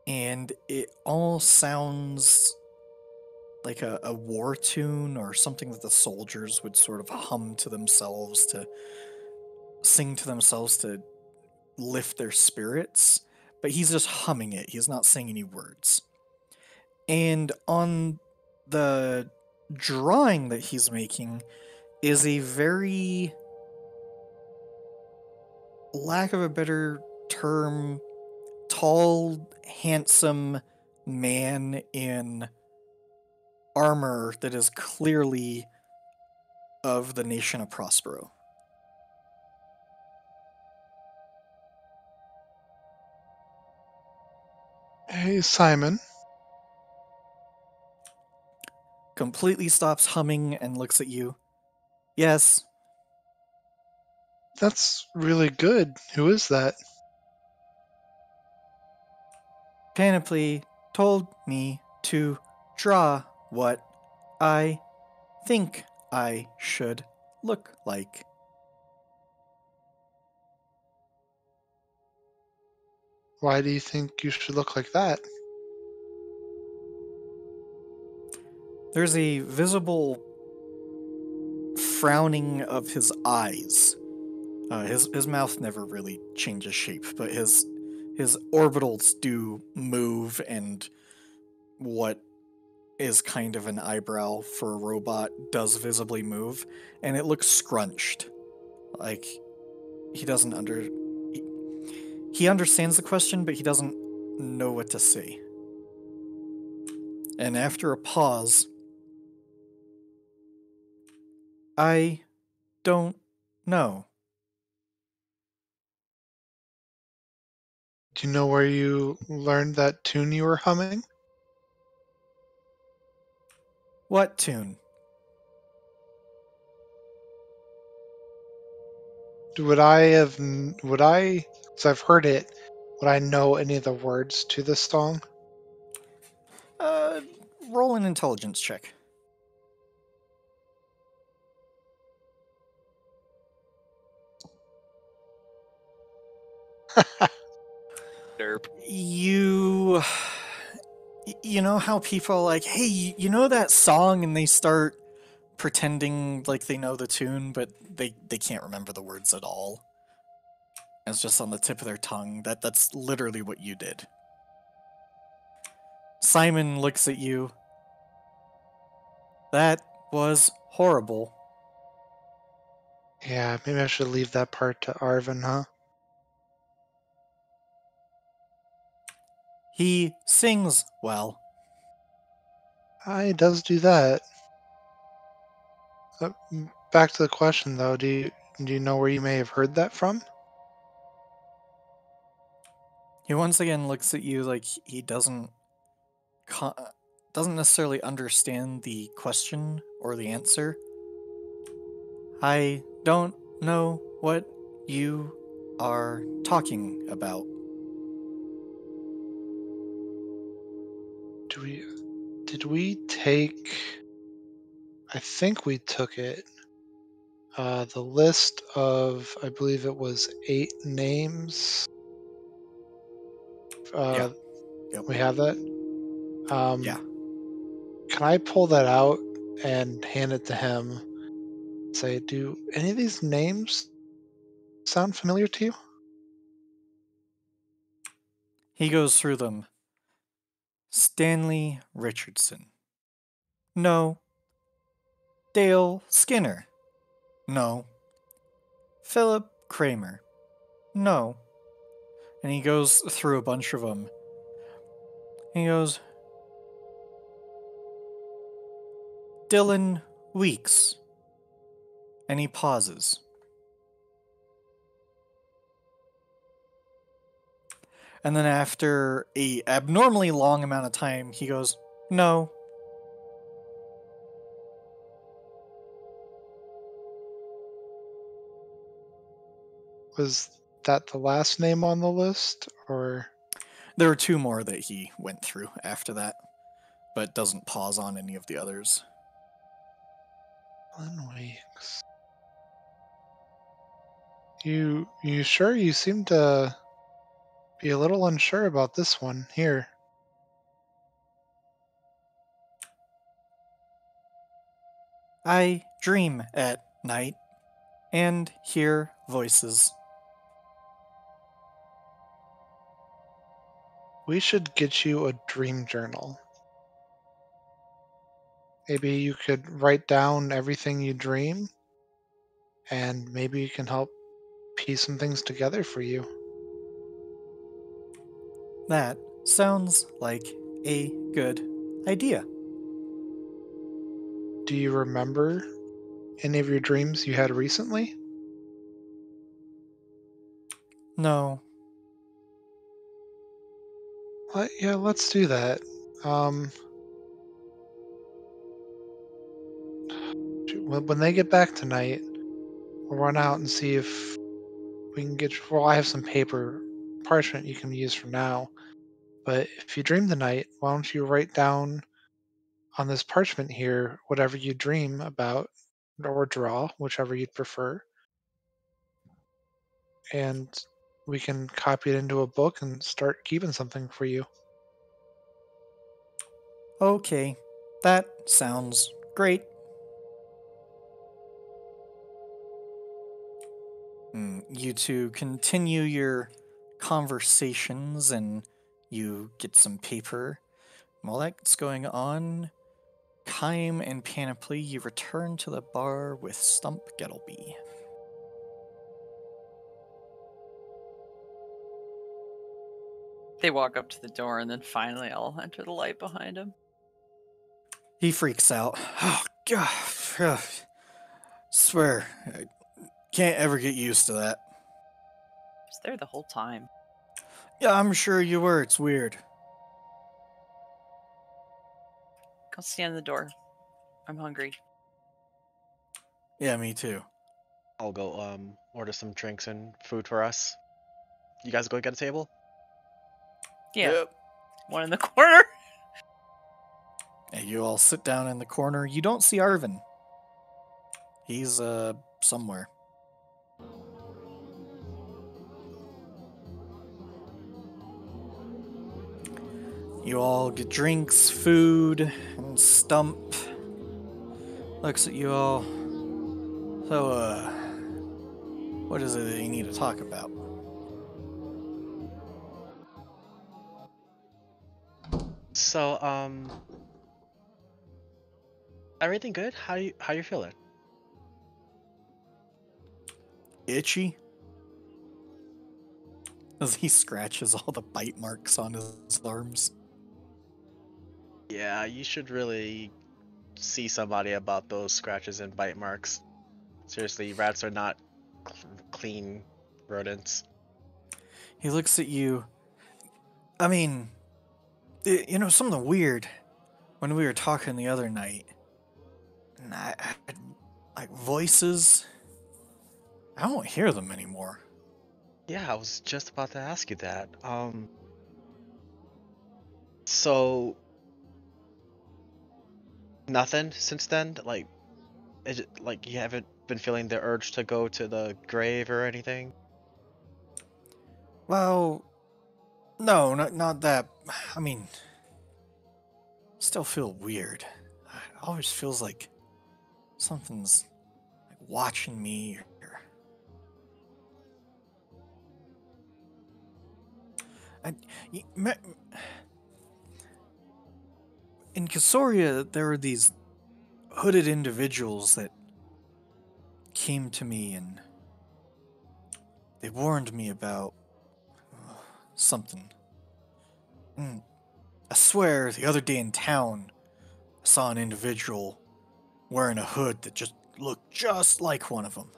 And it almost sounds like a war tune or something that the soldiers would sort of hum to themselves, to sing to themselves to lift their spirits. But he's just humming it. He's not saying any words. And on the drawing that he's making is a very, lack of a better term, tall, handsome man in armor that is clearly of the nation of Prospero. Hey, Simon. Completely stops humming and looks at you. Yes. That's really good. Who is that? Panoply told me to draw what I think I should look like. Why do you think you should look like that? There's a visible frowning of his eyes. His mouth never really changes shape, but his orbitals do move, and what is kind of an eyebrow for a robot does visibly move, and it looks scrunched. Like he doesn't he understands the question, but he doesn't know what to say. And after a pause, I don't know. Do you know where you learned that tune you were humming? What tune? Would I, because I've heard it, would I know any of the words to this song? Roll an intelligence check. Derp. You know how people are like, hey, you know that song, and they start pretending like they know the tune, but they can't remember the words at all. It's just on the tip of their tongue. That's literally what you did. Simon looks at you. That was horrible. Yeah, maybe I should leave that part to Arvin, huh? He sings well. He does do that. Back to the question, though. Do you know where you may have heard that from? He once again looks at you like he doesn't necessarily understand the question or the answer. I don't know what you are talking about. Did we take I think we took it. The list of, I believe it was 8 names. Yep. We have that. Yeah. Can I pull that out and hand it to him? Say, do any of these names sound familiar to you? He goes through them. Stanley Richardson. No. Dale Skinner. No. Philip Kramer. No. And he goes through a bunch of them. He goes, Dylan Weeks. And he pauses. And then after a abnormally long amount of time, he goes, no. Was that the last name on the list, or? There were 2 more that he went through after that, but doesn't pause on any of the others. Dylan Weeks. You sure? You seem to be a little unsure about this one here. I dream at night and hear voices. We should get you a dream journal. Maybe you could write down everything you dream, and maybe you can help piece some things together for you. That sounds like a good idea. Do you remember any of your dreams you had recently? No. Yeah, let's do that. When they get back tonight, we'll run out and see if we can get. Well, I have some paper parchment you can use for now. But if you dream tonight, why don't you write down on this parchment here whatever you dream about, or draw, whichever you'd prefer, and we can copy it into a book and start keeping something for you. Okay. That sounds great. You two continue your conversations and you get some paper. While that's going on, Kime and Panoply, you return to the bar with Stump Gettleby. They walk up to the door, and then finally I'll enter the light behind him. He freaks out. Oh, God. Swear, I can't ever get used to that. I was there the whole time. Yeah, I'm sure you were. It's weird. Go stand in the door. I'm hungry. Yeah, me too. I'll go order some drinks and food for us. You guys go get a table? Yeah. Yep. One in the corner. And you all sit down in the corner. You don't see Arvin. He's, somewhere. You all get drinks, food, and Stump looks at you all. So, what is it that you need to talk about? So, everything good? How you feeling? Itchy? As he scratches all the bite marks on his arms. Yeah, you should really see somebody about those scratches and bite marks. Seriously, rats are not clean rodents. He looks at you. I mean, you know, something weird. When we were talking the other night, and I had, like, voices. I don't hear them anymore. Yeah, I was just about to ask you that. So nothing since then? Like, Is it like you haven't been feeling the urge to go to the grave or anything? Well, no, not that. I mean, still feel weird. It always feels like something's like watching me. Or... I, y- me- in Casoria, there were these hooded individuals that came to me and they warned me about something. And I swear, the other day in town, I saw an individual wearing a hood that just looked just like one of them.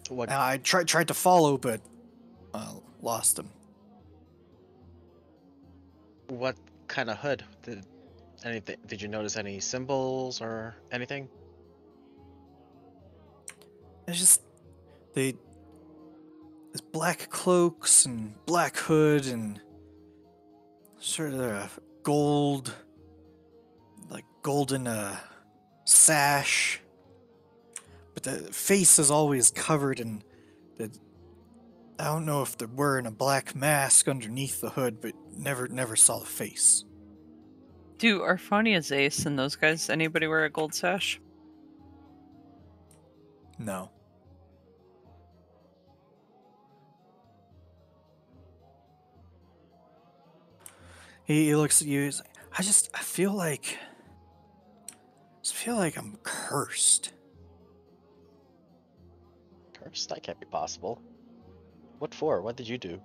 What And I tried to follow, but lost him. what kind of hood? Did you notice any symbols or anything? It's just they there's black cloaks and black hood and sort of a gold, like golden sash, but the face is always covered in the. I don't know if they're wearing a black mask underneath the hood, but never saw the face. Do Arfania's Ace and those guys, anybody wear a gold sash? No. He looks at you. He's like, I feel like I'm cursed. Cursed? That can't be possible. What for? What did you do?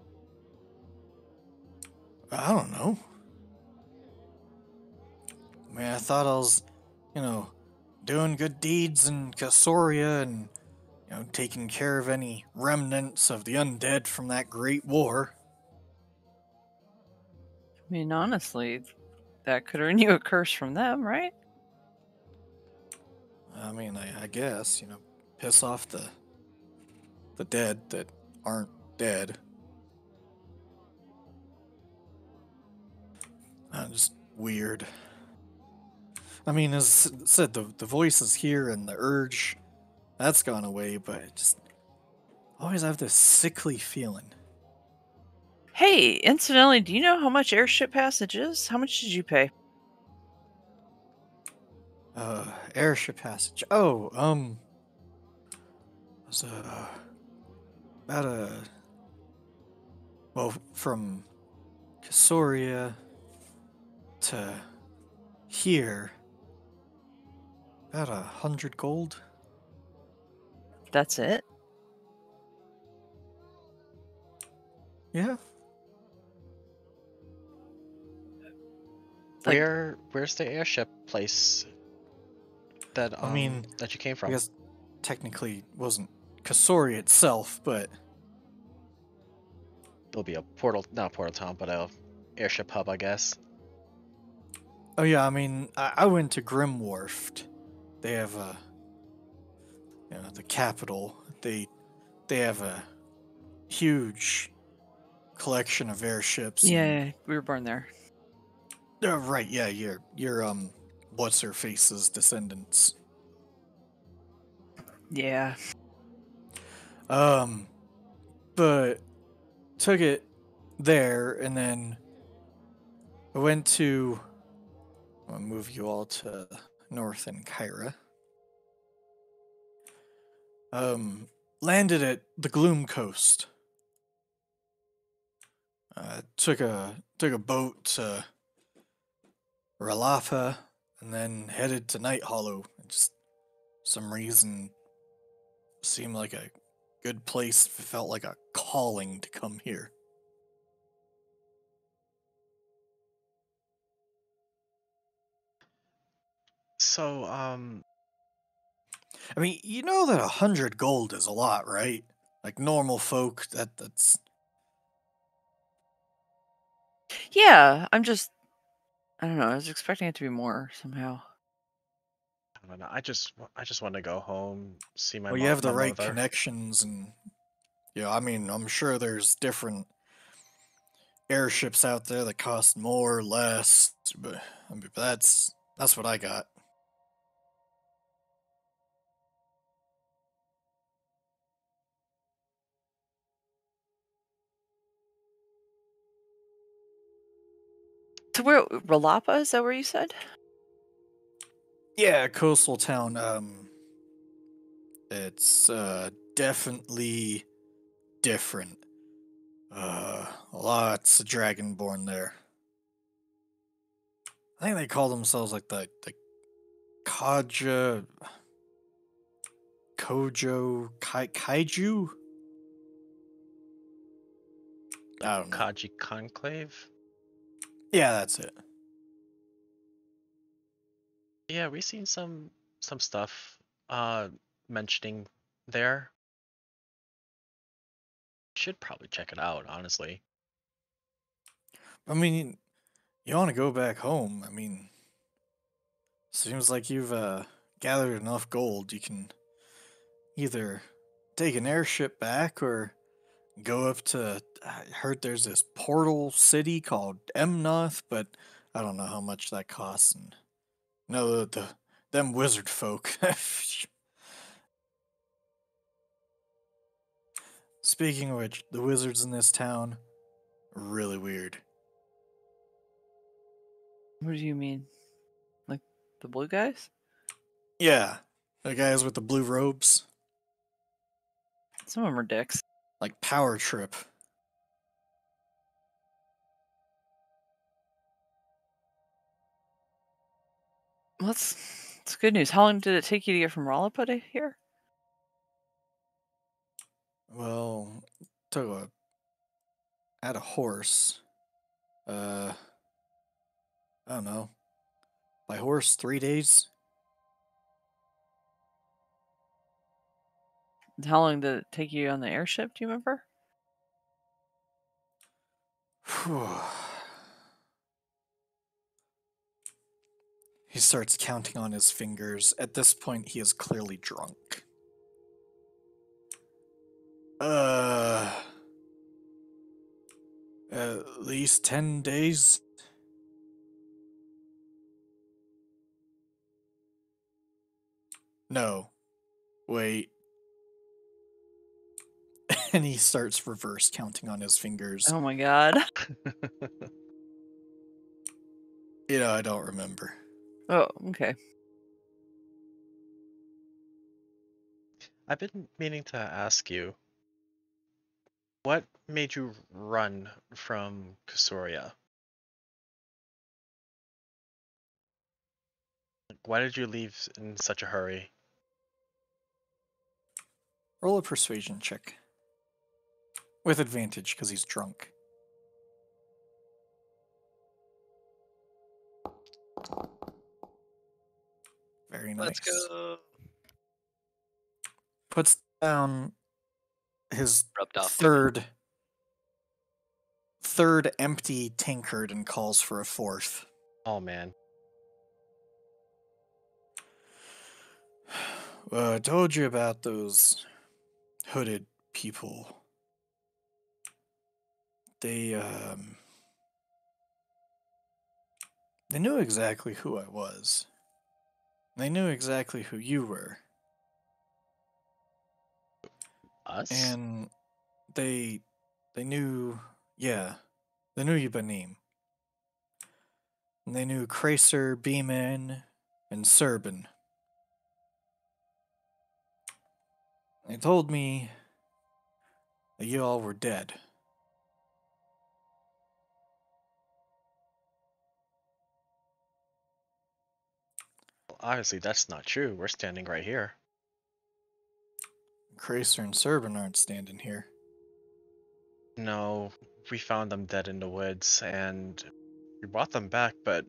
I don't know. I mean, I thought I was, doing good deeds in Casoria and, taking care of any remnants of the undead from that great war. I mean, honestly, that could earn you a curse from them, right? I mean, I guess, piss off the dead that aren't dead. Just weird. I mean, as said, the voice is here and the urge, that's gone away, but I just always have this sickly feeling. Hey, incidentally, do you know how much airship passage is? How much did you pay? Airship passage. Oh, was about from Casoria to here, about 100 gold. That's it? Yeah. Like- Where's the airship place that I mean, that you came I from? guess technically wasn't Casoria itself, but It'll be a portal, not a portal town, but a airship hub, I guess. oh yeah, I mean, I went to Grimwharft. They have the capital. They have a huge collection of airships. Yeah, we were born there. Right. Yeah, you're what's her face's descendants. Yeah. But took it there, and then I went to. I'll move you all to North Ankyra. Landed at the Gloom Coast. Took a boat to Ralafa, and then headed to Nighthallow. Just some reason seemed like a good place. Felt like a calling to come here. So, I mean, you know that 100 gold is a lot, right? Like normal folk, that's. Yeah, I don't know, I was expecting it to be more somehow. I don't know. I just want to go home, see my Well, you have the my right mother. connections, and I mean, I'm sure there's different airships out there that cost more, less, but I mean, that's what I got. So where Ralapa, is that where you said? Yeah, coastal town. It's definitely different. Lots of dragonborn there. I think they call themselves like the Kaja, Kaiju. I don't know. Kaji Conclave? Yeah, that's it. Yeah, we've seen some stuff mentioning there. Should probably check it out, honestly. I mean, you want to go back home? I mean, seems like you've gathered enough gold. You can either take an airship back or go up to. I heard there's this portal city called Emnoth, but I don't know how much that costs. And no, them wizard folk. Speaking of which, the wizards in this town are really weird. What do you mean? Like the blue guys? Yeah, the guys with the blue robes, Some of them are dicks. like Power Trip. Well, that's good news. How long did it take you to get from Ralapa to here? Well, took had a horse. I don't know. By horse, 3 days. How long did it take you on the airship? Do you remember? He starts counting on his fingers. At this point, he is clearly drunk. At least 10 days. No. Wait. And he starts reverse counting on his fingers. Oh my god. I don't remember. Oh, okay. I've been meaning to ask you, what made you run from Kasuria? Why did you leave in such a hurry? Roll a persuasion check. With advantage, because he's drunk. Very nice. Let's go. Puts down his Rubbed off. third empty tankard and calls for a fourth. Oh man. Well, I told you about those hooded people. They knew exactly who I was. They knew exactly who you were. Us? And they knew, yeah, they knew you by name. And they knew Cracer, Beeman, and Serban. They told me that you all were dead. Obviously, that's not true. We're standing right here. Cracer and Serban aren't standing here. No, we found them dead in the woods, and we brought them back, but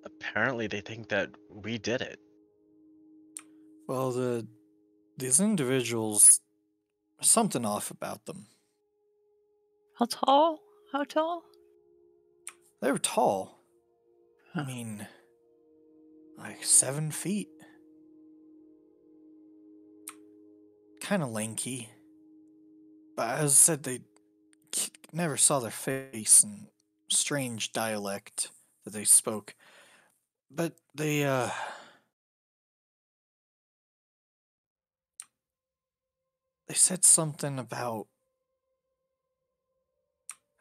apparently they think that we did it. Well, these individuals, something off about them. How tall? How tall? They were tall. I Huh. mean, like 7 feet. Kind of lanky. But as I said, they never saw their face and strange dialect that they spoke. But they said something about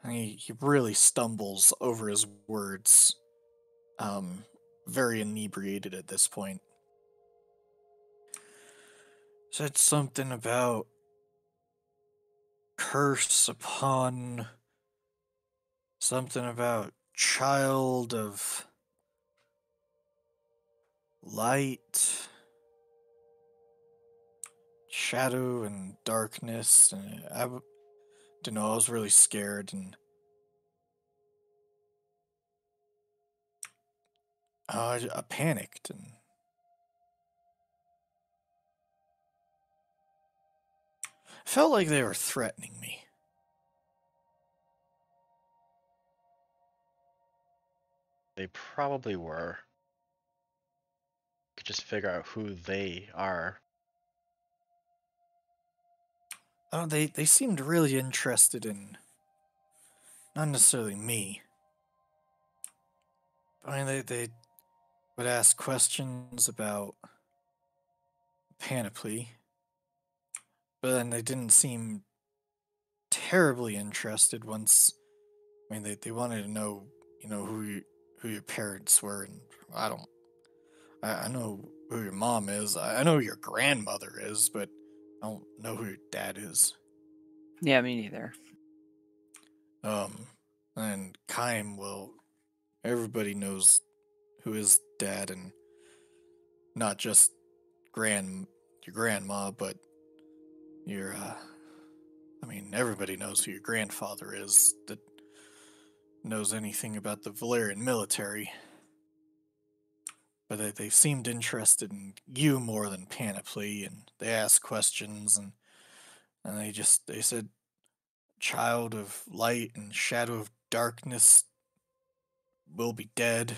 He really stumbles over his words. Very inebriated at this point. Said something about curse upon something about child of light, shadow, and darkness. And I don't know, I was really scared, and I panicked, and felt like they were threatening me. They probably were. Could just figure out who they are. Oh, they seemed really interested in, not necessarily me. I mean, they would ask questions about Panoply, but then they didn't seem terribly interested once. I mean, they wanted to know, who your parents were, and I know who your mom is. I know who your grandmother is, but I don't know who your dad is. Yeah, me neither. And Kaim, well, everybody knows who his dad, and not just your grandma, but your I mean, everybody knows who your grandfather is that knows anything about the Valerian military. But they seemed interested in you more than Panoply, and they asked questions, and they said, child of light and shadow of darkness will be dead.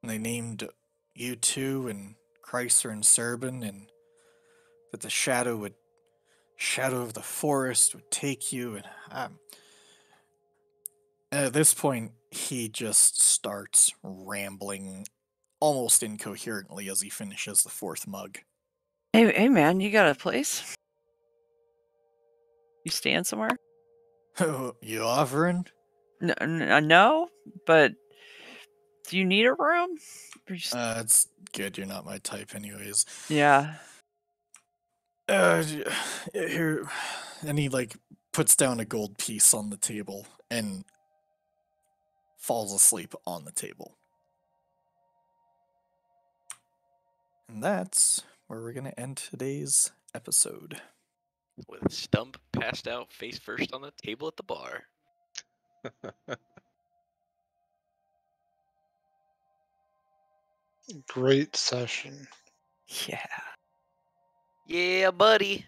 And they named you two and Chrysler and Serban, and that the shadow of the forest would take you. And at this point, he just starts rambling almost incoherently as he finishes the fourth mug. Hey, man, you got a place? You staying somewhere? You offering? No, but do you need a room? It's good you're not my type anyways. Yeah. Here, and he puts down a gold piece on the table and falls asleep on the table. And that's where we're gonna end today's episode. With Stump passed out face first on the table at the bar. Great session. Yeah. Yeah, buddy.